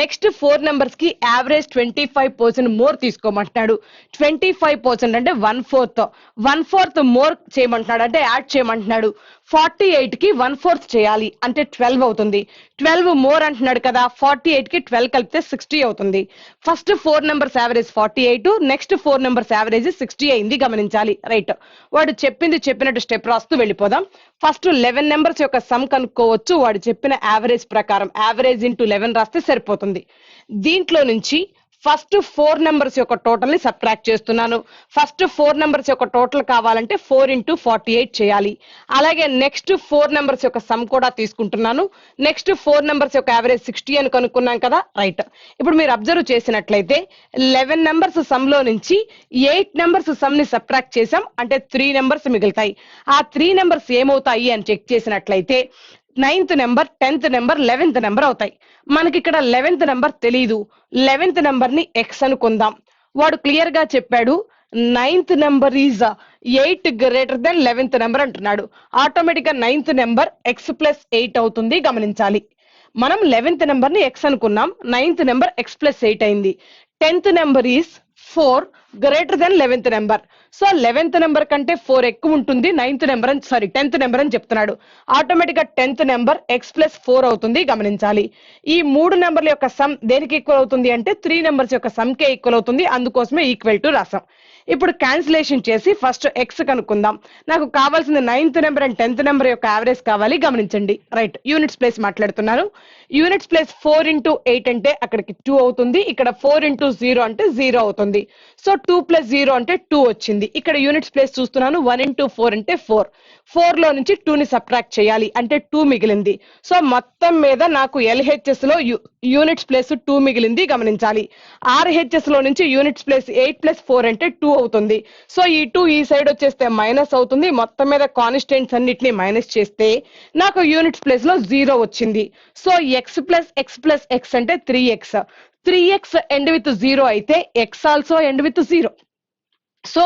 నెక్స్ట్ 4 నెంబర్స్ కి యావరేజ్ 25% మోర్ తీసుకోమంటున్నాడు. 25% అంటే 1/4 మోర్ చేయమంటున్నాడు, అంటే యాడ్ చేయమంటున్నాడు. 48 కి 1/4 చేయాలి అంటే 12 అవుతుంది. 12 మోర్ అంటున్నాడు కదా, 48 కి 12 కలిపితే 60 అవుతుంది. First 4 numbers average 48, next 4 numbers average 60 అయింది, గమనించాలి. రైట్, వాడు చెప్పినట్టు స్టెప్ రాస్తూ వెళ్ళిపోదాం. ఫస్ట్ 11 నెంబర్స్ యొక్క సమ్ కనుక్కోవచ్చు. వాడు చెప్పిన యావరేజ్ ప్రకారం యావరేజ్ ఇంటూ 11 రాస్తే సరిపోతుంది. దీంట్లో నుంచి ఫస్ట్ 4 నెంబర్స్ యొక్క టోటల్ ని సబ్ట్రాక్ట్ చేస్తున్నాను. ఫస్ట్ 4 నెంబర్స్ యొక్క టోటల్ కావాలంటే 4 × 48 చేయాలి. అలాగే నెక్స్ట్ 4 నెంబర్స్ యొక్క సమ్ కూడా తీసుకుంటున్నాను. నెక్స్ట్ 4 నెంబర్స్ యొక్క యావరేజ్ 60 అని కనుక్కున్నాం కదా. రైట్, ఇప్పుడు మీరు అబ్జర్వ్ చేసినట్లయితే 11 నెంబర్స్ సమ్ లో నుంచి 8 నెంబర్స్ సమ్ ని సబ్ట్రాక్ట్ చేసాం అంటే 3 నెంబర్స్ మిగులుతాయి. ఆ 3 నెంబర్స్ ఏమవుతాయి అని చెక్ చేసినట్లయితే 9th number, 10th number, 11th number అవుతాయి. మనకి ఇక్కడ 11th నెంబర్ తెలీదు. 11th నెంబర్ ని ఎక్స్ అనుకుందాం. వాడు క్లియర్ గా చెప్పాడు 9th number is 8 greater than 11th number అంటున్నాడు. ఆటోమేటిక్ గా 9th నెంబర్ x + 8 అవుతుంది, గమనించాలి. మనం 11th నెంబర్ ని ఎక్స్ అనుకున్నాం, 9th నెంబర్ x + 8 అయింది. 10th number is 4 greater than 11th number. So 11th number కంటే 4 ఎక్కువ ఉంటుంది. 10th నెంబర్ అని చెప్తున్నాడు. ఆటోమేటిక్ గా 10th నెంబర్ x + 4 అవుతుంది, గమనించాలి. ఈ 3 నెంబర్ల యొక్క సమ్ దేనికి ఈక్వల్ అవుతుంది అంటే 3 నెంబర్స్ యొక్క సమ్ కే ఈక్వల్ అవుతుంది, అందుకోసమే ఈక్వల్ టు రాసాం. ఇప్పుడు క్యాన్సిలేషన్ చేసి ఫస్ట్ ఎక్స్ కనుక్కుందాం. నాకు కావాల్సింది 9th number and 10th number యొక్క యావరేజ్ కావాలి, గమనించండి. రైట్, యూనిట్స్ ప్లేస్ మాట్లాడుతున్నాను. యూనిట్స్ ప్లేస్ 4 × 8 అంటే అక్కడికి 2 అవుతుంది. ఇక్కడ 4 × 0 అంటే 0 అవుతుంది. సో 2 + 0 అంటే 2 వచ్చింది. ఇక్కడ యూనిట్స్ ప్లేస్ చూస్తున్నాను. 1 × 4 అంటే 4. 4 లో నుంచి 2 ని సబ్ట్రాక్ట్ చేయాలి అంటే 2 మిగిలింది. సో మొత్తం మీద నాకు LHS లో యూనిట్స్ ప్లేస్ 2 మిగిలింది, గమనించాలి. RHS లో నుంచి యూనిట్స్ ప్లేస్ 8 + 4 అంటే 2 అవుతుంది. సో ఈ 2 ఈ సైడ్ వచ్చేస్తే మైనస్ అవుతుంది. మొత్తం మీద కాన్స్టెంట్స్ అన్నిటిని మైనస్ చేస్తే నాకు యూనిట్స్ ప్లేస్ లో 0 వచ్చింది. సో x + x + x అంటే 3x. 3x ఎండ్ విత్ 0 అయితే x also end with 0. So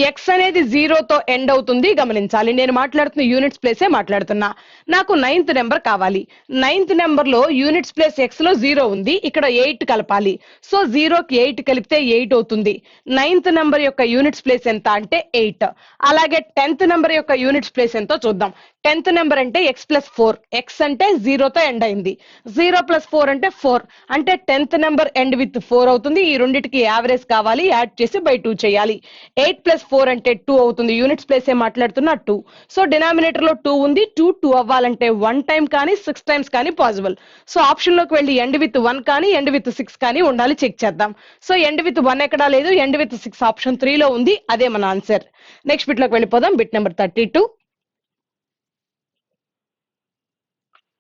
X అనేది జీరోతో ఎండ్ అవుతుంది గమనించాలి. నేను మాట్లాడుతున్న యూనిట్స్ ప్లేసే మాట్లాడుతున్నా. నాకు 9th నెంబర్ కావాలి. 9th నెంబర్ లో యూనిట్స్ ప్లేస్ ఎక్స్ లో 0 ఉంది, ఇక్కడ 8 కలపాలి. సో 0కి 8 కలిపితే 8 అవుతుంది. 9th నెంబర్ యొక్క యూనిట్స్ ప్లేస్ ఎంత అంటే 8. అలాగే 10th నెంబర్ యొక్క యూనిట్స్ ప్లేస్ ఎంతో చూద్దాం. 10th నెంబర్ అంటే ఎక్స్ ప్లస్ 4, ఎక్స్ అంటే 0తో ఎండ్ అయింది, 0 + 4 అంటే 4, అంటే 10th నెంబర్ ఎండ్ విత్ 4 అవుతుంది. ఈ రెండింటికి యావరేజ్ కావాలి, యాడ్ చేసి బై 2 చేయాలి. 8 + 4 అంటే 2 అవుతుంది. యూనిట్స్ ప్లేస్ ఏ మాట్లాడుతున్నా 2. సో డినామినేటర్ లో 2 ఉంది, 2 అవ్వాలంటే 1 టైం కానీ 6 టైమ్స్ కానీ పాసిబుల్. సో ఆప్షన్ లోకి వెళ్ళి ఎండ్ విత్ 1 కానీ ఎండ్ విత్ 6 కానీ ఉండాలి, చెక్ చేద్దాం. సో ఎండ్ విత్ 1 ఎక్కడా లేదు, ఎండ్ విత్ 6 ఆప్షన్ 3 లో ఉంది, అదే మన ఆన్సర్. నెక్స్ట్ బిట్ లోకి వెళ్ళిపోదాం. Bit number 32.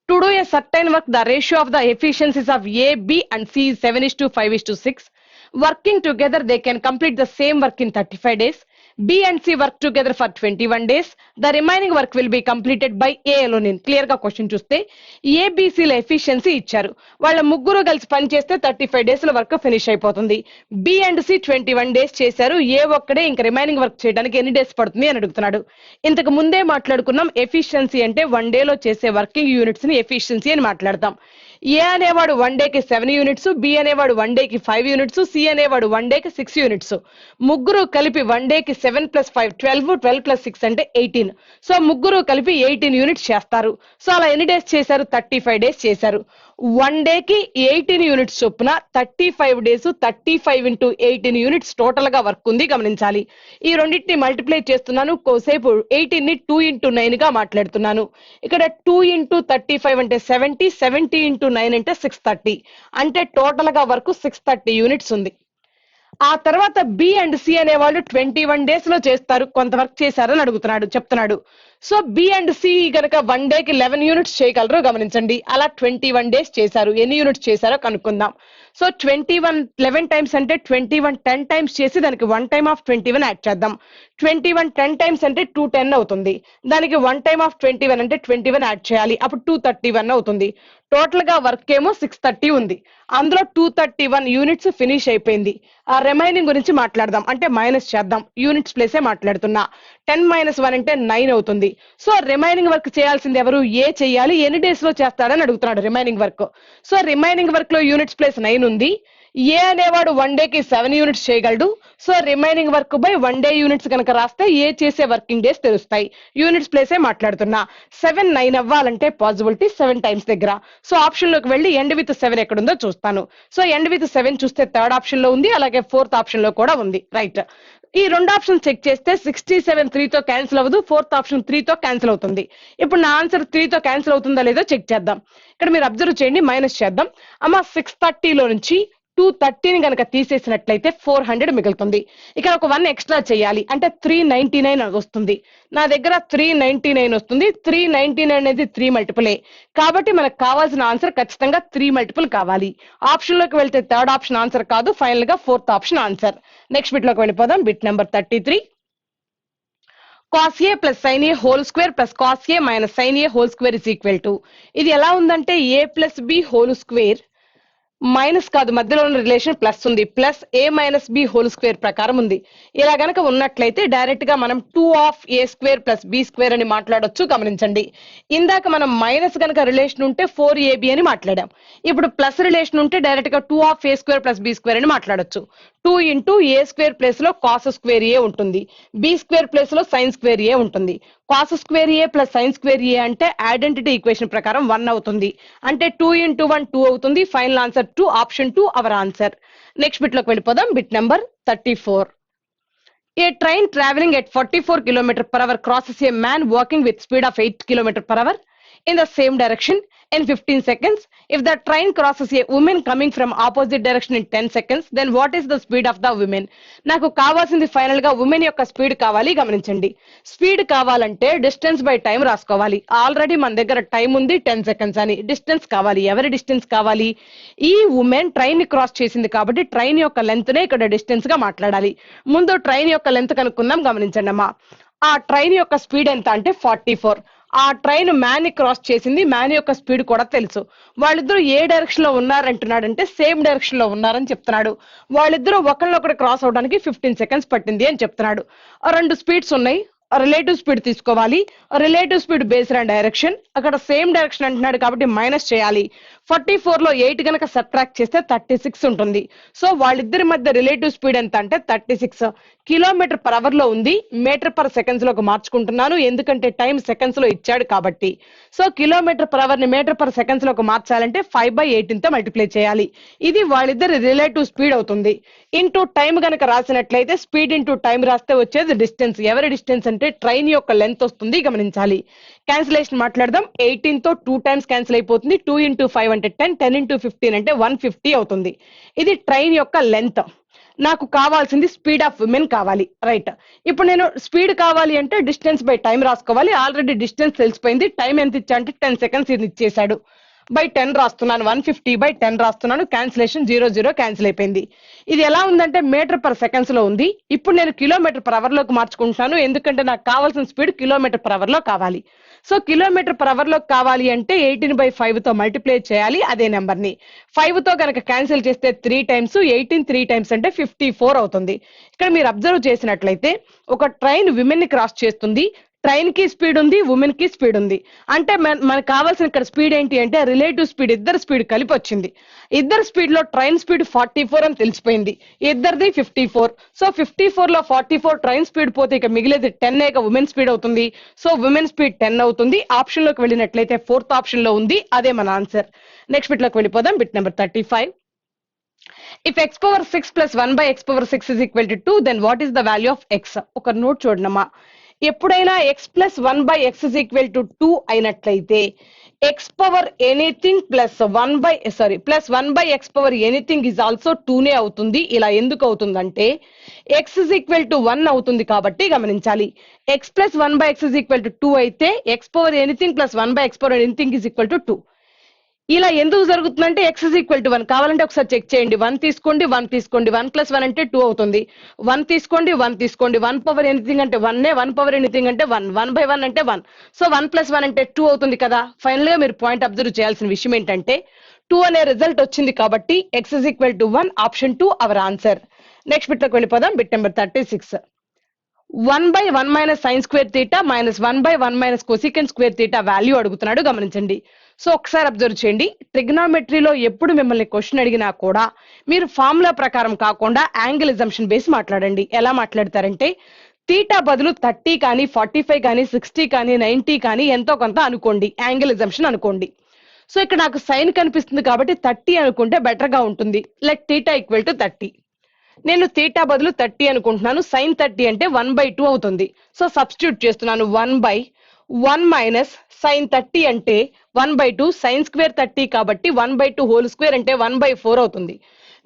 To do a certain work, the ratio of the efficiencies of A, B and C is 7:5:6. Working together, they can complete the same work in 35 days. B and C work together for 21 days. The remaining work will be completed by A alone. Clear గా question చూస్తే ఏబిసిల efficiency ఇచ్చారు. వాళ్ళ ముగ్గురు కలిసి పని చేస్తే 35 days లో work finish అయిపోతుంది. బి అండ్ సి 21 డేస్ చేశారు. ఏ ఒక్కడే ఇంకా రిమైనింగ్ వర్క్ చేయడానికి ఎన్ని డేస్ పడుతుంది అని అడుగుతున్నాడు. ఇంతకు ముందే మాట్లాడుకున్నాం, ఎఫిషియన్సీ అంటే 1 డేలో చేసే వర్కింగ్ యూనిట్స్ ని ఎఫిషియన్సీ అని మాట్లాడతాం. ఏ అనేవాడు 1 డేకి 7 యూనిట్స్, బి అనేవాడు 1 డేకి 5 యూనిట్స్, సి అనేవాడు 1 డేకి 6 యూనిట్స్. ముగ్గురు కలిపి 1 డేకి 7 + 5 12, 12 + 6 అంటే 18. సో ముగ్గురు కలిపి 18 యూనిట్స్ చేస్తారు. సో అలా ఎన్ని డేస్ చేశారు? 35 డేస్ చేశారు. 1 డేకి 18 యూనిట్స్ చొప్పున 35 డేస్, 35 × 18 యూనిట్స్ టోటల్ గా వర్క్ ఉంది గమనించాలి. ఈ రెండింటిని మల్టిప్లై చేస్తున్నాను, కోసేపు 18 ని 2 × 9 గా మాట్లాడుతున్నాను. ఇక్కడ 2 × 35 అంటే 70, 70 × 9 అంటే 630, అంటే టోటల్ గా వర్క్ 630 యూనిట్స్ ఉంది. ఆ తర్వాత బి అండ్ సి అనే వాళ్ళు 21 డేస్ లో చేస్తారు, కొంత వర్క్ చేశారని చెప్తున్నాడు. సో బి అండ్ సి గనక 1 డేకి 11 యూనిట్స్ చేయగలరు గమనించండి. అలా 21 డేస్ చేశారు. ఎన్ని యూనిట్స్ చేశారో కనుక్కుందాం. సో 21 11 టైమ్స్ అంటే 21 10 టైమ్స్ చేసి దానికి 1 టైమ్ ఆఫ్ 21 యాడ్ చేద్దాం. 21 10 టైమ్స్ అంటే 210 అవుతుంది. దానికి 1 టైమ్ ఆఫ్ 21 అంటే 21 యాడ్ చేయాలి, అప్పుడు 231 అవుతుంది. టోటల్ గా వర్క్ ఏమో 630 ఉంది. అందులో 231 యూనిట్స్ ఫినిష్ అయిపోయింది. ఆ రిమైనింగ్ గురించి మాట్లాడదాం, అంటే మైనస్ చేద్దాం. యూనిట్స్ ప్లేసే మాట్లాడుతున్నా. 10 - 1 అంటే 9 అవుతుంది. సో రిమైనింగ్ వర్క్ చేయాల్సింది ఎవరు? ఏ చేయాలి. ఎన్ని డేస్ లో చేస్తాడని అడుగుతున్నాడు remaining work. So remaining work లో యూనిట్స్ ప్లేస్ 9 ఉంది. ఏ అనేవాడు 1 డేకి 7 యూనిట్స్ చేయగలడు. So remaining work by 1 day units కనుక రాస్తే ఏ చేసే వర్కింగ్ డేస్ తెలుస్తాయి. యూనిట్స్ ప్లేసే మాట్లాడుతున్నా. 7 9 అవ్వాలంటే పాసిబిలిటీ 7 టైమ్స్ దగ్గర. సో ఆప్షన్ లోకి వెళ్ళి ఎండ్ విత్ 7 ఎక్కడుందో చూస్తాను. సో ఎండ్ విత్ 7 చూస్తే 3rd ఆప్షన్ లో ఉంది, అలాగే 4th ఆప్షన్ లో కూడా ఉంది. రైట్. ఈ రెండు ఆప్షన్ చెక్ చేస్తే 67 3 తో క్యాన్సిల్ అవ్వదు, 4th ఆప్షన్ 3 తో క్యాన్సిల్ అవుతుంది. ఇప్పుడు నా ఆన్సర్ 3 తో క్యాన్సిల్ అవుతుందా లేదో చెక్ చేద్దాం. ఇక్కడ మీరు అబ్జర్వ్ చేయండి, మైనస్ చేద్దాం. అమ్మ 630 లో నుంచి 230ని కనుక తీసేసినట్లయితే 400 మిగులుతుంది. ఇక్కడ ఒక 1 ఎక్స్ట్రా చేయాలి, అంటే 399 వస్తుంది. నా దగ్గర 399 వస్తుంది. 399 అనేది 3 మల్టిపులే, కాబట్టి మనకు కావాల్సిన ఆన్సర్ ఖచ్చితంగా 3 మల్టిపుల్ కావాలి. ఆప్షన్ లోకి వెళ్తే 3rd ఆప్షన్ ఆన్సర్ కాదు, ఫైనల్ గా 4th option answer. Next bit లోకి వెళ్ళిపోదాం. Bit number 33. cos a plus sin a whole square plus cos a minus sin a whole square is equal to, ఇది ఎలా ఉందంటే a plus b whole square minus కాదు, మధ్యలో ఉన్న relation plus ఉంది, plus a minus b whole square ప్రకారం ఉంది. ఇలా గనక ఉన్నట్లయితే డైరెక్ట్ గా మనం 2a² + b² అని మాట్లాడొచ్చు గమనించండి. ఇందాక మనం మైనస్ గనక రిలేషన్ ఉంటే 4ab అని మాట్లాడాం. ఇప్పుడు ప్లస్ రిలేషన్ ఉంటే డైరెక్ట్ గా 2a² + b² అని మాట్లాడొచ్చు. 2 × a² ప్లేస్ లో cos² a ఉంటుంది, b² ప్లేస్ లో sin² a ఉంటుంది. cos² a + sin² a అంటే ఐడెంటిటీ ఈక్వేషన్ ప్రకారం 1 అవుతుంది, అంటే 2 × 1 2 అవుతుంది. Final answer 2, option 2 our answer. Next bit లోకి వెళ్ళిపోదాం. Bit number 34. A train traveling at 44 km/h crosses a man walking with speed of 8 km/h in the same direction in 15 seconds. If the train crosses a woman coming from opposite direction in 10 seconds, then what is the speed of the women? నాకు కావాల్సింది final గా women యొక్క speed కావాలి గమనించండి. Speed కావాలంటే distance by time రాసుకోవాలి. Already మన దగ్గర టైం ఉంది 10 seconds అని. డిస్టెన్స్ కావాలి. ఎవరి డిస్టెన్స్ కావాలి? ఈ ఉమెన్ ట్రైన్ ని క్రాస్ చేసింది కాబట్టి ట్రైన్ యొక్క లెంత్ నే ఇక్కడ డిస్టెన్స్ గా మాట్లాడాలి. ముందు ట్రైన్ యొక్క లెంత్ కనుక్కుందాం గమనించండి అమ్మా. ఆ ట్రైన్ యొక్క స్పీడ్ ఎంత అంటే 44. ఆ ట్రైన్ మ్యాన్ ని క్రాస్ చేసింది, మ్యాన్ యొక్క స్పీడ్ కూడా తెలుసు. వాళ్ళిద్దరూ ఏ డైరెక్షన్ లో ఉన్నారంటున్నాడంటే సేమ్ డైరెక్షన్ లో ఉన్నారని చెప్తున్నాడు. వాళ్ళిద్దరూ ఒకళ్ళొకటి క్రాస్ అవడానికి 15 seconds పట్టింది అని చెప్తున్నాడు. రెండు స్పీడ్స్ ఉన్నాయి, రిలేటివ్ స్పీడ్ తీసుకోవాలి. Relative speed based on direction, అక్కడ సేమ్ డైరెక్షన్ అంటున్నాడు కాబట్టి మైనస్ చేయాలి. 44 లో 8 గనక సబ్ట్రాక్ట్ చేస్తే 36 ఉంటుంది. సో వాళ్ళిద్దరి మధ్య రిలేటివ్ స్పీడ్ ఎంత అంటే 36 కిలోమీటర్ పర్ అవర్ లో ఉంది. మీటర్ పర్ సెకండ్స్ లోకి మార్చుకుంటున్నాను ఎందుకంటే టైం సెకండ్స్ లో ఇచ్చాడు కాబట్టి. సో కిలోమీటర్ పర్ అవర్ ని మీటర్ పర్ సెకండ్స్ లోకి మార్చాలంటే 5/18 తో మల్టిప్లై చేయాలి. ఇది వాళ్ళిద్దరి రిలేటివ్ స్పీడ్ అవుతుంది. ఇంటూ టైం గనక రాసినట్లయితే స్పీడ్ ఇంటూ టైం రాస్తే వచ్చేది డిస్టెన్స్. ఎవరి డిస్టెన్స్ అంటే ట్రైన్ యొక్క లెంత్ వస్తుంది, గమనించాలి. క్యాన్సిలేషన్ మాట్లాడదాం. 18 తో 2 times క్యాన్సిల్ అయిపోతుంది. 2 into 5 అంటే 10, 10 into 15 అంటే 150 అవుతుంది. ఇది ట్రైన్ యొక్క లెంత్. నాకు కావాల్సింది స్పీడ్ ఆఫ్ విమెన్ కావాలి, రైట్. ఇప్పుడు నేను స్పీడ్ కావాలి అంటే డిస్టెన్స్ బై టైం రాసుకోవాలి. ఆల్రెడీ డిస్టెన్స్ తెలిసిపోయింది. టైం ఎంత ఇచ్చా అంటే 10 seconds ఇది ఇచ్చేసాడు. బై 10 రాస్తున్నాను, 150/10 రాస్తున్నాను. క్యాన్సిలేషన్ 0 0 క్యాన్సిల్ అయిపోయింది. ఇది ఎలా ఉందంటే మీటర్ పర్ సెకండ్స్ లో ఉంది. ఇప్పుడు నేను కిలోమీటర్ పర్ అవర్ లోకి మార్చుకుంటున్నాను ఎందుకంటే నాకు కావాల్సిన స్పీడ్ కిలోమీటర్ పర్ అవర్ లో కావాలి. సో కిలోమీటర్ పర్ అవర్ లో కావాలి అంటే 18/5 తో మల్టిప్లై చేయాలి అదే నెంబర్ ని. 5 తో కనుక క్యాన్సిల్ చేస్తే 3 times, 18 3 times అంటే 54 అవుతుంది. ఇక్కడ మీరు అబ్జర్వ్ చేసినట్లయితే ఒక ట్రైన్ విమెన్ ని క్రాస్ చేస్తుంది. ట్రైన్ కి స్పీడ్ ఉంది, ఉమెన్ కి స్పీడ్ ఉంది. అంటే మనకు కావాల్సిన ఇక్కడ స్పీడ్ ఏంటి అంటే రిలేటివ్ స్పీడ్, ఇద్దరు స్పీడ్ కలిపి వచ్చింది. ఇద్దరు స్పీడ్ లో ట్రైన్ స్పీడ్ 44 అని తెలిసిపోయింది, ఇద్దరిది 54. సో 54 లో 44 ట్రైన్ స్పీడ్ పోతే ఇక మిగిలేది 10 ఉమెన్ స్పీడ్ అవుతుంది. సో ఉమెన్ స్పీడ్ 10 అవుతుంది. ఆప్షన్ లోకి వెళ్ళినట్లయితే 4th ఆప్షన్ లో ఉంది, అదే మన ఆన్సర్. నెక్స్ట్ బిట్ లోకి వెళ్ళిపోదాం. Bit number 35. If x power 6 plus 1 by x power 6 is equal to 2, then what is the value of x? ఒక నోట్ చూడనమ్మా. ఎప్పుడైనా x plus 1 by x is equal to 2 అయినట్లయితే x power anything plus 1 by x power anything is also 2నే అవుతుంది. ఇలా ఎందుకు అవుతుందంటే x is equal to 1 అవుతుంది కాబట్టి గమనించాలి. x plus 1 by x is equal to 2 అయితే x power anything plus 1 by x power anything is equal to 2. ఇలా ఎందుకు జరుగుతుందంటే x is equal to 1. కావాలంటే ఒకసారి చెక్ చేయండి. 1 తీసుకోండి, 1 తీసుకోండి, 1 plus 1 అంటే 2 అవుతుంది. 1 తీసుకోండి, 1 తీసుకోండి, 1 power ఎనీథింగ్ అంటే 1, 1 power ఎనీథింగ్ అంటే 1, 1/1 అంటే 1. సో 1 plus 1 అంటే 2 అవుతుంది కదా. ఫైనల్ గా మీరు పాయింట్ అబ్జర్వ్ చేయాల్సిన విషయం ఏంటంటే 2 అనే రిజల్ట్ వచ్చింది కాబట్టి x is equal to 1, option 2 our answer. Next bit లోకి వెళ్ళిపోదాం. Bit number 36. 1/1 minus sin square theta minus 1/1 minus cosecant square theta value అడుగుతున్నాడు, గమనించండి. సో ఒకసారి అబ్జర్వ్ చేయండి. ట్రిగ్నామెట్రీలో ఎప్పుడు మిమ్మల్ని క్వశ్చన్ అడిగినా కూడా మీరు ఫార్ములా ప్రకారం కాకుండా యాంగిల్ అజంప్షన్ బేస్ మాట్లాడండి. ఎలా మాట్లాడతారంటే థీటా బదులు 30 కానీ 45 కానీ 60 కానీ 90 కానీ ఎంతో కొంత అనుకోండి, యాంగిల్ అజంప్షన్ అనుకోండి. సో ఇక్కడ నాకు సైన్ కనిపిస్తుంది కాబట్టి 30 అనుకుంటే బెటర్ గా ఉంటుంది. Let theta equal to 30. నేను థీటా బదులు 30 అనుకుంటున్నాను. సైన్ 30 అంటే 1/2 అవుతుంది. సో సబ్స్టిట్యూట్ చేస్తున్నాను. 1/1 మైనస్ సైన్ 30 అంటే 1/2, సైన్ స్క్వేర్ 30 కాబట్టి 1/2 హోల్ స్క్వేర్ అంటే 1/4 అవుతుంది.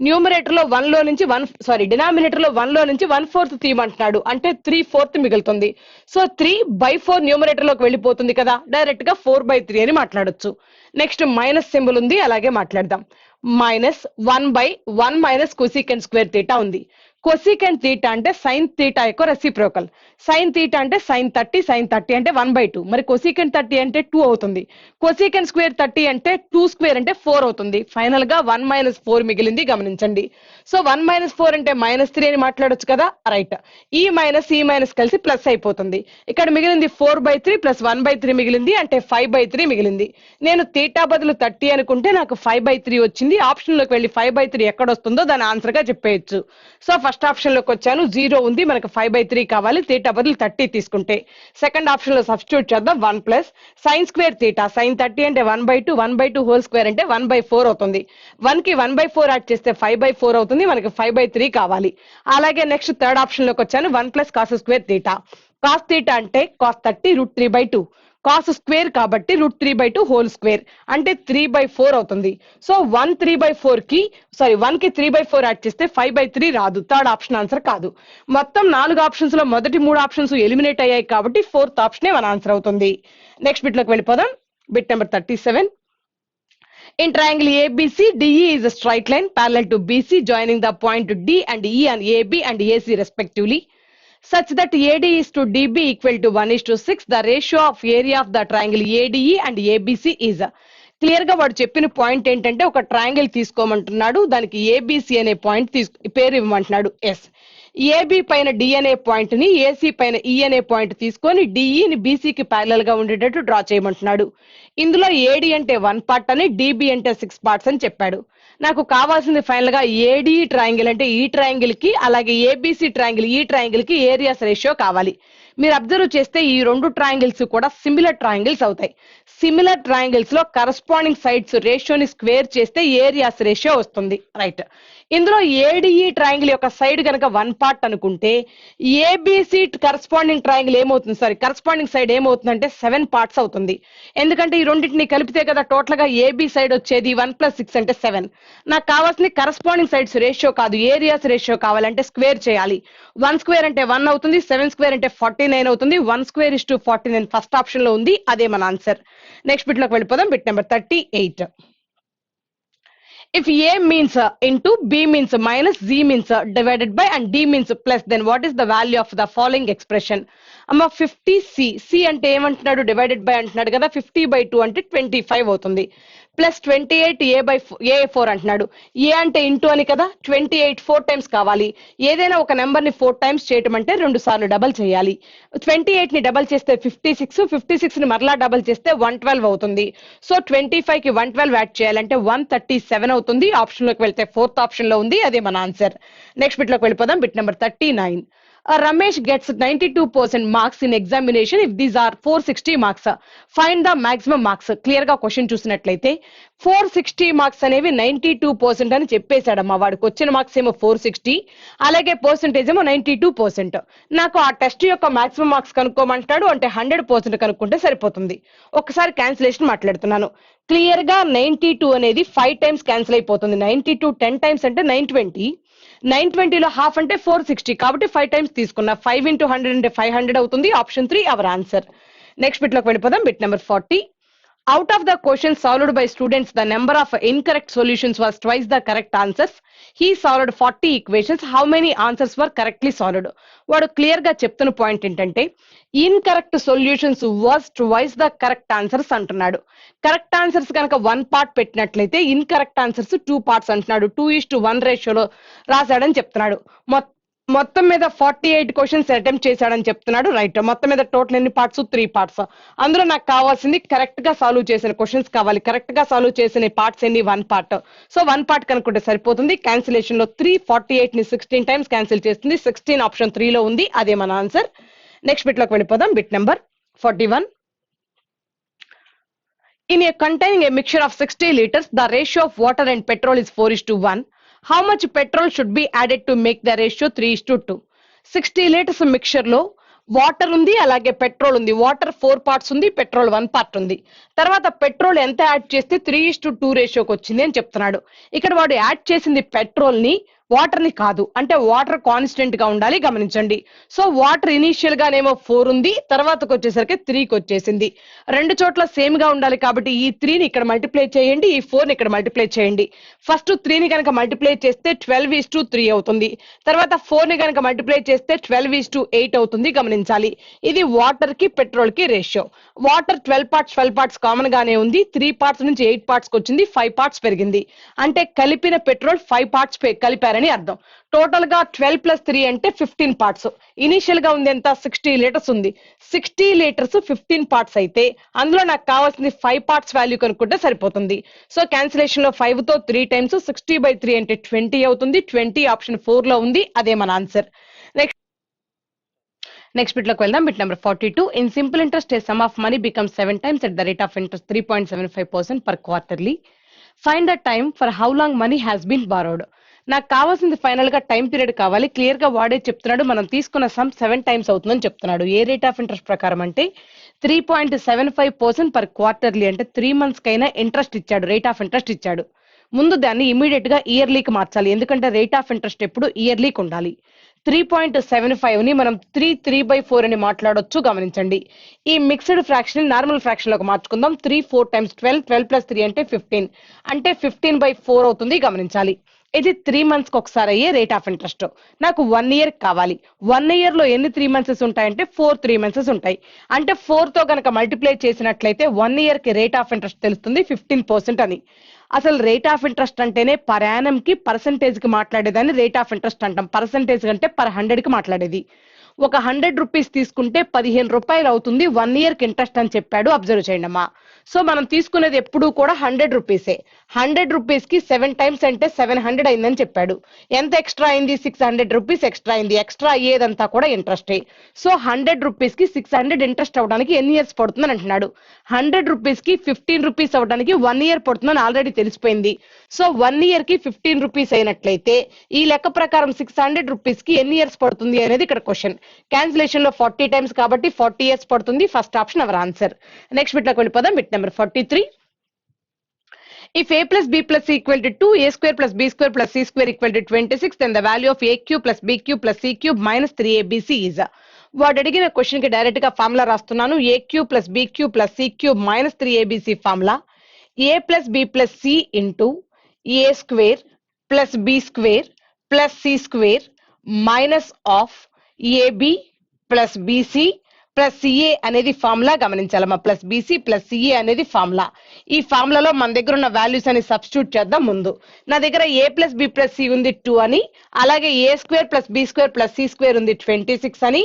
న్యూమరేటర్ లో 1 లో నుంచి డినామినేటర్ లో 1 లో నుంచి 1/4 తీయమంటున్నాడు అంటే 3/4 మిగులుతుంది. సో 3/4 న్యూమరేటర్ లోకి వెళ్ళిపోతుంది కదా, డైరెక్ట్ గా 4/3 అని మాట్లాడొచ్చు. నెక్స్ట్ మైనస్ సింబల్ ఉంది, అలాగే మాట్లాడదాం. Minus 1/1 minus cosecant square theta ఉంది. కొసీకెంట్ థీటా అంటే సైన్ థీటా యొక్క రెసిప్రోకల్. సైన్ థీటా అంటే సైన్ 30 అంటే 1/2. మరి కొసీకెంట్ 30 అంటే 2 అవుతుంది. కొసీకెంట్ స్క్వేర్ 30 అంటే 2 స్క్వేర్ అంటే 4 అవుతుంది. ఫైనల్ గా 1 - 4 మిగిలింది, గమనించండి. సో 1 - 4 అంటే -3 అని మాట్లాడొచ్చు కదా, రైట్. ఈ మైనస్ కలిసి ప్లస్ అయిపోతుంది. ఇక్కడ మిగిలింది 4/3 ప్లస్ 1/3 మిగిలింది అంటే 5/3 మిగిలింది. నేను థీటా బదులు 30 అనుకుంటే నాకు 5/3 వచ్చింది. ఆప్షన్ లోకి వెళ్ళి 5/3 ఎక్కడ వస్తుందో దాని ఆన్సర్ గా చెప్పేయచ్చు. సో ఫస్ట్ ఆప్షన్ లోకి వచ్చాను, 0 ఉంది, మనకు 5/3 కావాలి. థీటా బదులు 30 తీసుకుంటే సెకండ్ ఆప్షన్ లో సబ్స్టిట్యూట్ చేద్దాం. 1 plus sine square theta, sine 30 అంటే 1/2, 1/2 హోల్ స్క్వేర్ అంటే 1/4 అవుతుంది. 1 కి 1/4 యాడ్ చేస్తే 5/4 అవుతుంది, మనకి 5/3 కావాలి. అలాగే నెక్స్ట్ థర్డ్ ఆప్షన్ లోకి వచ్చాను. 1 plus cos square theta, cos theta అంటే కాస్ 30 √3/2, కాస్ స్క్వేర్ కాబట్టి √3/2 హోల్ స్క్వేర్ అంటే 3/4 అవుతుంది. సో 1 కి 3/4 యాడ్ చేస్తే 5/3 రాదు, థర్డ్ ఆప్షన్ ఆన్సర్ కాదు. మొత్తం 4 ఆప్షన్స్ లో మొదటి 3 ఆప్షన్స్ ఎలిమినేట్ అయ్యాయి కాబట్టి 4th ఆప్షనే మన ఆన్సర్ అవుతుంది. నెక్స్ట్ బిట్ లోకి వెళ్ళిపోదాం. Bit number 37. In triangle ABC, DE is a straight line parallel to BC joining the point D and E on AB and AC respectively. such that AD is to DB equal to 1:6. The ratio of area of the triangle ADE and ABC is. Clear గా వాడు చెప్పిన point ఏంటంటే ఒక triangle తీసుకోమంటున్నాడు, దానికి ABC అనే point పేరు ఇవ్వమంటున్నాడు. Yes, AB పైన డి అనే పాయింట్ ని, ఏసీ పైన ఈ అనే పాయింట్ తీసుకొని డిఈని బీసీకి ప్యారలల్ గా ఉండేటట్టు డ్రా చేయమంటున్నాడు. ఇందులో ఏడి అంటే 1 పార్ట్ అని, డిబి అంటే 6 పార్ట్స్ అని చెప్పాడు. నాకు కావాల్సింది ఫైనల్ గా ఏడి ట్రయాంగిల్ అంటే ఈ ట్రయాంగిల్ కి, అలాగే ఏబిసి ట్రయాంగిల్ ఈ ట్రయాంగిల్ కి ఏరియాస్ రేషియో కావాలి. మీరు అబ్జర్వ్ చేస్తే ఈ రెండు ట్రయాంగిల్స్ కూడా సిమిలర్ ట్రయాంగిల్స్ అవుతాయి. సిమిలర్ ట్రయాంగిల్స్ లో కరస్పాండింగ్ సైడ్స్ రేషియోని స్క్వేర్ చేస్తే ఏరియాస్ రేషియో వస్తుంది. రైట్, ఇందులో ఏడిఈ ట్రయాంగిల్ యొక్క సైడ్ కనుక 1 పార్ట్ అనుకుంటే ఏబిసి కరస్పాండింగ్ ట్రయాంగిల్ ఏమవుతుంది, కరస్పాండింగ్ సైడ్ ఏమవుతుందంటే 7 పార్ట్స్ అవుతుంది. ఎందుకంటే ఈ రెండింటిని కలిపితే కదా టోటల్ గా ఏబి సైడ్ వచ్చేది. 1 + 6 అంటే 7. నాకు కావాల్సింది కరస్పాండింగ్ సైడ్స్ రేషియో కాదు, ఏరియాస్ రేషియో కావాలంటే స్క్వేర్ చేయాలి. 1 స్క్వేర్ అంటే 1 అవుతుంది, 7 స్క్వేర్ అంటే 49 అవుతుంది. 1 స్క్వేర్ = 49 ఫస్ట్ ఆప్షన్ లో ఉంది, అదే మన ఆన్సర్. నెక్స్ట్ బిట్ లోకి వెళ్ళిపోదాం. Bit number 38. If A means into, B means minus, Z means divided by and D means plus, then what is the value of the following expression? 50C, C అంటే ఏమంటున్నాడు, divided by అంటున్నాడు కదా, 50/2 అంటే 25 అవుతుంది. Plus 28 A/4 అంటున్నాడు. ఏ అంటే into అని కదా, 28 4 టైమ్స్ కావాలి. ఏదైనా ఒక నెంబర్ ని 4 టైమ్స్ చేయటం అంటే 2 సార్లు డబల్ చేయాలి. 28 ని డబల్ చేస్తే 56, 56 ని మరలా డబల్ చేస్తే 112 అవుతుంది. సో 25 కి 112 యాడ్ చేయాలంటే 137 అవుతుంది. ఆప్షన్ లోకి వెళ్తే 4th ఆప్షన్ లో ఉంది, అదే మన ఆన్సర్. నెక్స్ట్ బిట్ లోకి వెళ్ళిపోదాం. Bit number 39. Ramesh gets 92% marks in examination if these are 460 marks. Find the maximum marks. Clear గా క్వశ్చన్ చూసినట్లయితే 460 మార్క్స్ అనేవి 92% అని చెప్పేశాడమ్మా. వాడికి వచ్చిన మార్క్స్ ఏమో 460, అలాగే పర్సెంటేజ్ ఏమో 92%. నాకు ఆ టెస్ట్ యొక్క మాక్సిమం మార్క్స్ కనుక్కోమంటాడు, అంటే 100% కనుక్కుంటే సరిపోతుంది. ఒకసారి క్యాన్సిలేషన్ మాట్లాడుతున్నాను. క్లియర్ గా 92 అనేది 5 టైమ్స్ క్యాన్సిల్ అయిపోతుంది. 92 10 టైమ్స్ అంటే 920. 920లో హాఫ్ అంటే 460, కాబట్టి 5 టైమ్స్ తీసుకున్నా. 5 × 100 అంటే 500 అవుతుంది. Option 3 hour answer. Next bit లోకి వెళ్ళిపోదాం. Bit number 40. Out of the questions solved by students, the number of incorrect solutions was twice the correct answers. He solved 40 equations. How many answers were correctly solved? వాడు clear గా చెప్తున్న point ఏంటంటే incorrect solutions was twice the correct answers అంటున్నాడు. Correct answers కనుక 1 part పెట్టినట్లయితే incorrect answers 2 parts అంటున్నాడు. 2:1 రేషియోలో రాశాడని చెప్తున్నాడు. మొత్తం మీద 48 క్వశ్చన్స్ అటెంప్ట్ చేశాడని చెప్తున్నాడు. రైట్, మొత్తం మీద టోటల్ ఎన్ని పార్ట్స్, 3 పార్ట్స్. అందులో నాకు కావాల్సింది కరెక్ట్ గా సాల్వ్ చేసిన క్వశ్చన్స్ కావాలి. కరెక్ట్ గా సాల్వ్ చేసిన పార్ట్స్ ఎన్ని, 1 పార్ట్. సో 1 పార్ట్ కనుక్కుంటే సరిపోతుంది. క్యాన్సిలేషన్ లో 3 48 ని 16 టైమ్స్ క్యాన్సిల్ చేస్తుంది. 16 ఆప్షన్ 3 లో ఉంది, అదే మన ఆన్సర్. నెక్స్ట్ బిట్ లోకి వెళ్ళిపోదాం. Bit number 41. In a containing a mixture of 60 liters, the ratio of water and petrol is 4:1. How much petrol should be added to make the ratio 3:2? 60 liters mixture లో water ఉంది, అలాగే petrol ఉంది. Water 4 parts ఉంది, petrol 1 part ఉంది. తర్వాత petrol ఎంత add చేస్తే 3:2 రేషియోకి వచ్చింది అని చెప్తున్నాడు. ఇక్కడ వాడు యాడ్ చేసింది పెట్రోల్ ని, వాటర్ ని కాదు. అంటే వాటర్ కాన్స్టెంట్ గా ఉండాలి, గమనించండి. సో వాటర్ ఇనీషియల్ గానేమో 4 ఉంది, తర్వాతకు వచ్చేసరికి 3కి వచ్చేసింది. రెండు చోట్ల సేమ్ గా ఉండాలి కాబట్టి ఈ 3ని ఇక్కడ మల్టిప్లై చేయండి, ఈ 4ని ఇక్కడ మల్టిప్లై చేయండి. ఫస్ట్ 3ని కనుక మల్టిప్లై చేస్తే 12:3 అవుతుంది. తర్వాత 4ని కనుక మల్టిప్లై చేస్తే 12:8 అవుతుంది, గమనించాలి. ఇది వాటర్ కి పెట్రోల్ కి రేషియో. వాటర్ 12 పార్ట్స్ కామన్ గానే ఉంది. 3 పార్ట్స్ నుంచి 8 పార్ట్స్ వచ్చింది, 5 పార్ట్స్ పెరిగింది. అంటే కలిపిన పెట్రోల్ 5 పార్ట్స్ కలిపారని అర్థం. టోటల్ గా 12 + 3 అంటే 15 పార్ట్స్. ఇనిషియల్ గా ఉంది ఎంత, 60 లీటర్స్ ఉంది. 60 లీటర్స్ 15 పార్ట్స్ అయితే అందులో నాకు కావాల్సింది 5 పార్ట్స్ వాల్యూ కనుక్కుంటే సరిపోతుంది. సో క్యాన్సిలేషన్ లో 5 తో 3 టైమ్స్ 60/3 అంటే 20 అవుతుంది. 20 ఆప్షన్ 4 లో ఉంది, అదే మన ఆన్సర్. నెక్స్ట్ బిట్ లోకి వెళ్దాం. Bit number 42. In simple interest A some of money become 7 times at the rate of interest 3.75% per quarterly. Find the time for how long money has been borrowed. నాకు కావాల్సింది final గా time period కావాలి. Clear గా వాడే చెప్తున్నాడు మనం తీసుకున్న some 7 times అవుతుందని చెప్తున్నాడు. ఏ రేట్ ఆఫ్ ఇంట్రెస్ట్ ప్రకారం అంటే 3.75% పర్ క్వార్టర్లీ, అంటే 3 months కైనా ఇంట్రెస్ట్ ఇచ్చాడు, రేట్ ఆఫ్ ఇంట్రెస్ట్ ఇచ్చాడు. ముందు దాన్ని ఇమీడియట్ గా ఇయర్లీకి మార్చాలి, ఎందుకంటే రేట్ ఆఫ్ ఇంట్రెస్ట్ ఎప్పుడు ఇయర్లీకి ఉండాలి. 3.75 ని మనం 3/4 అని మాట్లాడొచ్చు, గమనించండి. ఈ మిక్స్డ్ ఫ్రాక్షన్ నార్మల్ ఫ్రాక్షన్ లోకి మార్చుకుందాం. 3 4 times 12 12 + 3 అంటే 15, అంటే 15/4 అవుతుంది, గమనించాలి. ఇది 3 months కి ఒకసారి అయ్యే రేట్ ఆఫ్ ఇంట్రెస్ట్. నాకు 1 year కావాలి. 1 year లో ఎన్ని 3 months ఉంటాయంటే 4 3 months ఉంటాయి. అంటే 4 తో గనక మల్టిప్లై చేసినట్లయితే 1 year కి రేట్ ఆఫ్ ఇంట్రెస్ట్ తెలుస్తుంది 15% అని. అసలు రేట్ ఆఫ్ ఇంట్రెస్ట్ అంటేనే పర్ యానం కి పర్సంటేజ్ కి మాట్లాడేదాన్ని రేట్ ఆఫ్ ఇంట్రెస్ట్ అంటాం. పర్సంటేజ్ అంటే per 100 కి మాట్లాడేది. ఒక 100 రూపీస్ తీసుకుంటే 15 రూపాయలు అవుతుంది 1 year కి ఇంట్రెస్ట్ అని చెప్పాడు. అబ్జర్వ్ చేయండి అమ్మా. సో మనం తీసుకునేది ఎప్పుడు కూడా 100 రూపీసే. 100 రూపీస్ కి 7 times అంటే 700 అయిందని చెప్పాడు. ఎంత ఎక్స్ట్రా అయింది? 600 రూపీస్ ఎక్స్ట్రా అయింది. ఎక్స్ట్రా అయ్యేదంతా కూడా ఇంట్రెస్టే. సో 100 రూపీస్ కి 600 ఇంట్రెస్ట్ అవడానికి ఎన్ని ఇయర్స్ పడుతుందని అంటున్నాడు. 100 రూపీస్ కి 15 రూపీస్ అవడానికి 1 year పడుతుందని ఆల్రెడీ తెలిసిపోయింది. సో 1 year కి 15 రూపీస్ అయినట్లయితే ఈ లెక్క ప్రకారం 600 రూపీస్ కి ఎన్ని ఇయర్స్ పడుతుంది అనేది ఇక్కడ క్వశ్చన్. క్యాన్సిలేషన్ లో 40 times కాబట్టి 40 years పడుతుంది. First option our answer. Next bit లోకి వెళ్ళిపోదాం. Bit number 43. If a plus b plus c equal to 2, a square plus b square plus c square equal to 26, then the value of a cube plus b cube plus c cube minus 3abc is. వాడు అడిగిన question కి direct గా formula రాస్తున్నాను. a cube plus b cube plus c cube minus 3abc formula a plus b plus c into a square plus b square plus c square minus of ab plus bc plus ca అనేది formula గమనించాలమ్మా. Plus bc plus ca అనేది formula. ఈ ఫార్ములాలో మన దగ్గర ఉన్న values అని substitute చేద్దాం. ముందు నా దగ్గర a plus b plus c ఉంది 2 అని, అలాగే a square plus b square plus c square ఉంది 26 అని,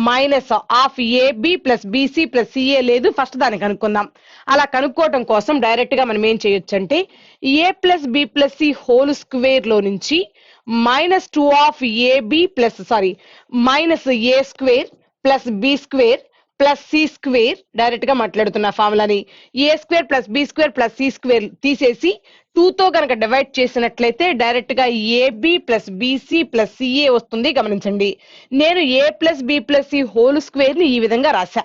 minus of ab plus bc plus ca లేదు. ఫస్ట్ దాన్ని కనుక్కుందాం. అలా కనుక్కోవడం కోసం డైరెక్ట్ గా మనం ఏం చేయొచ్చు అంటే a plus b plus c whole square లో నుంచి -2 of ab plus minus a square plus b square plus c square direct గా మాట్లాడుతున్న ఫార్ములాని a square plus b square plus c square తీసేసి 2 తో కనుక డివైడ్ చేసినట్లయితే డైరెక్ట్ గా ab plus bc plus ca వస్తుంది. గమనించండి, నేను a plus b plus c whole square ని ఈ విధంగా రాశా.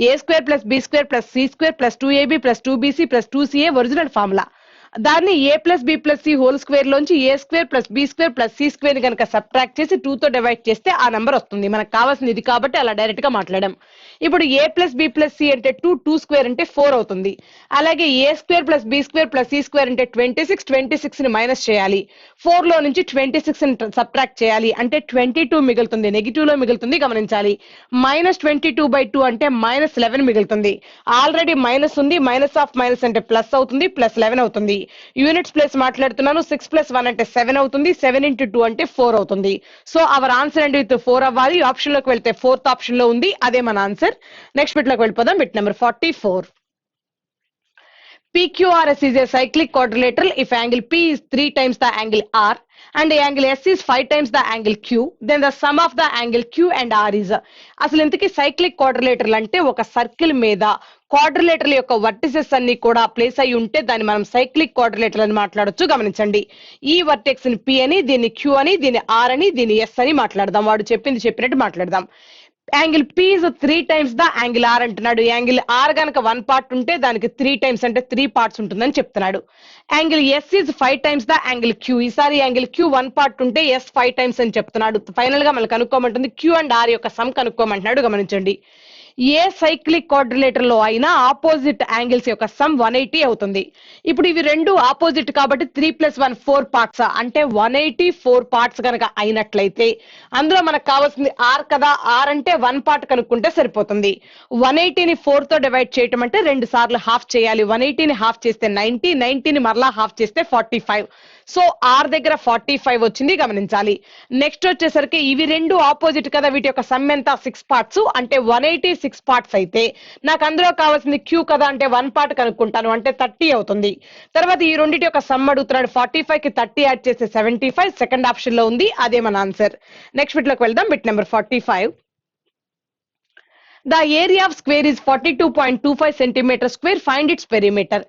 A square plus b square plus c square plus 2ab plus 2bc plus 2ca original formula. దాన్ని a plus b plus c whole square లోంచి a square plus b square plus c square ని కనుక subtract చేసి 2 తో divide చేస్తే ఆ number వస్తుంది. మనకు కావాల్సింది ఇది కాబట్టి అలా డైరెక్ట్ గా మాట్లాడాం. ఇప్పుడు a plus b plus c అంటే 2 స్క్వేర్ అంటే 4 అవుతుంది. అలాగే a square plus b square plus c square అంటే 26 ని మైనస్ చేయాలి. 4 లో నుంచి 26 ని సబ్ట్రాక్ట్ చేయాలి అంటే 22 మిగులుతుంది. నెగిటివ్ లో మిగులుతుంది. గమనించాలి, -22/2 అంటే -11 మిగులుతుంది. ఆల్రెడీ మైనస్ ఉంది. మైనస్ ఆఫ్ మైనస్ అంటే ప్లస్ అవుతుంది. +11 అవుతుంది. యూనిట్స్ ప్లేస్ మాట్లాడుతున్నాను. 6 + 1 అంటే 7 అవుతుంది. 7 × 2 అంటే 4 అవుతుంది. సో అవర్ ఆన్సర్ అండి విత్ 4 అవ్వాలి. ఆప్షన్ లోకి వెళ్తే 4th ఆప్షన్ లో ఉంది. అదే మన ఆన్సర్. నెక్స్ట్ బిట్ లోకి వెళ్ళిపోదాం. Bit number 44. PQRS is a cyclic quadrilateral if angle P is 3 times the angle R and the angle S is 5 times the angle Q, then the sum of the angle Q and R is. అసలు ఇంతకీ cyclic quadrilateral అంటే ఒక circle మీద quadrilateral యొక్క vertices అన్ని కూడా place అయి ఉంటే దాన్ని మనం సైక్లిక్ క్వాడ్రిలేటరల్ అని మాట్లాడొచ్చు. గమనించండి, ఈ వర్టెక్స్ ని P అని, దీన్ని Q అని, దీన్ని R అని, దీన్ని S అని మాట్లాడదాం. వాడు చెప్పినట్టు మాట్లాడదాం. Angle P is 3 times the angle R అంటున్నాడు. యాంగిల్ R గనక 1 part ఉంటే దానికి 3 times అంటే 3 parts ఉంటుందని చెప్తున్నాడు. Angle S is 5 times the angle Q. ఈసారి యాంగిల్ Q 1 part ఉంటే S 5 times అని చెప్తున్నాడు. ఫైనల్ గా మనకు కనుక్కోమంటుంది Q and R యొక్క సమ్ కనుక్కోమంటున్నాడు. గమనించండి, ఏ సైక్లిక్ క్వాడ్రిలేటర్ లో అయినా ఆపోజిట్ యాంగిల్స్ యొక్క సమ్ 180 అవుతుంది. ఇప్పుడు ఇవి రెండు ఆపోజిట్ కాబట్టి 3 + 1 4 parts అంటే 184 parts కనుక అయినట్లయితే అందులో మనకు కావాల్సింది R కదా. R అంటే 1 part కనుక్కుంటే సరిపోతుంది. 180ని 4 తో డివైడ్ చేయటం అంటే 2 సార్లు హాఫ్ చేయాలి. 180ని హాఫ్ చేస్తే 90, 90ని మరలా హాఫ్ చేస్తే 45. సో R దగ్గర 45 వచ్చింది. గమనించాలి. నెక్స్ట్ వచ్చేసరికి ఇవి రెండు ఆపోజిట్ కదా, వీటి యొక్క సమ్ ఎంత 6 parts అంటే 186 parts అయితే నాకు అందులో కావాల్సింది Q కదా అంటే 1 part కనుక్కుంటాను అంటే 30 అవుతుంది. తర్వాత ఈ రెండింటి యొక్క సమ్ అడుగుతున్నాడు. 45కి 30 యాడ్ చేస్తే 75. సెకండ్ ఆప్షన్ లో ఉంది. అదే మన ఆన్సర్. నెక్స్ట్ బిట్ లోకి వెళ్దాం. Bit number 45. The area of square is 42.25 centimeter square. Find its perimeter.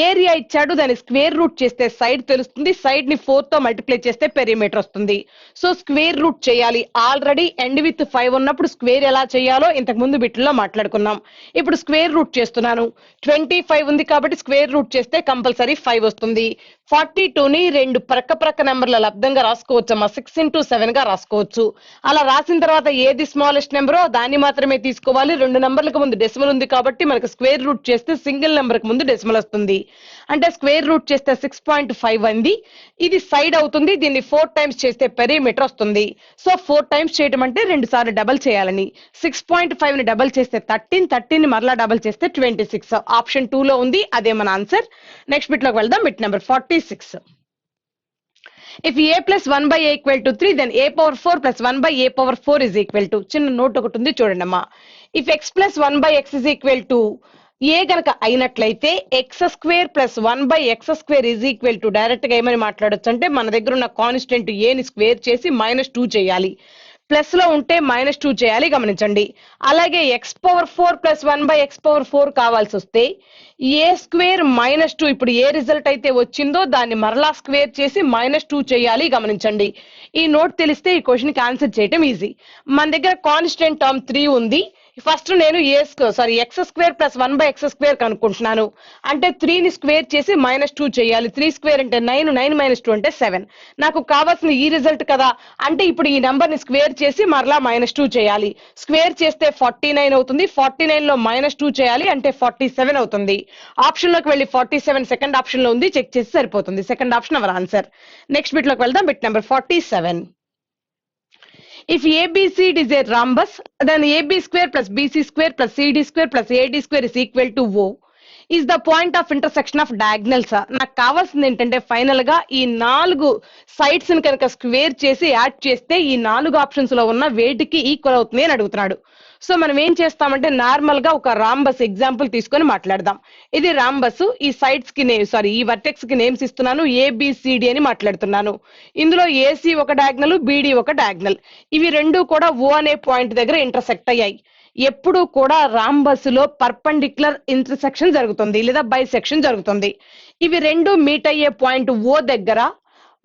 Area ఇచ్చాడు, దాని స్క్వేర్ రూట్ చేస్తే సైడ్ తెలుస్తుంది. సైడ్ ని 4 తో మల్టిప్లై చేస్తే పెరిమీటర్ వస్తుంది. సో స్క్వేర్ రూట్ చేయాలి. ఆల్రెడీ ఎండ్ విత్ 5 ఉన్నప్పుడు స్క్వేర్ ఎలా చేయాలో ఇంతకు ముందు బిట్లో మాట్లాడుకున్నాం. ఇప్పుడు స్క్వేర్ రూట్ చేస్తున్నాను. 25 ఉంది కాబట్టి స్క్వేర్ రూట్ చేస్తే కంపల్సరీ 5 వస్తుంది. 42ని 2 ప్రక్క నెంబర్ల లబ్దంగా రాసుకోవచ్చు అమ్మా. 6 × 7 గా రాసుకోవచ్చు. అలా రాసిన తర్వాత ఏది స్మాలెస్ట్ నెంబరో దాన్ని మాత్రమే తీసుకోవాలి. చేసుకోవాలి. 2 నంబర్లకు ముందు డెసిమల్ ఉంది కాబట్టి మనకు స్క్వేర్ రూట్ చేస్తే సింగిల్ నెంబర్ కి ముందు డెసిమల్ వస్తుంది. అంటే స్క్వేర్ రూట్ చేస్తే 6.5 అంది. ఇది సైడ్ అవుతుంది. దీన్ని 4 టైమ్స్ చేస్తే పెరిమీటర్ వస్తుంది. సో 4 టైమ్స్ చేయడం అంటే 2 సార్లు డబల్ చేయాలని. 6.5 ని డబల్ చేస్తే 13 ని మరలా డబల్ చేస్తే 26. ఆప్షన్ 2 లో ఉంది. అదే మన ఆన్సర్. నెక్స్ట్ బిట్ లోకి వెళ్దాం. Bit number 46. If a plus 1 by a equal to 3, then a power 4 plus 1 by a power 4 is equal to. చిన్న నోట్ ఒకటి ఉంది చూడండి అమ్మా. If x plus 1 by x is equal to a గనక అయినట్లయితే x square plus 1 by x square is equal to direct గా ఏమని మాట్లాడొచ్చు అంటే మన దగ్గర ఉన్న కాన్స్టెంట్ a ని స్క్వేర్ చేసి -2 చేయాలి. ప్లస్ లో ఉంటే -2 చేయాలి, గమనించండి. అలాగే x power 4 plus 1 by x power 4 కావాల్సి వస్తే ఏ స్క్వేర్ -2, ఇప్పుడు ఏ రిజల్ట్ అయితే వచ్చిందో దాన్ని మరలా స్క్వేర్ చేసి -2 చేయాలి, గమనించండి. ఈ నోట్ తెలిస్తే ఈ క్వశ్చన్ కి ఆన్సర్ చేయటం ఈజీ. మన దగ్గర కాన్స్టెంట్ టర్మ్ 3 ఉంది. ఫస్ట్ నేను x square plus 1 by x square కనుక్కుంటున్నాను. అంటే 3 ని స్క్వేర్ చేసి -2 చేయాలి. 3 స్క్వేర్ అంటే 9, 9 - 2 అంటే 7. నాకు కావాల్సిన ఈ రిజల్ట్ కదా. అంటే ఇప్పుడు ఈ నంబర్ ని స్క్వేర్ చేసి మరలా -2 చేయాలి. స్క్వేర్ చేస్తే 49 అవుతుంది. 49 లో -2 చేయాలి అంటే 47 అవుతుంది. ఆప్షన్ లోకి వెళ్ళి 47 సెకండ్ ఆప్షన్ లో ఉంది, చెక్ చేసి సరిపోతుంది. Second option our answer. Next bit లోకి వెళ్దాం. Bit number 47. If ABCD is a rhombus, then AB square plus BC square plus CD square plus AD square is equal to O. Is the point of intersection of diagonals. నాకు కావాల్సింది ఏంటంటే final గా ఈ 4 sides ని కనుక square చేసి add చేస్తే ఈ 4 ఆప్షన్స్ లో ఉన్న వేటికి ఈక్వల్ అవుతుంది అని అడుగుతున్నాడు. సో మనం ఏం చేస్తామంటే నార్మల్ గా ఒక రాంబస్ ఎగ్జాంపుల్ తీసుకొని మాట్లాడదాం. ఇది రాంబస్. ఈ సైడ్స్ కి ఈ వర్టెక్స్ కి నేమ్స్ ఇస్తున్నాను. ABCD అని మాట్లాడుతున్నాను. ఇందులో AC ఒక డయాగ్నల్, BD ఒక డయాగ్నల్. ఇవి రెండు కూడా O అనే పాయింట్ దగ్గర ఇంటర్సెక్ట్ అయ్యాయి. ఎప్పుడు కూడా రాంబస్ లో పర్పెండిక్యులర్ ఇంటర్సెక్షన్ జరుగుతుంది లేదా బైసెక్షన్ జరుగుతుంది. ఇవి రెండు మీట్ అయ్యే పాయింట్ O దగ్గర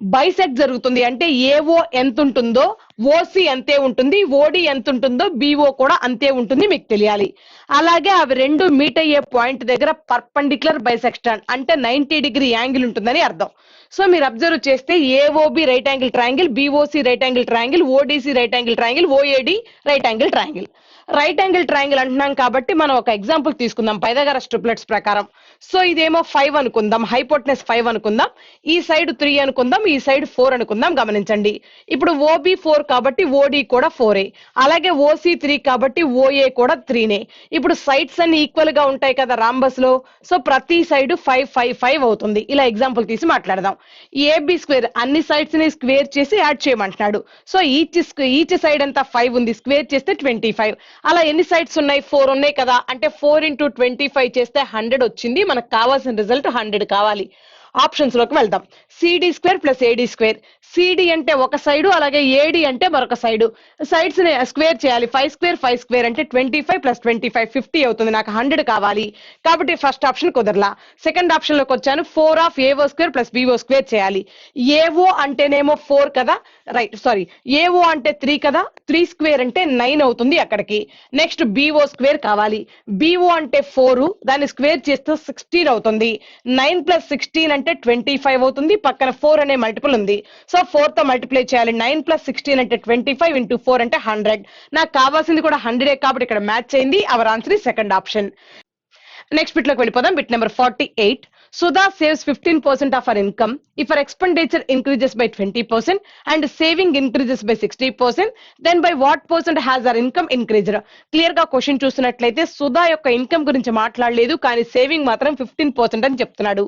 బైసెక్ట్ జరుగుతుంది. అంటే AO ఎంత ఉంటుందో OC అంతే ఉంటుంది, OD ఎంత ఉంటుందో BO కూడా అంతే ఉంటుంది, మీకు తెలియాలి. అలాగే అవి రెండు మీట్ అయ్యే పాయింట్ దగ్గర పర్పెండిక్యులర్ బైసెక్షన్ అంటే 90 డిగ్రీ యాంగిల్ ఉంటుందని అర్థం. సో మీరు అబ్జర్వ్ చేస్తే AOB right angle triangle, BOC right angle triangle, ODC right angle triangle, OAD right angle triangle. Right angle triangle అంటున్నాం కాబట్టి మనం ఒక ఎగ్జాంపుల్ తీసుకుందాం పైథాగరస్ ట్రిప్లెట్స్ ప్రకారం. సో ఇదేమో 5 అనుకుందాం, హైపోటెనస్ 5 అనుకుందాం, ఈ సైడ్ 3 అనుకుందాం, ఈ సైడ్ 4 అనుకుందాం. గమనించండి, ఇప్పుడు OB 4 కాబట్టి OD కూడా 4ఏ, అలాగే OC 3 కాబట్టి OA కూడా 3నే. ఇప్పుడు సైడ్స్ అన్ని ఈక్వల్ గా ఉంటాయి కదా రాంబస్ లో. సో ప్రతి సైడ్ 5, 5, 5 అవుతుంది. ఇలా ఎగ్జాంపుల్ తీసి మాట్లాడదాం. AB స్క్వేర్ అన్ని సైడ్స్ ని స్క్వేర్ చేసి యాడ్ చేయమంటున్నాడు. సో ఈచ్ సైడ్ అంతా 5 ఉంది, స్క్వేర్ చేస్తే 25. అలా ఎన్ని సైడ్స్ ఉన్నాయి? 4 ఉన్నాయి కదా. అంటే 4 × 25 చేస్తే 100 వచ్చింది. మనకు కావాల్సిన రిజల్ట్ 100 కావాలి. ఆప్షన్స్ లోకి వెళ్దాం. CD square plus AD square. CD అంటే ఒక సైడు, అలాగే AD అంటే మరొక సైడు. సైడ్స్ ని స్క్వేర్ చేయాలి. 5 స్క్వేర్ 5 స్క్వేర్ అంటే 25 ప్లస్ 25 50 అవుతుంది. నాకు 100 కావాలి కాబట్టి ఫస్ట్ ఆప్షన్ కుదరలా. సెకండ్ ఆప్షన్ లోకి వచ్చాను. 4 of AO square plus BO square చేయాలి. AO అంటేనేమో 4 కదా, రైట్ సారీ, AO అంటే 3 కదా, 3 స్క్వేర్ అంటే 9 అవుతుంది అక్కడికి. నెక్స్ట్ BO స్క్వేర్ కావాలి. BO అంటే 4, దాన్ని స్క్వేర్ చేస్తే 16 అవుతుంది. 9 ప్లస్ 16 అంటే 25 అవుతుంది. పక్కన 4 అనే మల్టిపుల్ ఉంది. సో 4 తో మల్టిప్లై చేయాలి. 9 ప్లస్ 16 అంటే 25 × 4 అంటే 100. నాకు కావాల్సింది కూడా 100 కాబట్టి ఇక్కడ మ్యాచ్ అయింది. Hour answer is second option. Next bit లోకి వెళ్ళిపోదాం. Bit number 48. Sudha saves 15% of her income if her expenditure increases by 20% and saving increases by 60%. Then by what percent has her income increased? Clear గా question చూస్తున్నట్లయితే సుధా యొక్క income గురించి మాట్లాడలేదు, కానీ saving మాత్రం 15% అని చెప్తున్నాడు.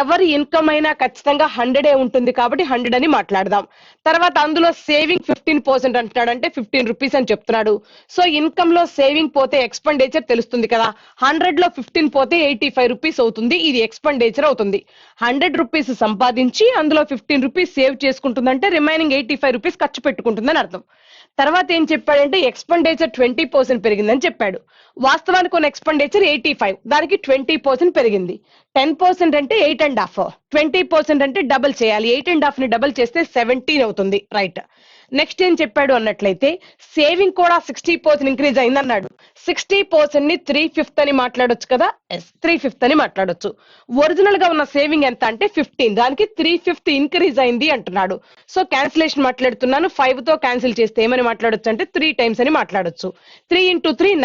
ఎవరి ఇన్కమ్ అయినా ఖచ్చితంగా 100 ఉంటుంది కాబట్టి 100 అని మాట్లాడదాం. తర్వాత అందులో సేవింగ్ 15% అంటున్నాడు, అంటే 15 రూపీస్ అని చెప్తున్నాడు. సో ఇన్కమ్ లో సేవింగ్ పోతే ఎక్స్పెండిచర్ తెలుస్తుంది కదా. 100 లో 15 పోతే 85 రూపీస్ అవుతుంది. ఇది ఎక్స్పెండిచర్ అవుతుంది. 100 రూపీస్ సంపాదించి అందులో 15 రూపీస్ సేవ్ చేసుకుంటుందంటే రిమైనింగ్ 85 రూపీస్ ఖర్చు పెట్టుకుంటుందని అర్థం. తర్వాత ఏం చెప్పాడంటే ఎక్స్పెండిచర్ 20% పెరిగిందని చెప్పాడు. వాస్తవానికి ఉన్న ఎక్స్పెండిచర్ 85, దానికి 20% పెరిగింది. 10% అంటే 8.5, 20% అంటే డబుల్ చేయాలి. 8.5 ని డబుల్ చేస్తే 17 అవుతుంది, రైట్. నెక్స్ట్ ఏం చెప్పాడు అన్నట్లయితే సేవింగ్ కూడా 60% ఇంక్రీజ్ అయింది అన్నాడు. 60% ని 3/5 అని మాట్లాడొచ్చు కదా. ఎస్, 3/5 అని మాట్లాడొచ్చు. ఒరిజినల్ గా ఉన్న సేవింగ్ ఎంత అంటే 15, దానికి 3/5 ఇంక్రీజ్ అయింది అంటున్నాడు. సో క్యాన్సిలేషన్ మాట్లాడుతున్నాను. 5 తో క్యాన్సిల్ చేస్తే ఏమని మాట్లాడొచ్చు అంటే 3 టైమ్స్ అని మాట్లాడొచ్చు. 3 × 3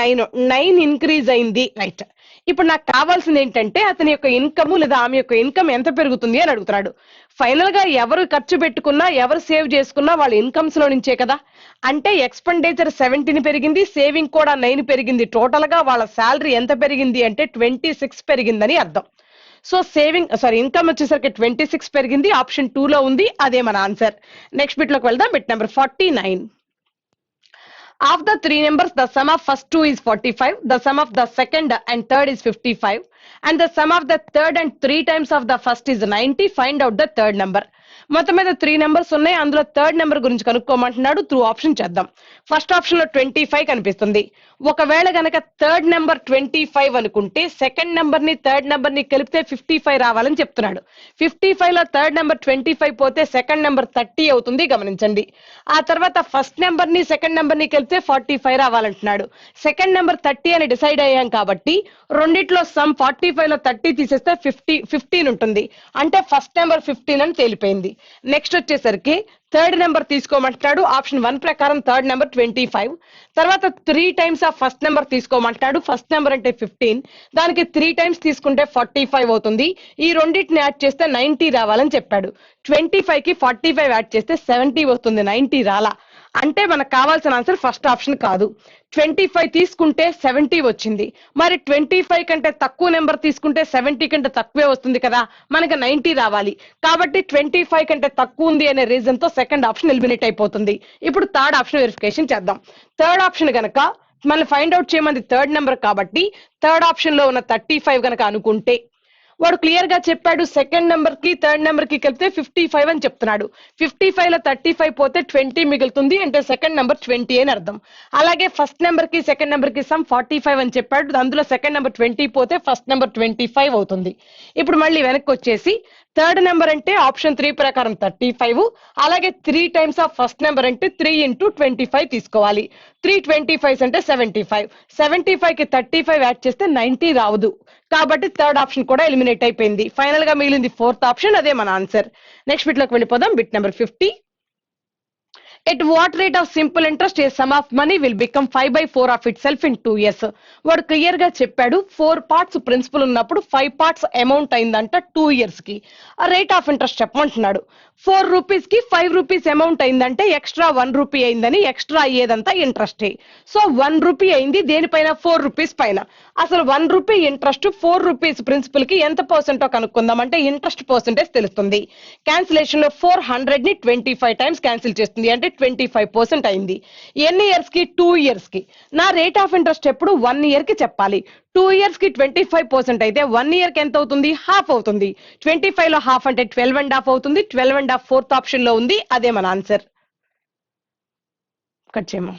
9 ఇంక్రీజ్ అయింది. రైట్. ఇప్పుడు నాకు కావాల్సింది ఏంటంటే అతని యొక్క ఇన్కమ్ లేదా ఆమె యొక్క ఇన్కమ్ ఎంత పెరుగుతుంది అని అడుగుతున్నాడు. ఫైనల్ గా ఎవరు ఖర్చు పెట్టుకున్నా ఎవరు సేవ్ చేసుకున్నా వాళ్ళ ఇన్కమ్స్ లో నుంచే కదా. అంటే ఎక్స్పెండిచర్ 17 పెరిగింది, సేవింగ్ కూడా 9 పెరిగింది. టోటల్ గా వాళ్ళ శాలరీ ఎంత పెరిగింది అంటే 26 పెరిగిందని అర్థం. సో ఇన్కమ్ వచ్చేసరికి 26 పెరిగింది. ఆప్షన్ 2 లో ఉంది, అదే మన ఆన్సర్. నెక్స్ట్ బిట్ లోకి వెళ్దాం. Bit number 49. Of the 3 numbers, the sum of first 2 is 45, the sum of the second and third is 55, and the sum of the third and 3 times of the first is 90. Find out the third number. మొత్తం మీద 3 numbers ఉన్నాయి, అందులో third number గురించి కనుక్కోమంటున్నాడు. Through option చేద్దాం. First option లో 25 కనిపిస్తుంది. ఒకవేళ గనక థర్డ్ నెంబర్ 25 అనుకుంటే సెకండ్ నెంబర్ ని థర్డ్ నెంబర్ ని కలిపితే 55 రావాలని చెప్తున్నాడు. 55 లో థర్డ్ నెంబర్ 25 పోతే సెకండ్ నెంబర్ 30 అవుతుంది, గమనించండి. ఆ తర్వాత ఫస్ట్ నెంబర్ ని సెకండ్ నెంబర్ ని కలిపితే 45 రావాలంటున్నాడు. సెకండ్ నెంబర్ 30 అని డిసైడ్ అయ్యాం కాబట్టి రెండిట్లో సమ్ 45 లో 30 తీసేస్తే 15 ఉంటుంది. అంటే ఫస్ట్ నెంబర్ 15 అని తేలిపోయింది. నెక్స్ట్ వచ్చేసరికి థర్డ్ నెంబర్ తీసుకోమంటాడు. ఆప్షన్ 1 ప్రకారం థర్డ్ నెంబర్ 25. తర్వాత 3 టైమ్స్ ఆఫ్ ఫస్ట్ నెంబర్ తీసుకోమంటాడు. ఫస్ట్ నెంబర్ అంటే 15, దానికి 3 టైమ్స్ తీసుకుంటే 45 అవుతుంది. ఈ రెండింటిని యాడ్ చేస్తే 90 రావాలని చెప్పాడు. 25 కి 45 యాడ్ చేస్తే 70 వస్తుంది, 90 రాలా. అంటే మనకు కావాల్సిన ఆన్సర్ ఫస్ట్ ఆప్షన్ కాదు. 25 తీసుకుంటే 70 వచ్చింది. మరి 25 కంటే తక్కువ నెంబర్ తీసుకుంటే 70 కంటే తక్కువే వస్తుంది కదా, మనకి 90 రావాలి. కాబట్టి 25 కంటే తక్కువ ఉంది అనే రీజన్ తో సెకండ్ ఆప్షన్ ఎలిమినేట్ అయిపోతుంది. ఇప్పుడు థర్డ్ ఆప్షన్ వెరిఫికేషన్ చేద్దాం. థర్డ్ ఆప్షన్ గనక మనం ఫైండ్ అవుట్ చేయమంది థర్డ్ నెంబర్ కాబట్టి థర్డ్ ఆప్షన్ లో ఉన్న 35 గనక అనుకుంటే వాడు క్లియర్ గా చెప్పాడు. సెకండ్ నెంబర్ కి థర్డ్ నెంబర్ కి కలిపితే 55 అని చెప్తున్నాడు. 55 లో 35 పోతే 20 మిగులుతుంది, అంటే సెకండ్ నెంబర్ 20 అని అర్థం. అలాగే ఫస్ట్ నెంబర్ కి సెకండ్ నెంబర్ కి సమ్ 45 అని చెప్పాడు. అందులో సెకండ్ నెంబర్ 20 పోతే ఫస్ట్ నెంబర్ 25 అవుతుంది. ఇప్పుడు మళ్ళీ వెనక్కి వచ్చేసి థర్డ్ నెంబర్ అంటే ఆప్షన్ 3 ప్రకారం 35, అలాగే 3 టైమ్స్ ఆఫ్ ఫస్ట్ నెంబర్ అంటే 3 × 25 తీసుకోవాలి. 3 25 అంటే 75. 75 కి 35 యాడ్ చేస్తే 90 రావదు. కాబట్టి థర్డ్ ఆప్షన్ కూడా ఎలిమినేట్ అయిపోయింది. ఫైనల్ గా మిగిలింది ఫోర్త్ ఆప్షన్, అదే మన ఆన్సర్. నెక్స్ట్ బిట్ లోకి వెళ్ళిపోదాం. Bit number 50. At what rate of simple interest a sum of money will become 5/4 of itself in 2 years? వాడు క్లియర్ గా చెప్పాడు 4 పార్ట్స్ ప్రిన్సిపల్ ఉన్నప్పుడు 5 పార్ట్స్ అమౌంట్ అయిందంట 2 years కి. ఆ రేట్ ఆఫ్ ఇంట్రెస్ట్ చెప్పమంటున్నాడు. 4 రూపీస్ కి 5 రూపీస్ అమౌంట్ అయిందంటే ఎక్స్ట్రా 1 రూపీ అయిందని, ఎక్స్ట్రా అయ్యేదంతా ఇంట్రెస్టే. సో 1 రూపీ అయింది దేనిపైన, 4 రూపీస్ పైన. అసలు 1 రూపీ ఇంట్రెస్ట్ 4 రూపీస్ ప్రిన్సిపల్ కి ఎంత పర్సెంటో కనుక్కుందాం. అంటే ఇంట్రెస్ట్ పర్సెంటేజ్ తెలుస్తుంది. క్యాన్సిలేషన్ లో 400 ని 25 టైమ్స్ క్యాన్సిల్ చేస్తుంది, అంటే 25% అయింది. ఎన్ని ఇయర్స్ కి, 2 years కి. నా రేట్ ఆఫ్ ఇంట్రెస్ట్ ఎప్పుడు 1 year కి చెప్పాలి. 2 years కి 25% అయితే 1 year కి ఎంత అవుతుంది, హాఫ్ అవుతుంది. 25 లో హాఫ్ అంటే 12.5 అవుతుంది. 12.5 ఫోర్త్ ఆప్షన్ లో ఉంది, అదే మన ఆన్సర్. కట్ చేయమా.